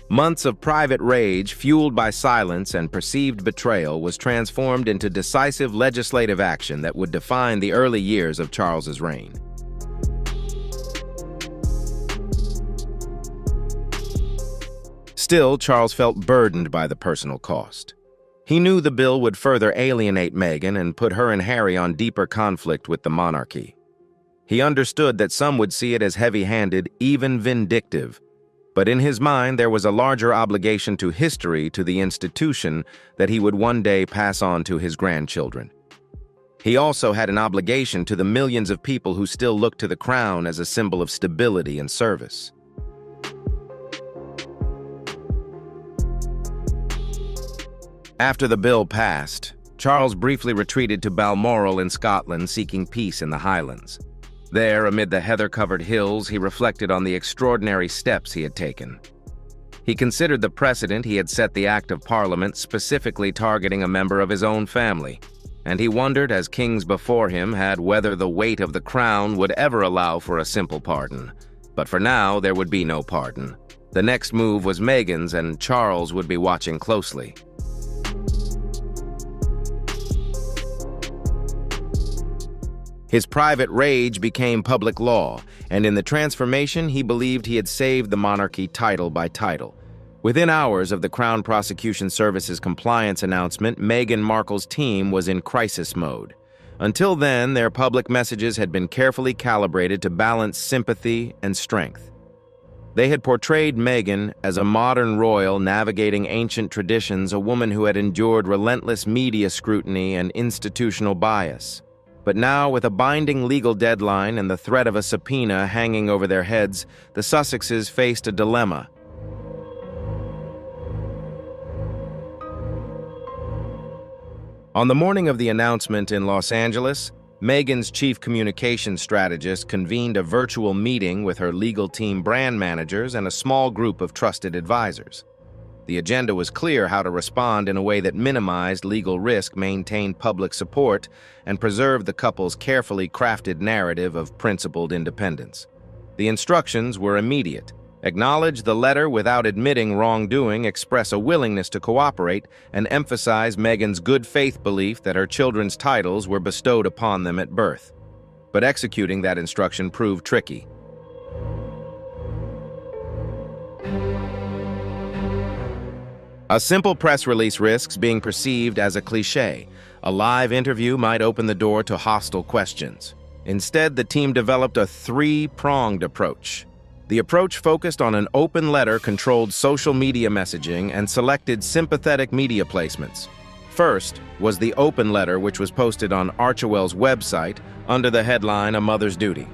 Months of private rage, fueled by silence and perceived betrayal, was transformed into decisive legislative action that would define the early years of Charles's reign. Still, Charles felt burdened by the personal cost. He knew the bill would further alienate Meghan and put her and Harry on deeper conflict with the monarchy. He understood that some would see it as heavy-handed, even vindictive. But in his mind, there was a larger obligation to history, to the institution, that he would one day pass on to his grandchildren. He also had an obligation to the millions of people who still looked to the crown as a symbol of stability and service. After the bill passed, Charles briefly retreated to Balmoral in Scotland, seeking peace in the Highlands. There, amid the heather-covered hills, he reflected on the extraordinary steps he had taken. He considered the precedent he had set the Act of Parliament, specifically targeting a member of his own family, and he wondered, as kings before him had, whether the weight of the crown would ever allow for a simple pardon. But for now, there would be no pardon. The next move was Meghan's, and Charles would be watching closely. His private rage became public law, and in the transformation, he believed he had saved the monarchy title by title. Within hours of the Crown Prosecution Service's compliance announcement, Meghan Markle's team was in crisis mode. Until then, their public messages had been carefully calibrated to balance sympathy and strength. They had portrayed Meghan as a modern royal navigating ancient traditions, a woman who had endured relentless media scrutiny and institutional bias. But now, with a binding legal deadline and the threat of a subpoena hanging over their heads, the Sussexes faced a dilemma. On the morning of the announcement in Los Angeles, Meghan's chief communications strategist convened a virtual meeting with her legal team brand managers and a small group of trusted advisors. The agenda was clear: how to respond in a way that minimized legal risk, maintained public support, and preserved the couple's carefully crafted narrative of principled independence. The instructions were immediate: acknowledge the letter without admitting wrongdoing, express a willingness to cooperate, and emphasize Meghan's good faith belief that her children's titles were bestowed upon them at birth. But executing that instruction proved tricky. A simple press release risks being perceived as a cliché. A live interview might open the door to hostile questions. Instead, the team developed a three-pronged approach. The approach focused on an open letter, controlled social media messaging, and selected sympathetic media placements. First was the open letter, which was posted on Archewell's website under the headline "A Mother's Duty."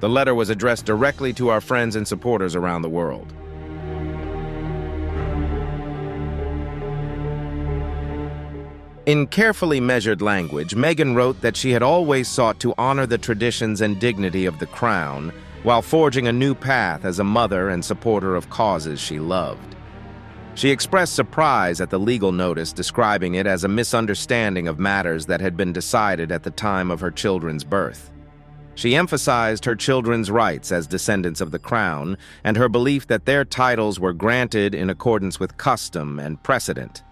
The letter was addressed directly to our friends and supporters around the world. In carefully measured language, Meghan wrote that she had always sought to honor the traditions and dignity of the crown while forging a new path as a mother and supporter of causes she loved. She expressed surprise at the legal notice, describing it as a misunderstanding of matters that had been decided at the time of her children's birth. She emphasized her children's rights as descendants of the crown and her belief that their titles were granted in accordance with custom and precedent.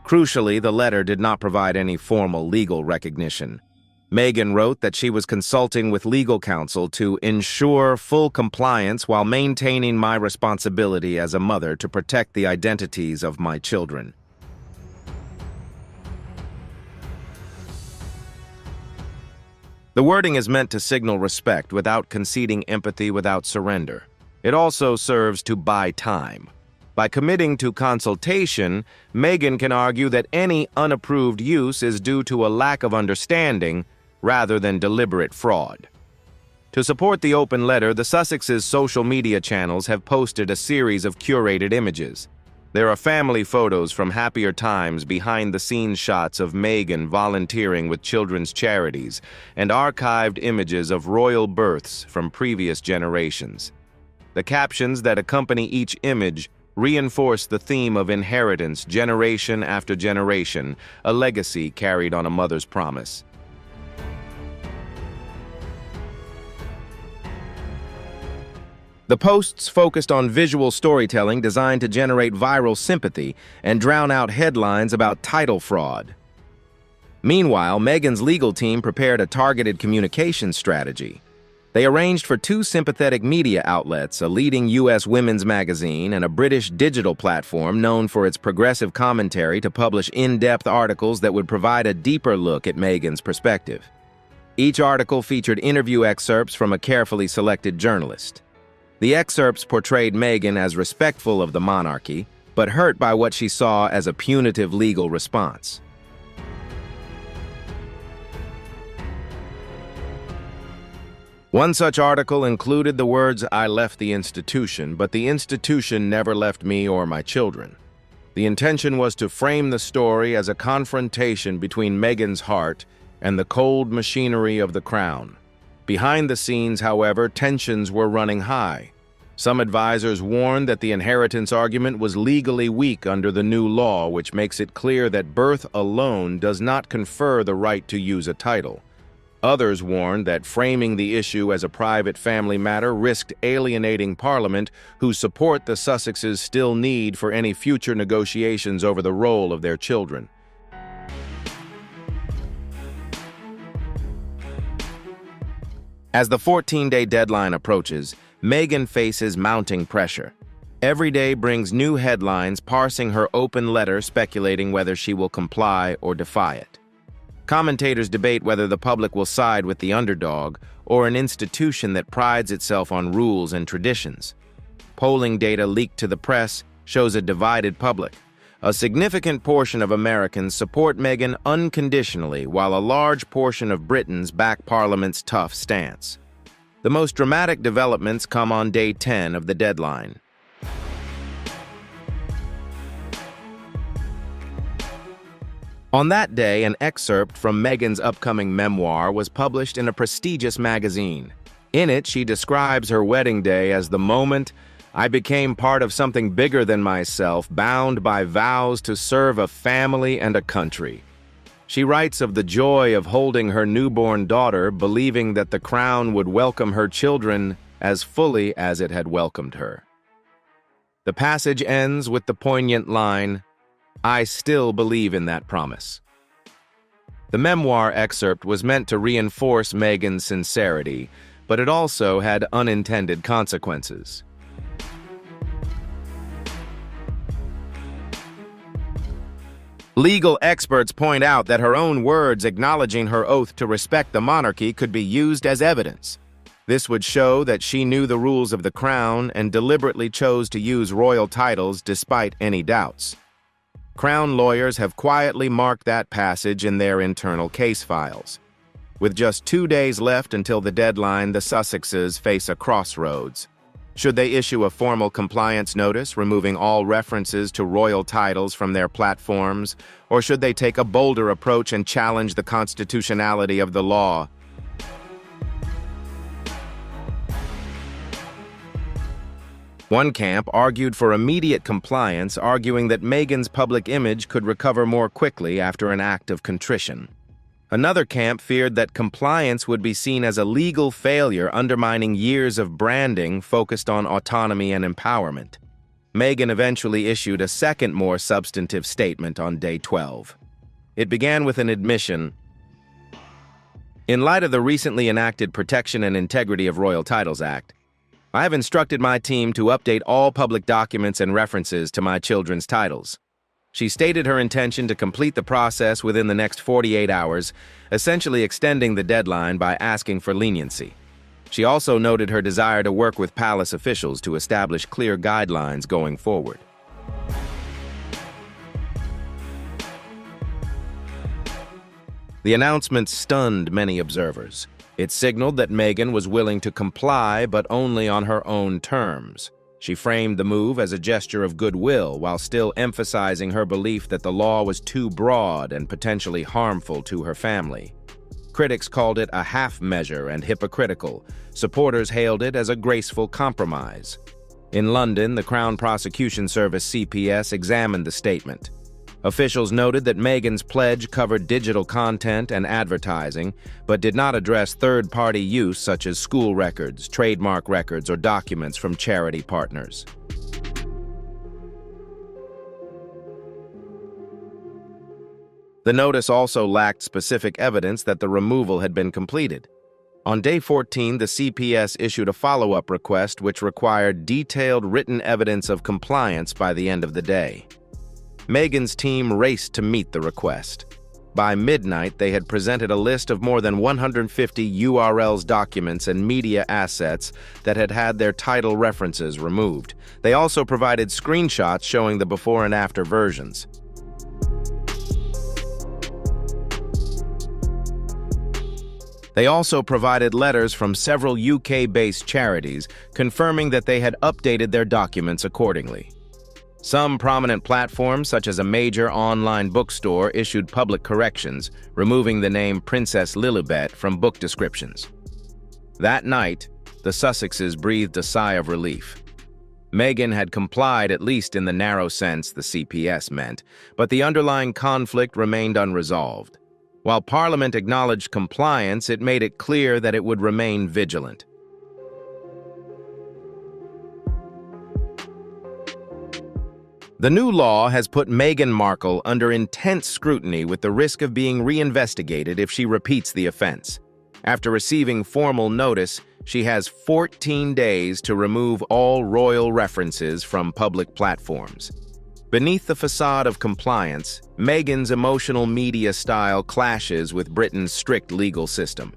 Crucially, the letter did not provide any formal legal recognition. Meghan wrote that she was consulting with legal counsel to ensure full compliance while maintaining my responsibility as a mother to protect the identities of my children. The wording is meant to signal respect without conceding empathy, without surrender. It also serves to buy time. By committing to consultation, Meghan can argue that any unapproved use is due to a lack of understanding rather than deliberate fraud. To support the open letter, the Sussexes' social media channels have posted a series of curated images. There are family photos from happier times, behind-the-scenes shots of Meghan volunteering with children's charities, and archived images of royal births from previous generations. The captions that accompany each image reinforce the theme of inheritance generation after generation, a legacy carried on a mother's promise. The posts focused on visual storytelling designed to generate viral sympathy and drown out headlines about title fraud. Meanwhile, Meghan's legal team prepared a targeted communications strategy. They arranged for two sympathetic media outlets, a leading U.S. women's magazine and a British digital platform known for its progressive commentary, to publish in-depth articles that would provide a deeper look at Meghan's perspective. Each article featured interview excerpts from a carefully selected journalist. The excerpts portrayed Meghan as respectful of the monarchy, but hurt by what she saw as a punitive legal response. One such article included the words, "I left the institution, but the institution never left me or my children." The intention was to frame the story as a confrontation between Meghan's heart and the cold machinery of the crown. Behind the scenes, however, tensions were running high. Some advisors warned that the inheritance argument was legally weak under the new law, which makes it clear that birth alone does not confer the right to use a title. Others warned that framing the issue as a private family matter risked alienating Parliament, whose support the Sussexes still need for any future negotiations over the role of their children. As the 14-day deadline approaches, Meghan faces mounting pressure. Every day brings new headlines parsing her open letter, speculating whether she will comply or defy it. Commentators debate whether the public will side with the underdog or an institution that prides itself on rules and traditions. Polling data leaked to the press shows a divided public. A significant portion of Americans support Meghan unconditionally, while a large portion of Britons back Parliament's tough stance. The most dramatic developments come on day 10 of the deadline. On that day, an excerpt from Meghan's upcoming memoir was published in a prestigious magazine. In it, she describes her wedding day as the moment I became part of something bigger than myself, bound by vows to serve a family and a country. She writes of the joy of holding her newborn daughter, believing that the crown would welcome her children as fully as it had welcomed her. The passage ends with the poignant line, "I still believe in that promise." The memoir excerpt was meant to reinforce Meghan's sincerity, but it also had unintended consequences. Legal experts point out that her own words acknowledging her oath to respect the monarchy could be used as evidence. This would show that she knew the rules of the crown and deliberately chose to use royal titles despite any doubts. Crown lawyers have quietly marked that passage in their internal case files. With just 2 days left until the deadline, the Sussexes face a crossroads. Should they issue a formal compliance notice, removing all references to royal titles from their platforms, or should they take a bolder approach and challenge the constitutionality of the law? One camp argued for immediate compliance, arguing that Meghan's public image could recover more quickly after an act of contrition. Another camp feared that compliance would be seen as a legal failure, undermining years of branding focused on autonomy and empowerment. Meghan eventually issued a second, more substantive statement on day 12. It began with an admission. In light of the recently enacted Protection and Integrity of Royal Titles Act, I have instructed my team to update all public documents and references to my children's titles. She stated her intention to complete the process within the next 48 hours, essentially extending the deadline by asking for leniency. She also noted her desire to work with palace officials to establish clear guidelines going forward. The announcement stunned many observers. It signaled that Meghan was willing to comply, but only on her own terms. She framed the move as a gesture of goodwill, while still emphasizing her belief that the law was too broad and potentially harmful to her family. Critics called it a half measure and hypocritical. Supporters hailed it as a graceful compromise. In London, the Crown Prosecution Service (CPS) examined the statement. Officials noted that Meghan's pledge covered digital content and advertising, but did not address third-party use such as school records, trademark records, or documents from charity partners. The notice also lacked specific evidence that the removal had been completed. On day 14, the CPS issued a follow-up request which required detailed written evidence of compliance by the end of the day. Meghan's team raced to meet the request. By midnight, they had presented a list of more than 150 URLs, documents, and media assets that had had their title references removed. They also provided screenshots showing the before and after versions. They also provided letters from several UK-based charities confirming that they had updated their documents accordingly. Some prominent platforms, such as a major online bookstore, issued public corrections, removing the name Princess Lilibet from book descriptions. That night, the Sussexes breathed a sigh of relief. Meghan had complied, at least in the narrow sense the CPS meant, but the underlying conflict remained unresolved. While Parliament acknowledged compliance, it made it clear that it would remain vigilant. The new law has put Meghan Markle under intense scrutiny, with the risk of being reinvestigated if she repeats the offense. After receiving formal notice, she has 14 days to remove all royal references from public platforms. Beneath the facade of compliance, Meghan's emotional media style clashes with Britain's strict legal system.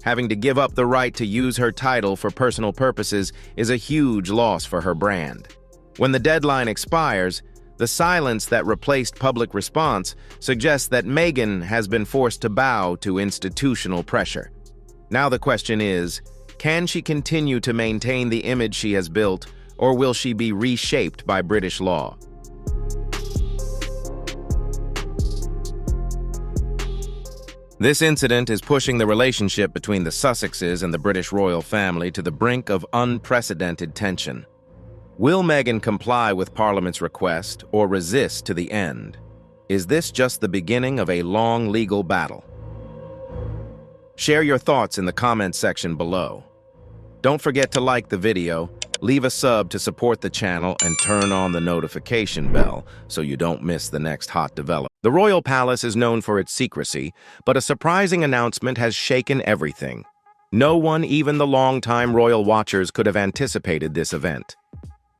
Having to give up the right to use her title for personal purposes is a huge loss for her brand. When the deadline expires, the silence that replaced public response suggests that Meghan has been forced to bow to institutional pressure. Now the question is, can she continue to maintain the image she has built, or will she be reshaped by British law? This incident is pushing the relationship between the Sussexes and the British royal family to the brink of unprecedented tension. Will Meghan comply with Parliament's request or resist to the end? Is this just the beginning of a long legal battle? Share your thoughts in the comments section below. Don't forget to like the video, leave a sub to support the channel, and turn on the notification bell so you don't miss the next hot development. The royal palace is known for its secrecy, but a surprising announcement has shaken everything. No one, even the longtime royal watchers, could have anticipated this event.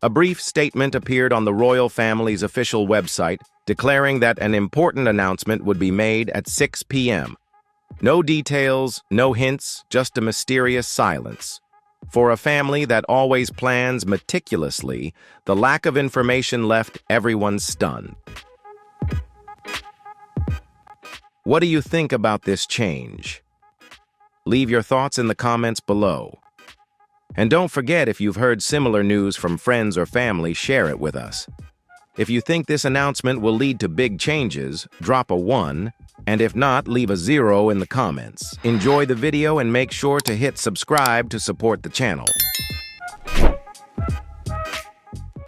A brief statement appeared on the royal family's official website declaring that an important announcement would be made at 6 p.m. No details, no hints, just a mysterious silence. For a family that always plans meticulously, the lack of information left everyone stunned. What do you think about this change? Leave your thoughts in the comments below. And don't forget, if you've heard similar news from friends or family, share it with us. If you think this announcement will lead to big changes, drop a 1, and if not, leave a 0 in the comments. Enjoy the video and make sure to hit subscribe to support the channel.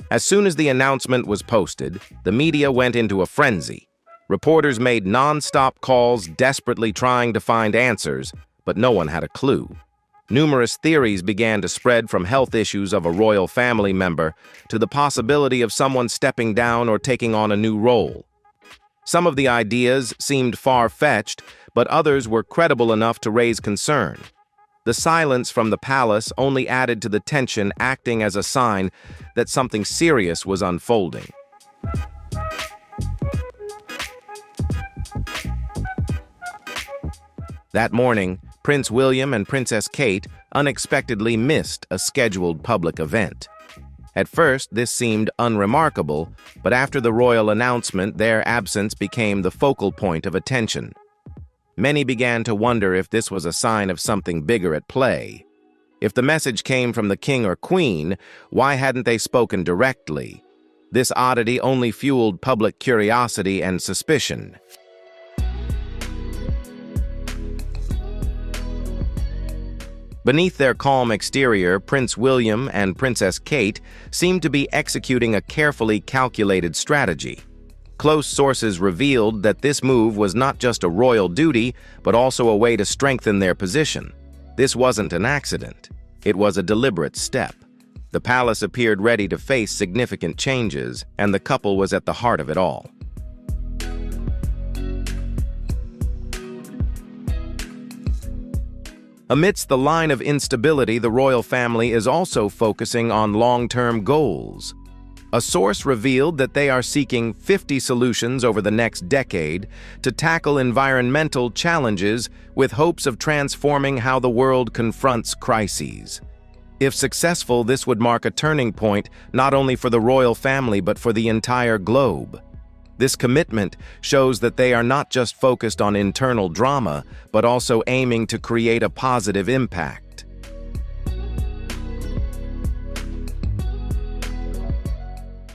As soon as the announcement was posted, the media went into a frenzy. Reporters made non-stop calls, desperately trying to find answers, but no one had a clue. Numerous theories began to spread, from health issues of a royal family member to the possibility of someone stepping down or taking on a new role. Some of the ideas seemed far-fetched, but others were credible enough to raise concern. The silence from the palace only added to the tension, acting as a sign that something serious was unfolding. That morning, Prince William and Princess Kate unexpectedly missed a scheduled public event. At first, this seemed unremarkable, but after the royal announcement, their absence became the focal point of attention. Many began to wonder if this was a sign of something bigger at play. If the message came from the king or queen, why hadn't they spoken directly? This oddity only fueled public curiosity and suspicion. Beneath their calm exterior, Prince William and Princess Kate seemed to be executing a carefully calculated strategy. Close sources revealed that this move was not just a royal duty, but also a way to strengthen their position. This wasn't an accident. It was a deliberate step. The palace appeared ready to face significant changes, and the couple was at the heart of it all. Amidst the line of instability, the royal family is also focusing on long-term goals. A source revealed that they are seeking 50 solutions over the next decade to tackle environmental challenges with hopes of transforming how the world confronts crises. If successful, this would mark a turning point not only for the royal family but for the entire globe. This commitment shows that they are not just focused on internal drama, but also aiming to create a positive impact.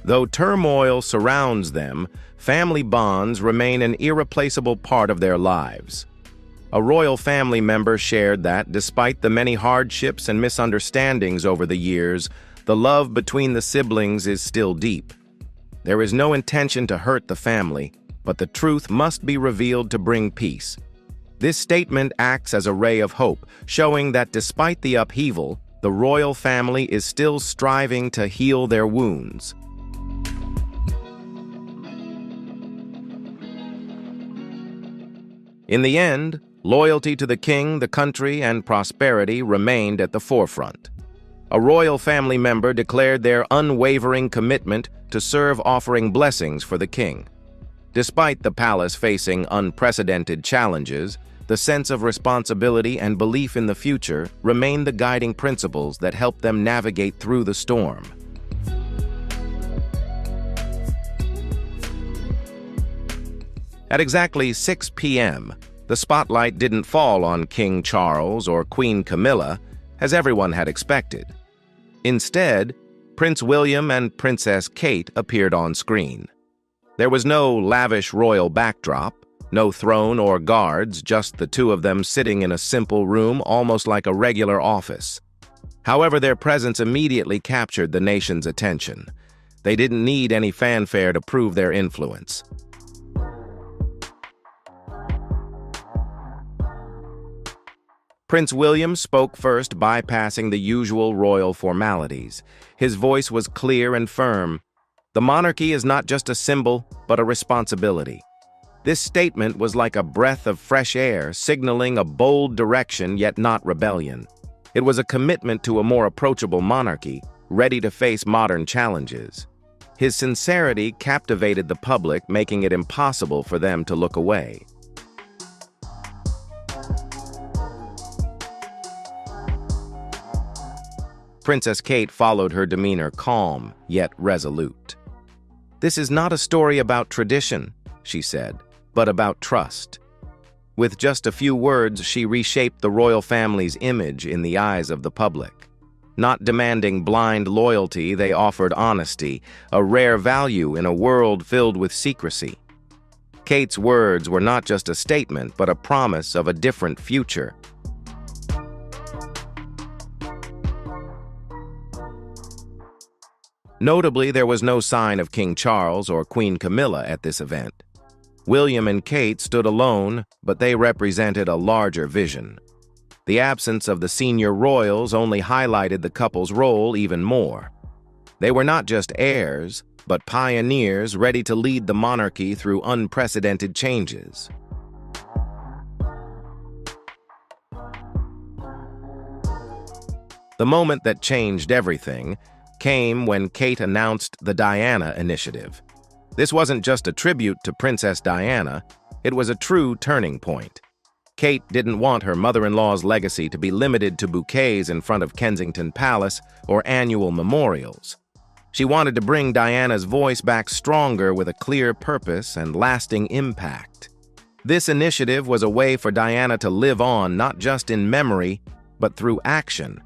Though turmoil surrounds them, family bonds remain an irreplaceable part of their lives. A royal family member shared that, despite the many hardships and misunderstandings over the years, the love between the siblings is still deep. There is no intention to hurt the family, but the truth must be revealed to bring peace. This statement acts as a ray of hope, showing that despite the upheaval, the royal family is still striving to heal their wounds. In the end, loyalty to the king, the country, and prosperity remained at the forefront. A royal family member declared their unwavering commitment to serve, offering blessings for the king. Despite the palace facing unprecedented challenges, the sense of responsibility and belief in the future remain the guiding principles that help them navigate through the storm. At exactly 6 p.m., the spotlight didn't fall on King Charles or Queen Camilla, as everyone had expected. Instead, Prince William and Princess Kate appeared on screen. There was no lavish royal backdrop, No throne or guards, just the two of them sitting in a simple room almost like a regular office. However, their presence immediately captured the nation's attention. They didn't need any fanfare to prove their influence. Prince William spoke first, bypassing the usual royal formalities. His voice was clear and firm. The monarchy is not just a symbol, but a responsibility. This statement was like a breath of fresh air, signaling a bold direction yet not rebellion. It was a commitment to a more approachable monarchy, ready to face modern challenges. His sincerity captivated the public, making it impossible for them to look away. Princess Kate followed, her demeanor calm, yet resolute. "This is not a story about tradition," she said, "but about trust." With just a few words, she reshaped the royal family's image in the eyes of the public. Not demanding blind loyalty, they offered honesty, a rare value in a world filled with secrecy. Kate's words were not just a statement, but a promise of a different future. Notably, there was no sign of King Charles or Queen Camilla at this event. William and Kate stood alone, but they represented a larger vision. The absence of the senior royals only highlighted the couple's role even more. They were not just heirs, but pioneers ready to lead the monarchy through unprecedented changes. The moment that changed everything came when Kate announced the Diana Initiative. This wasn't just a tribute to Princess Diana, it was a true turning point. Kate didn't want her mother-in-law's legacy to be limited to bouquets in front of Kensington Palace or annual memorials. She wanted to bring Diana's voice back stronger with a clear purpose and lasting impact. This initiative was a way for Diana to live on not just in memory, but through action.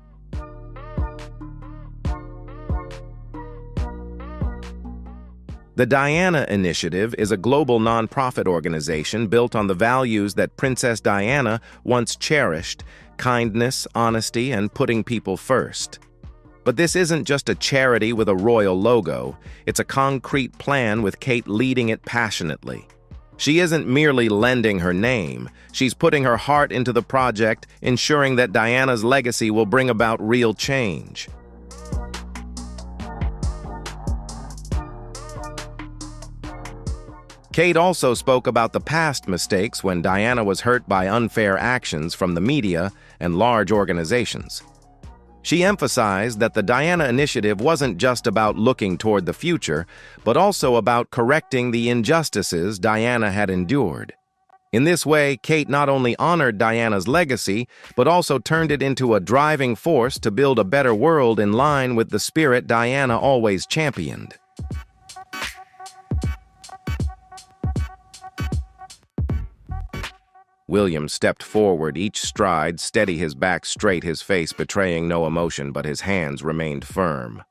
The Diana Initiative is a global nonprofit organization built on the values that Princess Diana once cherished: kindness, honesty, and putting people first. But this isn't just a charity with a royal logo, it's a concrete plan with Kate leading it passionately. She isn't merely lending her name, she's putting her heart into the project, ensuring that Diana's legacy will bring about real change. Kate also spoke about the past mistakes when Diana was hurt by unfair actions from the media and large organizations. She emphasized that the Diana Initiative wasn't just about looking toward the future, but also about correcting the injustices Diana had endured. In this way, Kate not only honored Diana's legacy, but also turned it into a driving force to build a better world in line with the spirit Diana always championed. William stepped forward, each stride steady, his back straight, his face betraying no emotion, but his hands remained firm.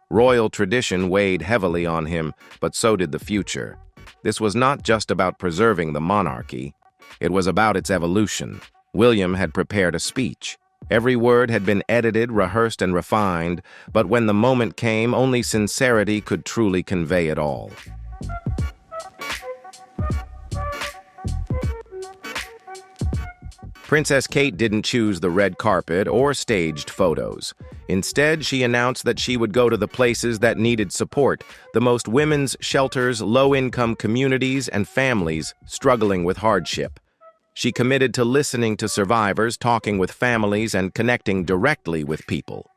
Royal tradition weighed heavily on him, but so did the future. This was not just about preserving the monarchy. It was about its evolution. William had prepared a speech. Every word had been edited, rehearsed, and refined, but when the moment came, only sincerity could truly convey it all. Princess Kate didn't choose the red carpet or staged photos. Instead, she announced that she would go to the places that needed support, the most women's shelters, low-income communities, and families struggling with hardship. She committed to listening to survivors, talking with families, and connecting directly with people.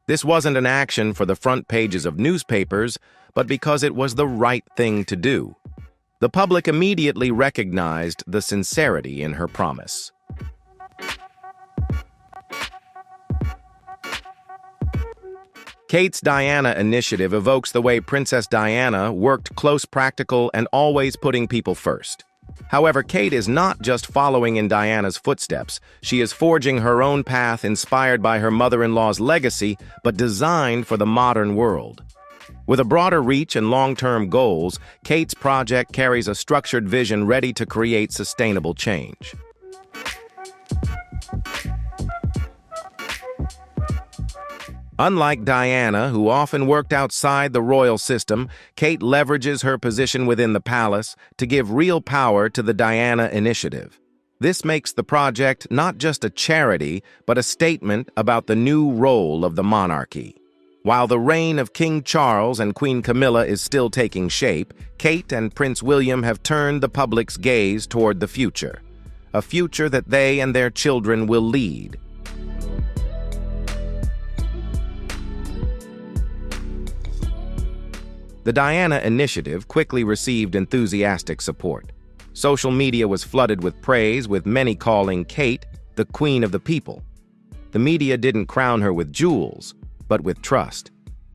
This wasn't an action for the front pages of newspapers, but because it was the right thing to do. The public immediately recognized the sincerity in her promise. Kate's Diana Initiative evokes the way Princess Diana worked close, practical, and always putting people first. However, Kate is not just following in Diana's footsteps. She is forging her own path inspired by her mother-in-law's legacy, but designed for the modern world. With a broader reach and long-term goals, Kate's project carries a structured vision ready to create sustainable change. Unlike Diana, who often worked outside the royal system, Kate leverages her position within the palace to give real power to the Diana Initiative. This makes the project not just a charity, but a statement about the new role of the monarchy. While the reign of King Charles and Queen Camilla is still taking shape, Kate and Prince William have turned the public's gaze toward the future, a future that they and their children will lead. The Diana Initiative quickly received enthusiastic support. Social media was flooded with praise, with many calling Kate the Queen of the People. The media didn't crown her with jewels, but with trust.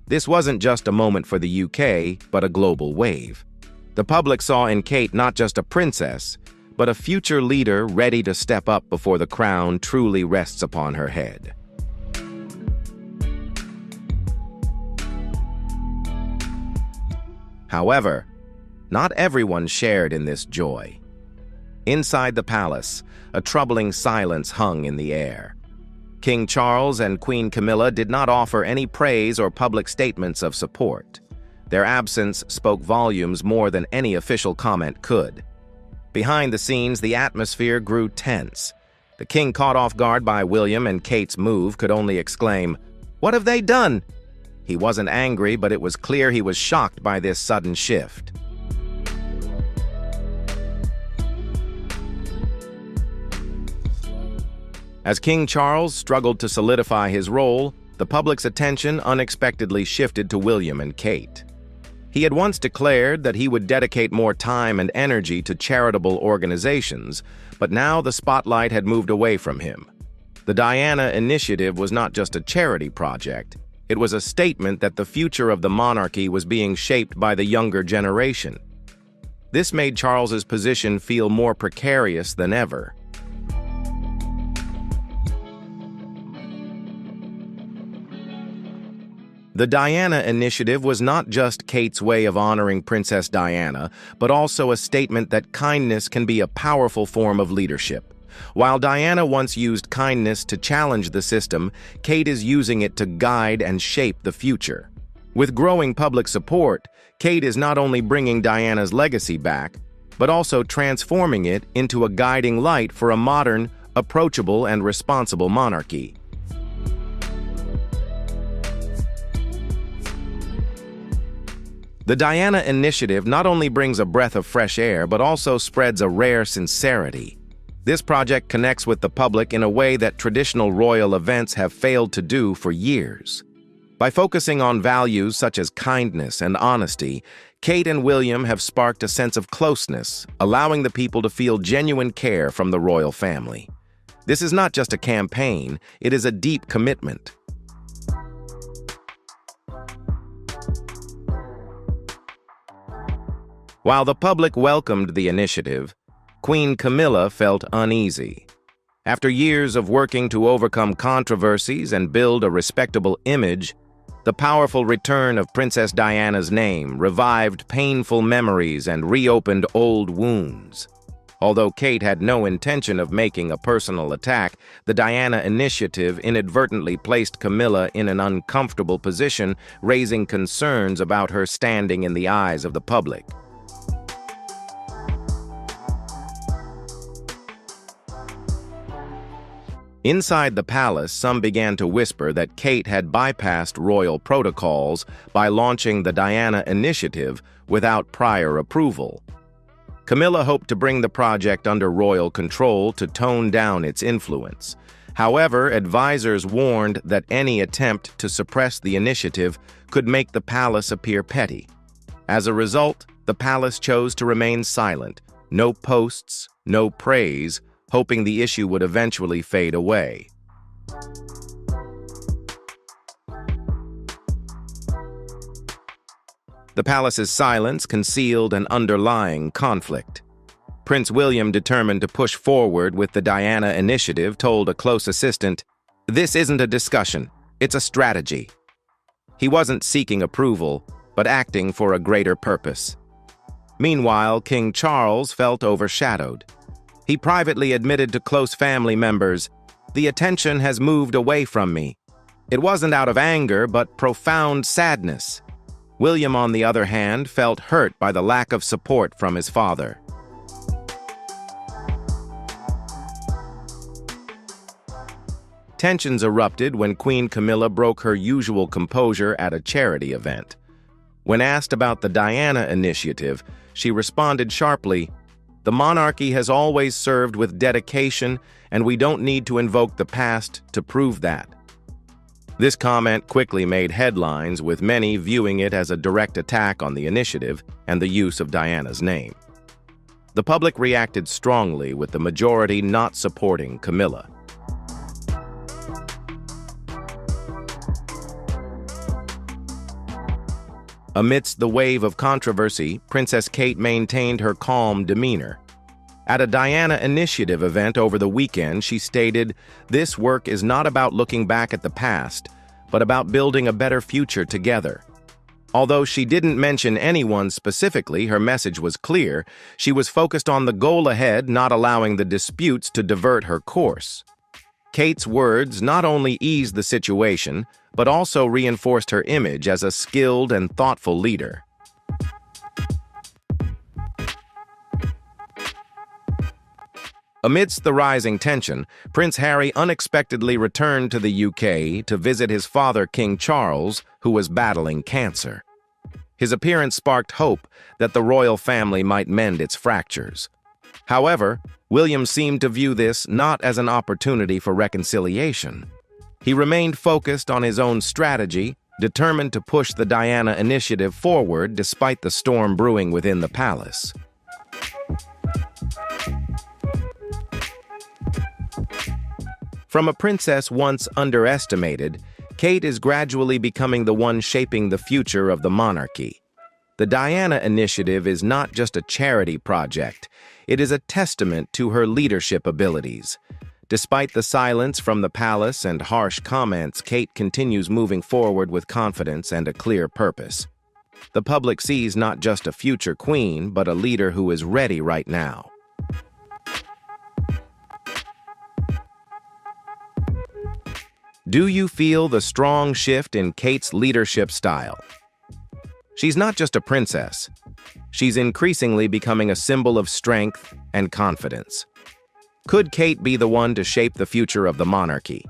This wasn't just a moment for the UK, but a global wave. The public saw in Kate not just a princess, but a future leader ready to step up before the crown truly rests upon her head. However, not everyone shared in this joy. Inside the palace, a troubling silence hung in the air. King Charles and Queen Camilla did not offer any praise or public statements of support. Their absence spoke volumes more than any official comment could. Behind the scenes, the atmosphere grew tense. The king, caught off guard by William and Kate's move, could only exclaim, "What have they done?" He wasn't angry, but it was clear he was shocked by this sudden shift. As King Charles struggled to solidify his role, the public's attention unexpectedly shifted to William and Kate. He had once declared that he would dedicate more time and energy to charitable organizations, but now the spotlight had moved away from him. The Diana Initiative was not just a charity project. It was a statement that the future of the monarchy was being shaped by the younger generation. This made Charles's position feel more precarious than ever. The Diana Initiative was not just Kate's way of honoring Princess Diana, but also a statement that kindness can be a powerful form of leadership. While Diana once used kindness to challenge the system, Kate is using it to guide and shape the future. With growing public support, Kate is not only bringing Diana's legacy back, but also transforming it into a guiding light for a modern, approachable, and responsible monarchy. The Diana Initiative not only brings a breath of fresh air, but also spreads a rare sincerity. This project connects with the public in a way that traditional royal events have failed to do for years. By focusing on values such as kindness and honesty, Kate and William have sparked a sense of closeness, allowing the people to feel genuine care from the royal family. This is not just a campaign, it is a deep commitment. While the public welcomed the initiative, Queen Camilla felt uneasy. After years of working to overcome controversies and build a respectable image, the powerful return of Princess Diana's name revived painful memories and reopened old wounds. Although Kate had no intention of making a personal attack, the Diana Initiative inadvertently placed Camilla in an uncomfortable position, raising concerns about her standing in the eyes of the public. Inside the palace, some began to whisper that Kate had bypassed royal protocols by launching the Diana Initiative without prior approval. Camilla hoped to bring the project under royal control to tone down its influence. However, advisors warned that any attempt to suppress the initiative could make the palace appear petty. As a result, the palace chose to remain silent. No posts, no praise, hoping the issue would eventually fade away. The palace's silence concealed an underlying conflict. Prince William, determined to push forward with the Diana Initiative, told a close assistant, "This isn't a discussion, it's a strategy." He wasn't seeking approval, but acting for a greater purpose. Meanwhile, King Charles felt overshadowed. He privately admitted to close family members, "The attention has moved away from me." It wasn't out of anger, but profound sadness. William, on the other hand, felt hurt by the lack of support from his father. Tensions erupted when Queen Camilla broke her usual composure at a charity event. When asked about the Diana Initiative, she responded sharply, "The monarchy has always served with dedication, and we don't need to invoke the past to prove that." This comment quickly made headlines, with many viewing it as a direct attack on the initiative and the use of Diana's name. The public reacted strongly, with the majority not supporting Camilla. Amidst the wave of controversy, Princess Kate maintained her calm demeanor. At a Diana Initiative event over the weekend, she stated, "This work is not about looking back at the past, but about building a better future together." Although she didn't mention anyone specifically, her message was clear. She was focused on the goal ahead, not allowing the disputes to divert her course. Kate's words not only eased the situation, but also reinforced her image as a skilled and thoughtful leader. Amidst the rising tension, Prince Harry unexpectedly returned to the UK to visit his father, King Charles, who was battling cancer. His appearance sparked hope that the royal family might mend its fractures. However, William seemed to view this not as an opportunity for reconciliation. He remained focused on his own strategy, determined to push the Diana Initiative forward despite the storm brewing within the palace. From a princess once underestimated, Kate is gradually becoming the one shaping the future of the monarchy. The Diana Initiative is not just a charity project, it is a testament to her leadership abilities. Despite the silence from the palace and harsh comments, Kate continues moving forward with confidence and a clear purpose. The public sees not just a future queen, but a leader who is ready right now. Do you feel the strong shift in Kate's leadership style? She's not just a princess. She's increasingly becoming a symbol of strength and confidence. Could Kate be the one to shape the future of the monarchy?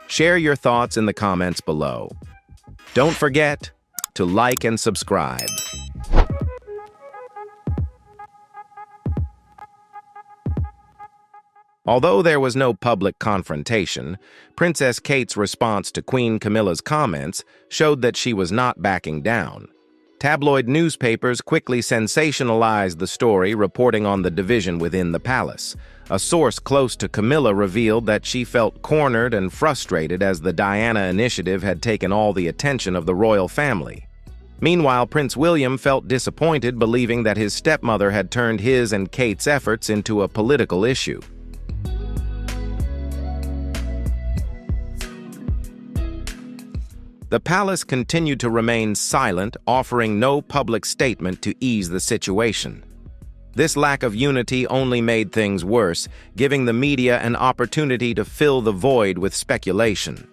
Share your thoughts in the comments below. Don't forget to like and subscribe. Although there was no public confrontation, Princess Kate's response to Queen Camilla's comments showed that she was not backing down. Tabloid newspapers quickly sensationalized the story, reporting on the division within the palace. A source close to Camilla revealed that she felt cornered and frustrated as the Diana Initiative had taken all the attention of the royal family. Meanwhile, Prince William felt disappointed, believing that his stepmother had turned his and Kate's efforts into a political issue. The palace continued to remain silent, offering no public statement to ease the situation. This lack of unity only made things worse, giving the media an opportunity to fill the void with speculation.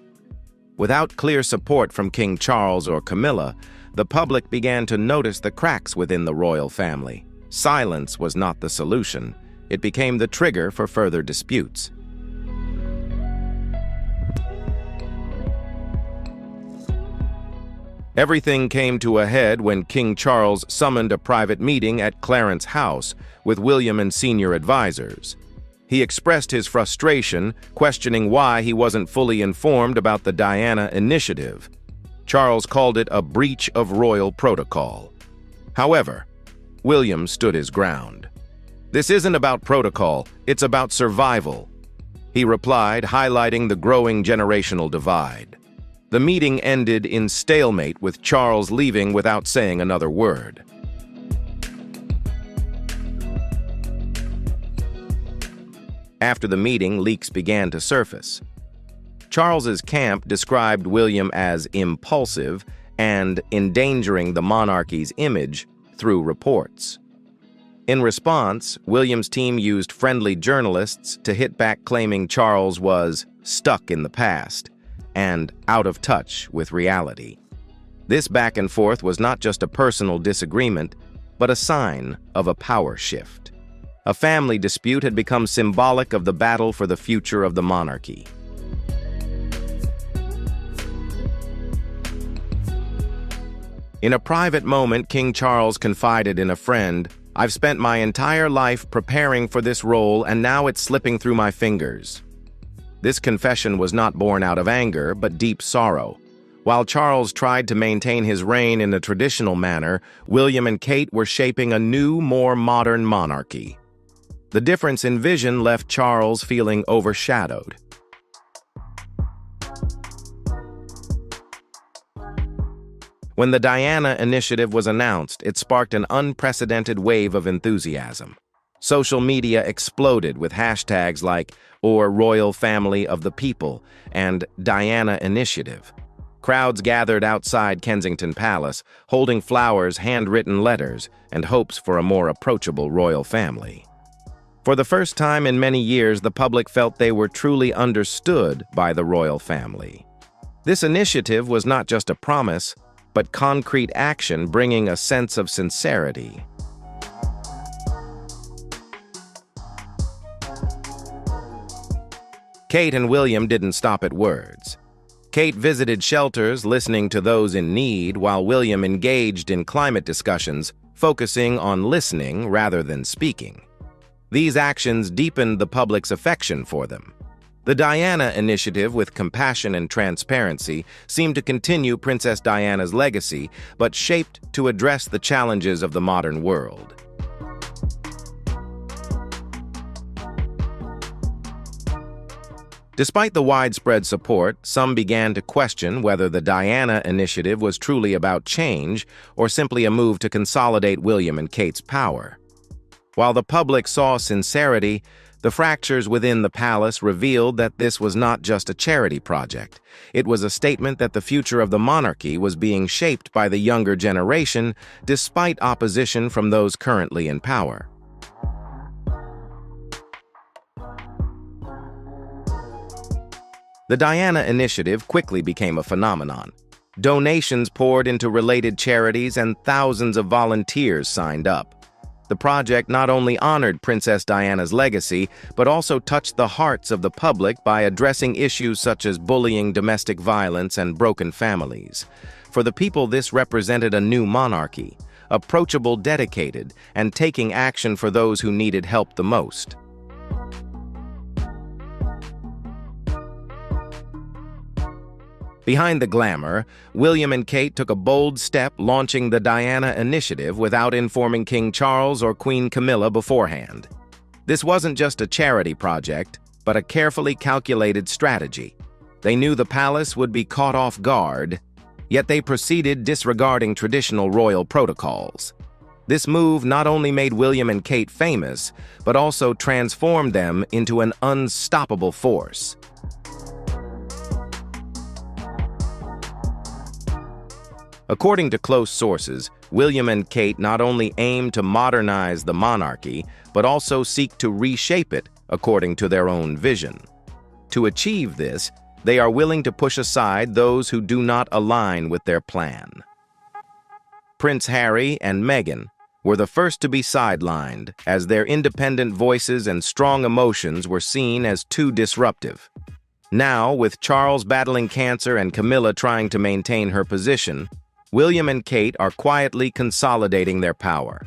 Without clear support from King Charles or Camilla, the public began to notice the cracks within the royal family. Silence was not the solution. It became the trigger for further disputes. Everything came to a head when King Charles summoned a private meeting at Clarence House with William and senior advisors. He expressed his frustration, questioning why he wasn't fully informed about the Diana Initiative. Charles called it a breach of royal protocol. However, William stood his ground. "This isn't about protocol, it's about survival," he replied, highlighting the growing generational divide. The meeting ended in stalemate, with Charles leaving without saying another word. After the meeting, leaks began to surface. Charles's camp described William as impulsive and endangering the monarchy's image through reports. In response, William's team used friendly journalists to hit back, claiming Charles was stuck in the past and out of touch with reality. This back and forth was not just a personal disagreement, but a sign of a power shift. A family dispute had become symbolic of the battle for the future of the monarchy. In a private moment, King Charles confided in a friend, "I've spent my entire life preparing for this role, and now it's slipping through my fingers." This confession was not born out of anger, but deep sorrow. While Charles tried to maintain his reign in a traditional manner, William and Kate were shaping a new, more modern monarchy. The difference in vision left Charles feeling overshadowed. When the Diana Initiative was announced, it sparked an unprecedented wave of enthusiasm. Social media exploded with hashtags like #Royal Family of the People and Diana Initiative. Crowds gathered outside Kensington Palace, holding flowers, handwritten letters, and hopes for a more approachable royal family. For the first time in many years, the public felt they were truly understood by the royal family. This initiative was not just a promise, but concrete action, bringing a sense of sincerity. Kate and William didn't stop at words. Kate visited shelters, listening to those in need, while William engaged in climate discussions, focusing on listening rather than speaking. These actions deepened the public's affection for them. The Diana Initiative, with compassion and transparency, seemed to continue Princess Diana's legacy, but shaped to address the challenges of the modern world. Despite the widespread support, some began to question whether the Diana Initiative was truly about change or simply a move to consolidate William and Kate's power. While the public saw sincerity, the fractures within the palace revealed that this was not just a charity project. It was a statement that the future of the monarchy was being shaped by the younger generation, despite opposition from those currently in power. The Diana Initiative quickly became a phenomenon. Donations poured into related charities and thousands of volunteers signed up. The project not only honored Princess Diana's legacy, but also touched the hearts of the public by addressing issues such as bullying, domestic violence, and broken families. For the people, this represented a new monarchy, approachable, dedicated, and taking action for those who needed help the most. Behind the glamour, William and Kate took a bold step, launching the Diana Initiative without informing King Charles or Queen Camilla beforehand. This wasn't just a charity project, but a carefully calculated strategy. They knew the palace would be caught off guard, yet they proceeded disregarding traditional royal protocols. This move not only made William and Kate famous, but also transformed them into an unstoppable force. According to close sources, William and Kate not only aim to modernize the monarchy, but also seek to reshape it according to their own vision. To achieve this, they are willing to push aside those who do not align with their plan. Prince Harry and Meghan were the first to be sidelined, as their independent voices and strong emotions were seen as too disruptive. Now, with Charles battling cancer and Camilla trying to maintain her position, William and Kate are quietly consolidating their power.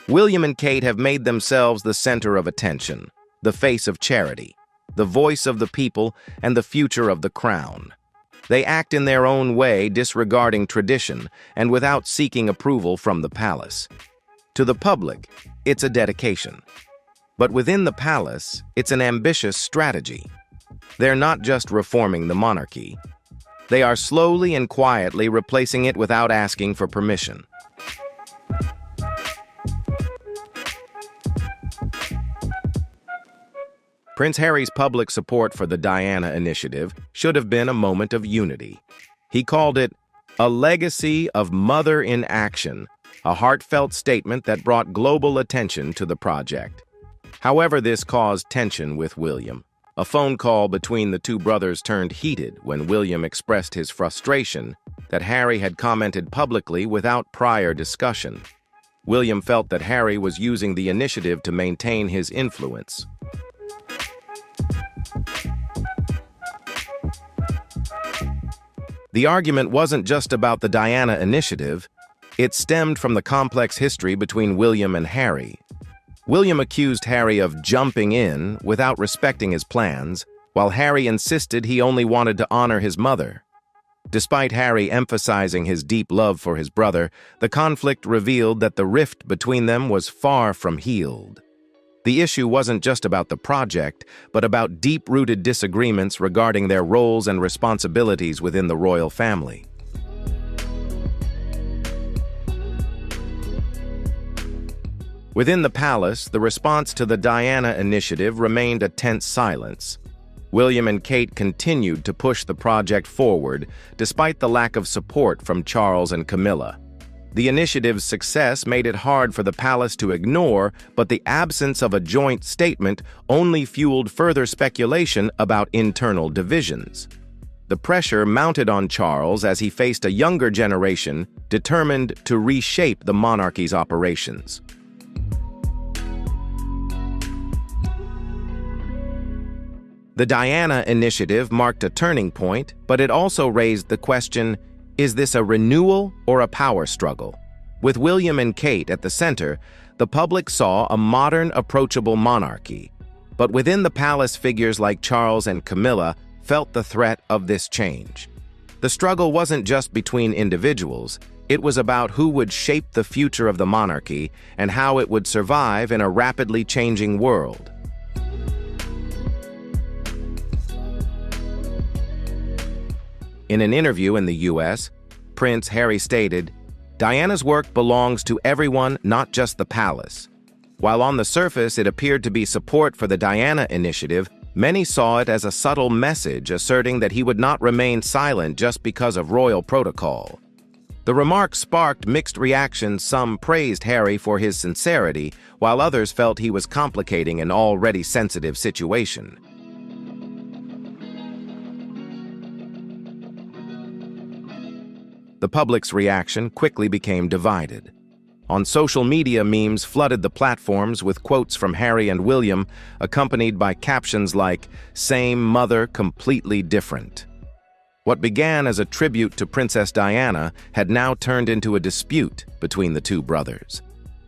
William and Kate have made themselves the center of attention, the face of charity, the voice of the people, and the future of the crown. They act in their own way, disregarding tradition and without seeking approval from the palace. To the public, it's a dedication. But within the palace, it's an ambitious strategy. They're not just reforming the monarchy. They are slowly and quietly replacing it without asking for permission. Prince Harry's public support for the Diana Initiative should have been a moment of unity. He called it a legacy of mother in action, a heartfelt statement that brought global attention to the project. However, this caused tension with William. A phone call between the two brothers turned heated when William expressed his frustration that Harry had commented publicly without prior discussion. William felt that Harry was using the initiative to maintain his influence. The argument wasn't just about the Diana Initiative. It stemmed from the complex history between William and Harry. William accused Harry of jumping in without respecting his plans, while Harry insisted he only wanted to honor his mother. Despite Harry emphasizing his deep love for his brother, the conflict revealed that the rift between them was far from healed. The issue wasn't just about the project, but about deep-rooted disagreements regarding their roles and responsibilities within the royal family. Within the palace, the response to the Diana Initiative remained a tense silence. William and Kate continued to push the project forward, despite the lack of support from Charles and Camilla. The initiative's success made it hard for the palace to ignore, but the absence of a joint statement only fueled further speculation about internal divisions. The pressure mounted on Charles as he faced a younger generation determined to reshape the monarchy's operations. The Diana Initiative marked a turning point, but it also raised the question, is this a renewal or a power struggle? With William and Kate at the center, the public saw a modern, approachable monarchy. But within the palace, figures like Charles and Camilla felt the threat of this change. The struggle wasn't just between individuals, it was about who would shape the future of the monarchy and how it would survive in a rapidly changing world. In an interview in the U.S., Prince Harry stated, "Diana's work belongs to everyone, not just the palace." While on the surface it appeared to be support for the Diana Initiative, many saw it as a subtle message asserting that he would not remain silent just because of royal protocol. The remark sparked mixed reactions. Some praised Harry for his sincerity, while others felt he was complicating an already sensitive situation. The public's reaction quickly became divided. On social media, memes flooded the platforms with quotes from Harry and William, accompanied by captions like, "Same mother, completely different." What began as a tribute to Princess Diana had now turned into a dispute between the two brothers.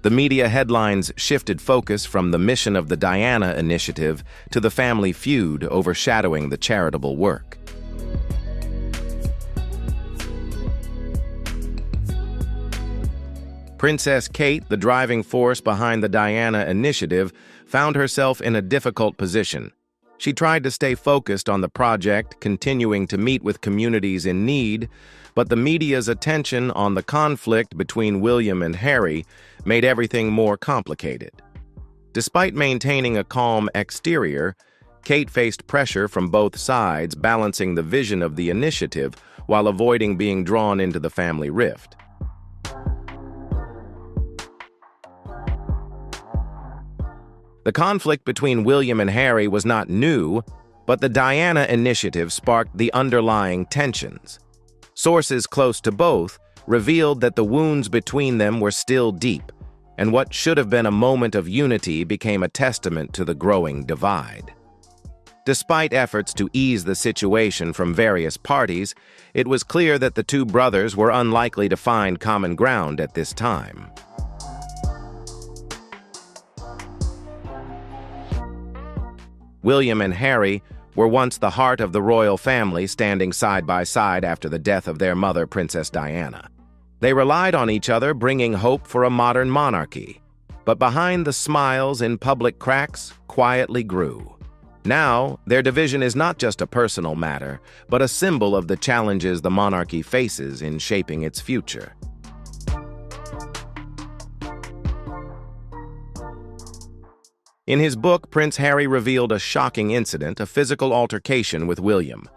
The media headlines shifted focus from the mission of the Diana Initiative to the family feud overshadowing the charitable work. Princess Kate, the driving force behind the Diana Initiative, found herself in a difficult position. She tried to stay focused on the project, continuing to meet with communities in need, but the media's attention on the conflict between William and Harry made everything more complicated. Despite maintaining a calm exterior, Kate faced pressure from both sides, balancing the vision of the initiative while avoiding being drawn into the family rift. The conflict between William and Harry was not new, but the Diana Initiative sparked the underlying tensions. Sources close to both revealed that the wounds between them were still deep, and what should have been a moment of unity became a testament to the growing divide. Despite efforts to ease the situation from various parties, it was clear that the two brothers were unlikely to find common ground at this time. William and Harry were once the heart of the royal family, standing side by side after the death of their mother, Princess Diana. They relied on each other, bringing hope for a modern monarchy. But behind the smiles in public, cracks quietly grew. Now, their division is not just a personal matter, but a symbol of the challenges the monarchy faces in shaping its future. In his book, Prince Harry revealed a shocking incident, a physical altercation with William.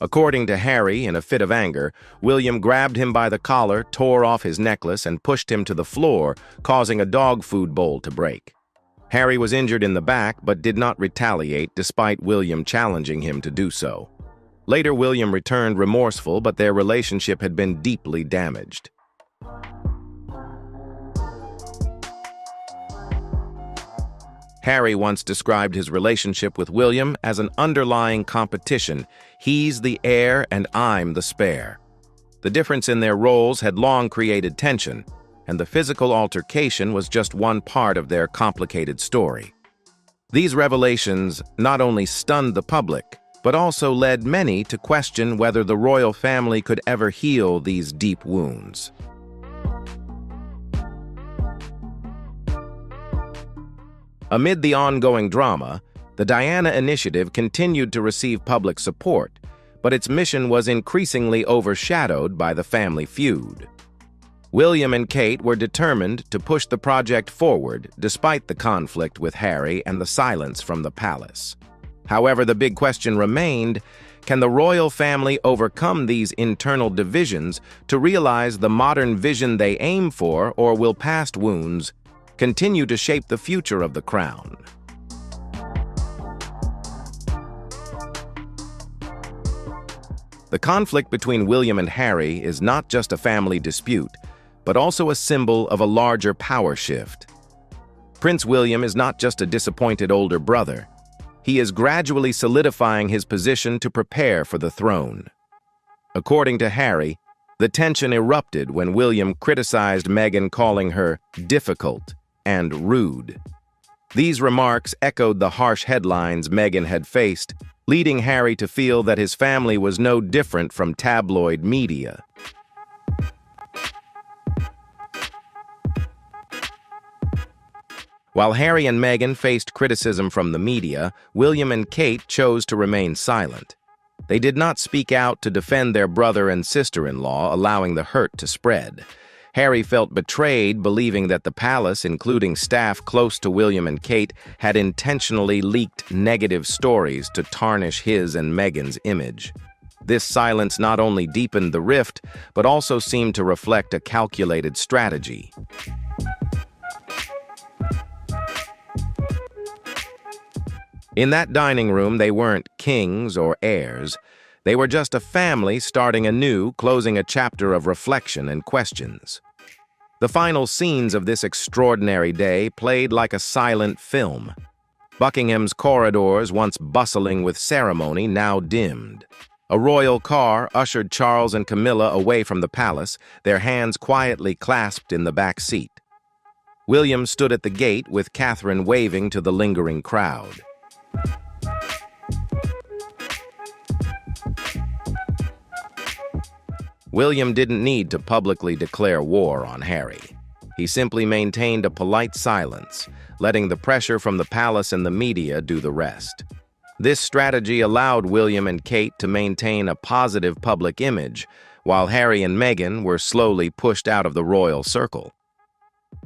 According to Harry, in a fit of anger, William grabbed him by the collar, tore off his necklace, and pushed him to the floor, causing a dog food bowl to break. Harry was injured in the back, but did not retaliate despite William challenging him to do so. Later, William returned remorseful, but their relationship had been deeply damaged. Harry once described his relationship with William as an underlying competition. He's the heir and I'm the spare. The difference in their roles had long created tension, and the physical altercation was just one part of their complicated story. These revelations not only stunned the public, but also led many to question whether the royal family could ever heal these deep wounds. Amid the ongoing drama, the Diana Initiative continued to receive public support, but its mission was increasingly overshadowed by the family feud. William and Kate were determined to push the project forward despite the conflict with Harry and the silence from the palace. However, the big question remained, can the royal family overcome these internal divisions to realize the modern vision they aim for, or will past wounds continue to shape the future of the crown? The conflict between William and Harry is not just a family dispute, but also a symbol of a larger power shift. Prince William is not just a disappointed older brother. He is gradually solidifying his position to prepare for the throne. According to Harry, the tension erupted when William criticized Meghan, calling her difficult and rude. These remarks echoed the harsh headlines Meghan had faced, leading Harry to feel that his family was no different from tabloid media. While Harry and Meghan faced criticism from the media, William and Kate chose to remain silent. They did not speak out to defend their brother and sister-in-law, allowing the hurt to spread. Harry felt betrayed, believing that the palace, including staff close to William and Kate, had intentionally leaked negative stories to tarnish his and Meghan's image. This silence not only deepened the rift, but also seemed to reflect a calculated strategy. In that dining room, they weren't kings or heirs. They were just a family starting anew, closing a chapter of reflection and questions. The final scenes of this extraordinary day played like a silent film. Buckingham's corridors, once bustling with ceremony, now dimmed. A royal car ushered Charles and Camilla away from the palace, their hands quietly clasped in the back seat. William stood at the gate with Catherine waving to the lingering crowd. William didn't need to publicly declare war on Harry. He simply maintained a polite silence, letting the pressure from the palace and the media do the rest. This strategy allowed William and Kate to maintain a positive public image, while Harry and Meghan were slowly pushed out of the royal circle.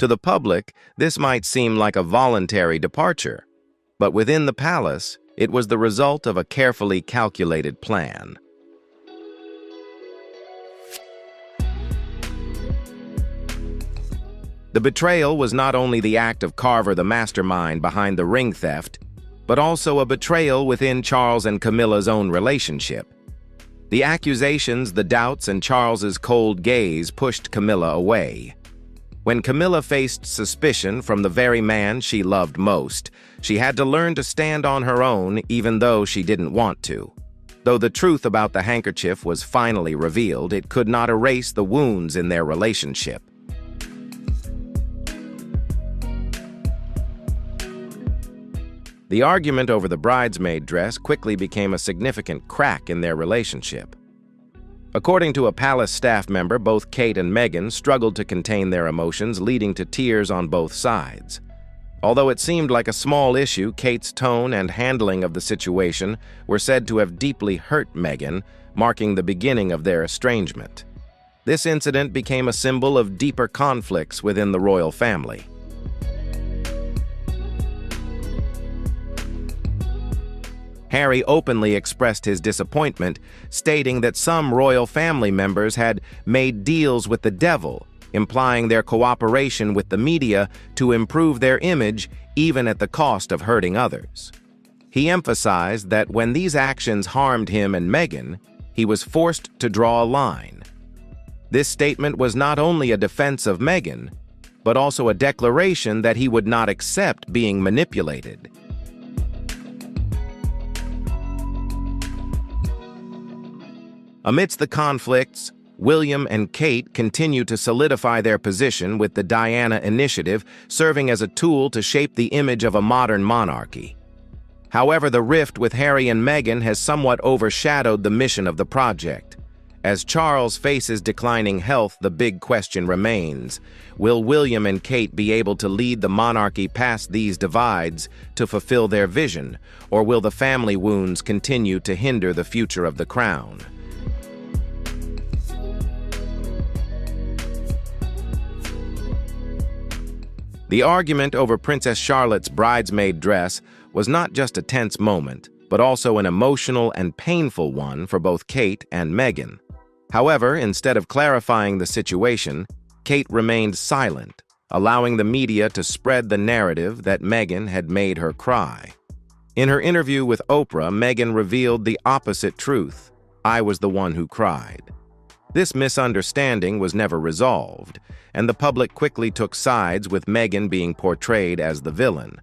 To the public, this might seem like a voluntary departure, but within the palace, it was the result of a carefully calculated plan. The betrayal was not only the act of Carver, the mastermind behind the ring theft, but also a betrayal within Charles and Camilla's own relationship. The accusations, the doubts, and Charles's cold gaze pushed Camilla away. When Camilla faced suspicion from the very man she loved most, she had to learn to stand on her own even though she didn't want to. Though the truth about the handkerchief was finally revealed, it could not erase the wounds in their relationship. The argument over the bridesmaid dress quickly became a significant crack in their relationship. According to a palace staff member, both Kate and Meghan struggled to contain their emotions, leading to tears on both sides. Although it seemed like a small issue, Kate's tone and handling of the situation were said to have deeply hurt Meghan, marking the beginning of their estrangement. This incident became a symbol of deeper conflicts within the royal family. Harry openly expressed his disappointment, stating that some royal family members had made deals with the devil, implying their cooperation with the media to improve their image even at the cost of hurting others. He emphasized that when these actions harmed him and Meghan, he was forced to draw a line. This statement was not only a defense of Meghan, but also a declaration that he would not accept being manipulated. Amidst the conflicts, William and Kate continue to solidify their position, with the Diana Initiative serving as a tool to shape the image of a modern monarchy. However, the rift with Harry and Meghan has somewhat overshadowed the mission of the project. As Charles faces declining health, the big question remains: will William and Kate be able to lead the monarchy past these divides to fulfill their vision, or will the family wounds continue to hinder the future of the crown? The argument over Princess Charlotte's bridesmaid dress was not just a tense moment, but also an emotional and painful one for both Kate and Meghan. However, instead of clarifying the situation, Kate remained silent, allowing the media to spread the narrative that Meghan had made her cry. In her interview with Oprah, Meghan revealed the opposite truth: "I was the one who cried." This misunderstanding was never resolved, and the public quickly took sides, with Meghan being portrayed as the villain.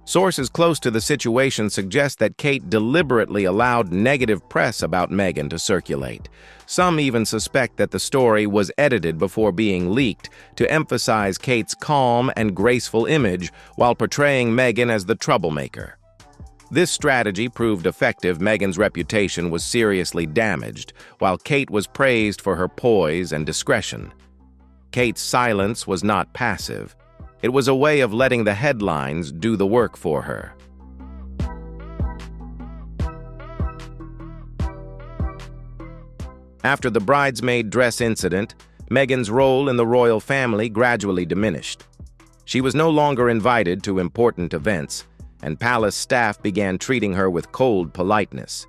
Sources close to the situation suggest that Kate deliberately allowed negative press about Meghan to circulate. Some even suspect that the story was edited before being leaked to emphasize Kate's calm and graceful image while portraying Meghan as the troublemaker. This strategy proved effective. Meghan's reputation was seriously damaged, while Kate was praised for her poise and discretion. Kate's silence was not passive. It was a way of letting the headlines do the work for her. After the bridesmaid dress incident, Meghan's role in the royal family gradually diminished. She was no longer invited to important events, and palace staff began treating her with cold politeness.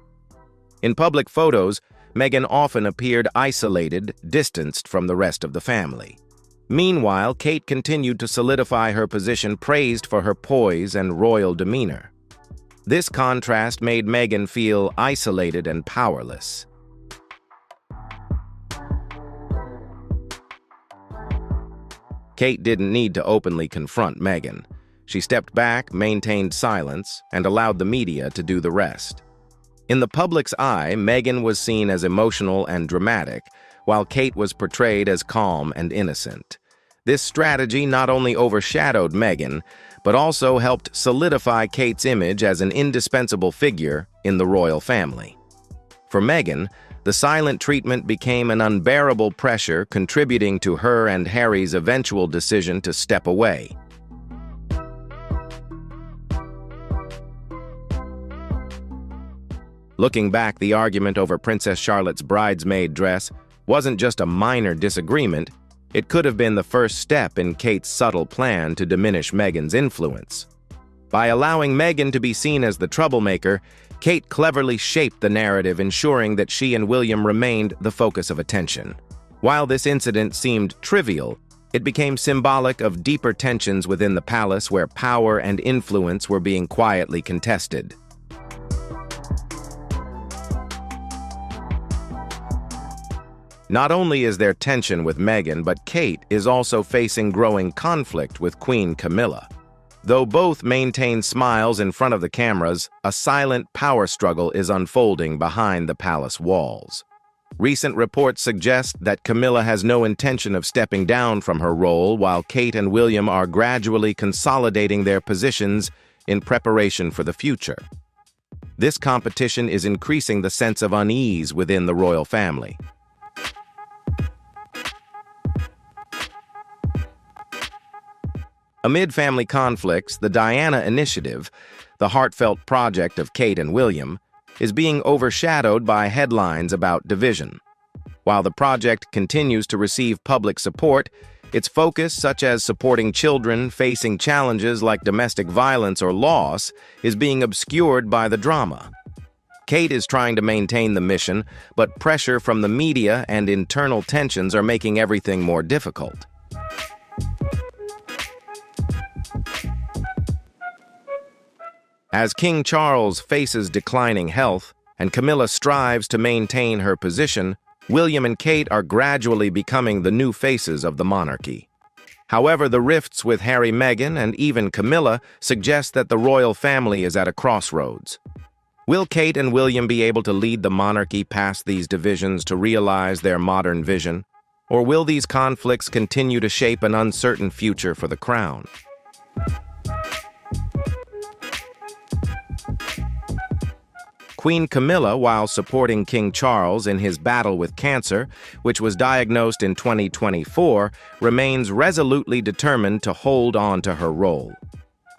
In public photos, Meghan often appeared isolated, distanced from the rest of the family. Meanwhile, Kate continued to solidify her position, praised for her poise and royal demeanor. This contrast made Meghan feel isolated and powerless. Kate didn't need to openly confront Meghan. She stepped back, maintained silence, and allowed the media to do the rest. In the public's eye, Meghan was seen as emotional and dramatic, while Kate was portrayed as calm and innocent. This strategy not only overshadowed Meghan, but also helped solidify Kate's image as an indispensable figure in the royal family. For Meghan, the silent treatment became an unbearable pressure, contributing to her and Harry's eventual decision to step away. Looking back, the argument over Princess Charlotte's bridesmaid dress wasn't just a minor disagreement. It could have been the first step in Kate's subtle plan to diminish Meghan's influence. By allowing Meghan to be seen as the troublemaker, Kate cleverly shaped the narrative, ensuring that she and William remained the focus of attention. While this incident seemed trivial, it became symbolic of deeper tensions within the palace, where power and influence were being quietly contested. Not only is there tension with Meghan, but Kate is also facing growing conflict with Queen Camilla. Though both maintain smiles in front of the cameras, a silent power struggle is unfolding behind the palace walls. Recent reports suggest that Camilla has no intention of stepping down from her role, while Kate and William are gradually consolidating their positions in preparation for the future. This competition is increasing the sense of unease within the royal family. Amid family conflicts, the Diana Initiative, the heartfelt project of Kate and William, is being overshadowed by headlines about division. While the project continues to receive public support, Its focus, such as supporting children facing challenges like domestic violence or loss, is being obscured by the drama. Kate is trying to maintain the mission, but pressure from the media and internal tensions are making everything more difficult. As King Charles faces declining health and Camilla strives to maintain her position, William and Kate are gradually becoming the new faces of the monarchy. However, the rifts with Harry, Meghan, and even Camilla suggest that the royal family is at a crossroads. Will Kate and William be able to lead the monarchy past these divisions to realize their modern vision? Or will these conflicts continue to shape an uncertain future for the crown? Queen Camilla, while supporting King Charles in his battle with cancer, which was diagnosed in 2024, remains resolutely determined to hold on to her role.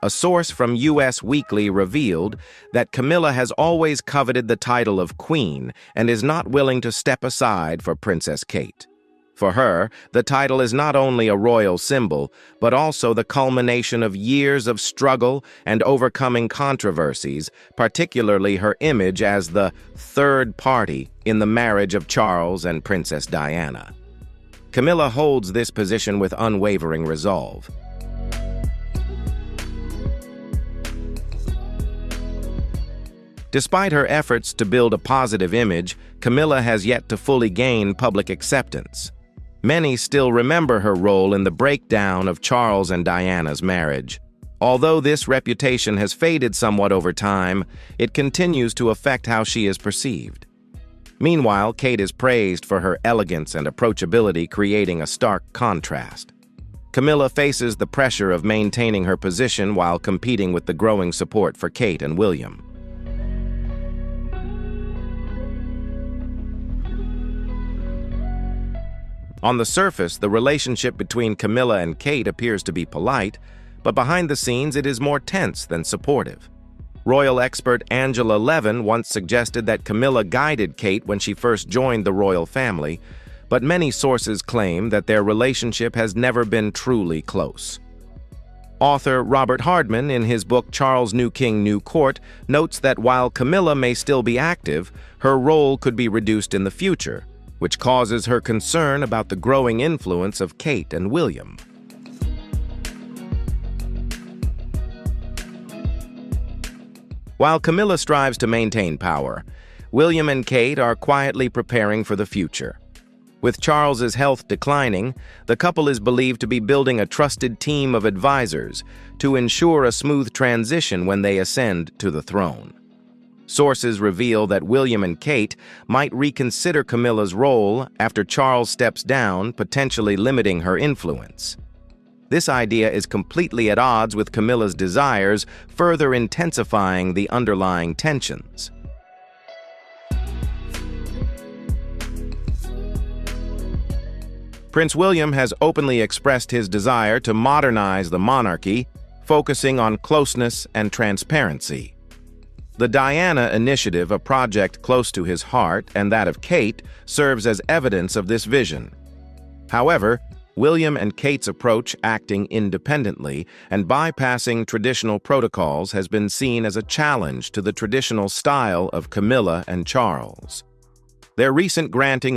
A source from US Weekly revealed that Camilla has always coveted the title of Queen and is not willing to step aside for Princess Kate. For her, the title is not only a royal symbol, but also the culmination of years of struggle and overcoming controversies, particularly her image as the third party in the marriage of Charles and Princess Diana. Camilla holds this position with unwavering resolve. Despite her efforts to build a positive image, Camilla has yet to fully gain public acceptance. Many still remember her role in the breakdown of Charles and Diana's marriage. Although this reputation has faded somewhat over time, it continues to affect how she is perceived. Meanwhile, Kate is praised for her elegance and approachability, creating a stark contrast. Camilla faces the pressure of maintaining her position while competing with the growing support for Kate and William. On the surface, the relationship between Camilla and Kate appears to be polite, but behind the scenes it is more tense than supportive. Royal expert Angela Levin once suggested that Camilla guided Kate when she first joined the royal family, but many sources claim that their relationship has never been truly close. Author Robert Hardman, in his book Charles, New King, New Court, notes that while Camilla may still be active, her role could be reduced in the future, which causes her concern about the growing influence of Kate and William. While Camilla strives to maintain power, William and Kate are quietly preparing for the future. With Charles's health declining, the couple is believed to be building a trusted team of advisors to ensure a smooth transition when they ascend to the throne. Sources reveal that William and Kate might reconsider Camilla's role after Charles steps down, potentially limiting her influence. This idea is completely at odds with Camilla's desires, further intensifying the underlying tensions. Prince William has openly expressed his desire to modernize the monarchy, focusing on closeness and transparency. The Diana Initiative, a project close to his heart and that of Kate, serves as evidence of this vision. However, William and Kate's approach, acting independently and bypassing traditional protocols, has been seen as a challenge to the traditional style of Camilla and Charles. Their recent granting of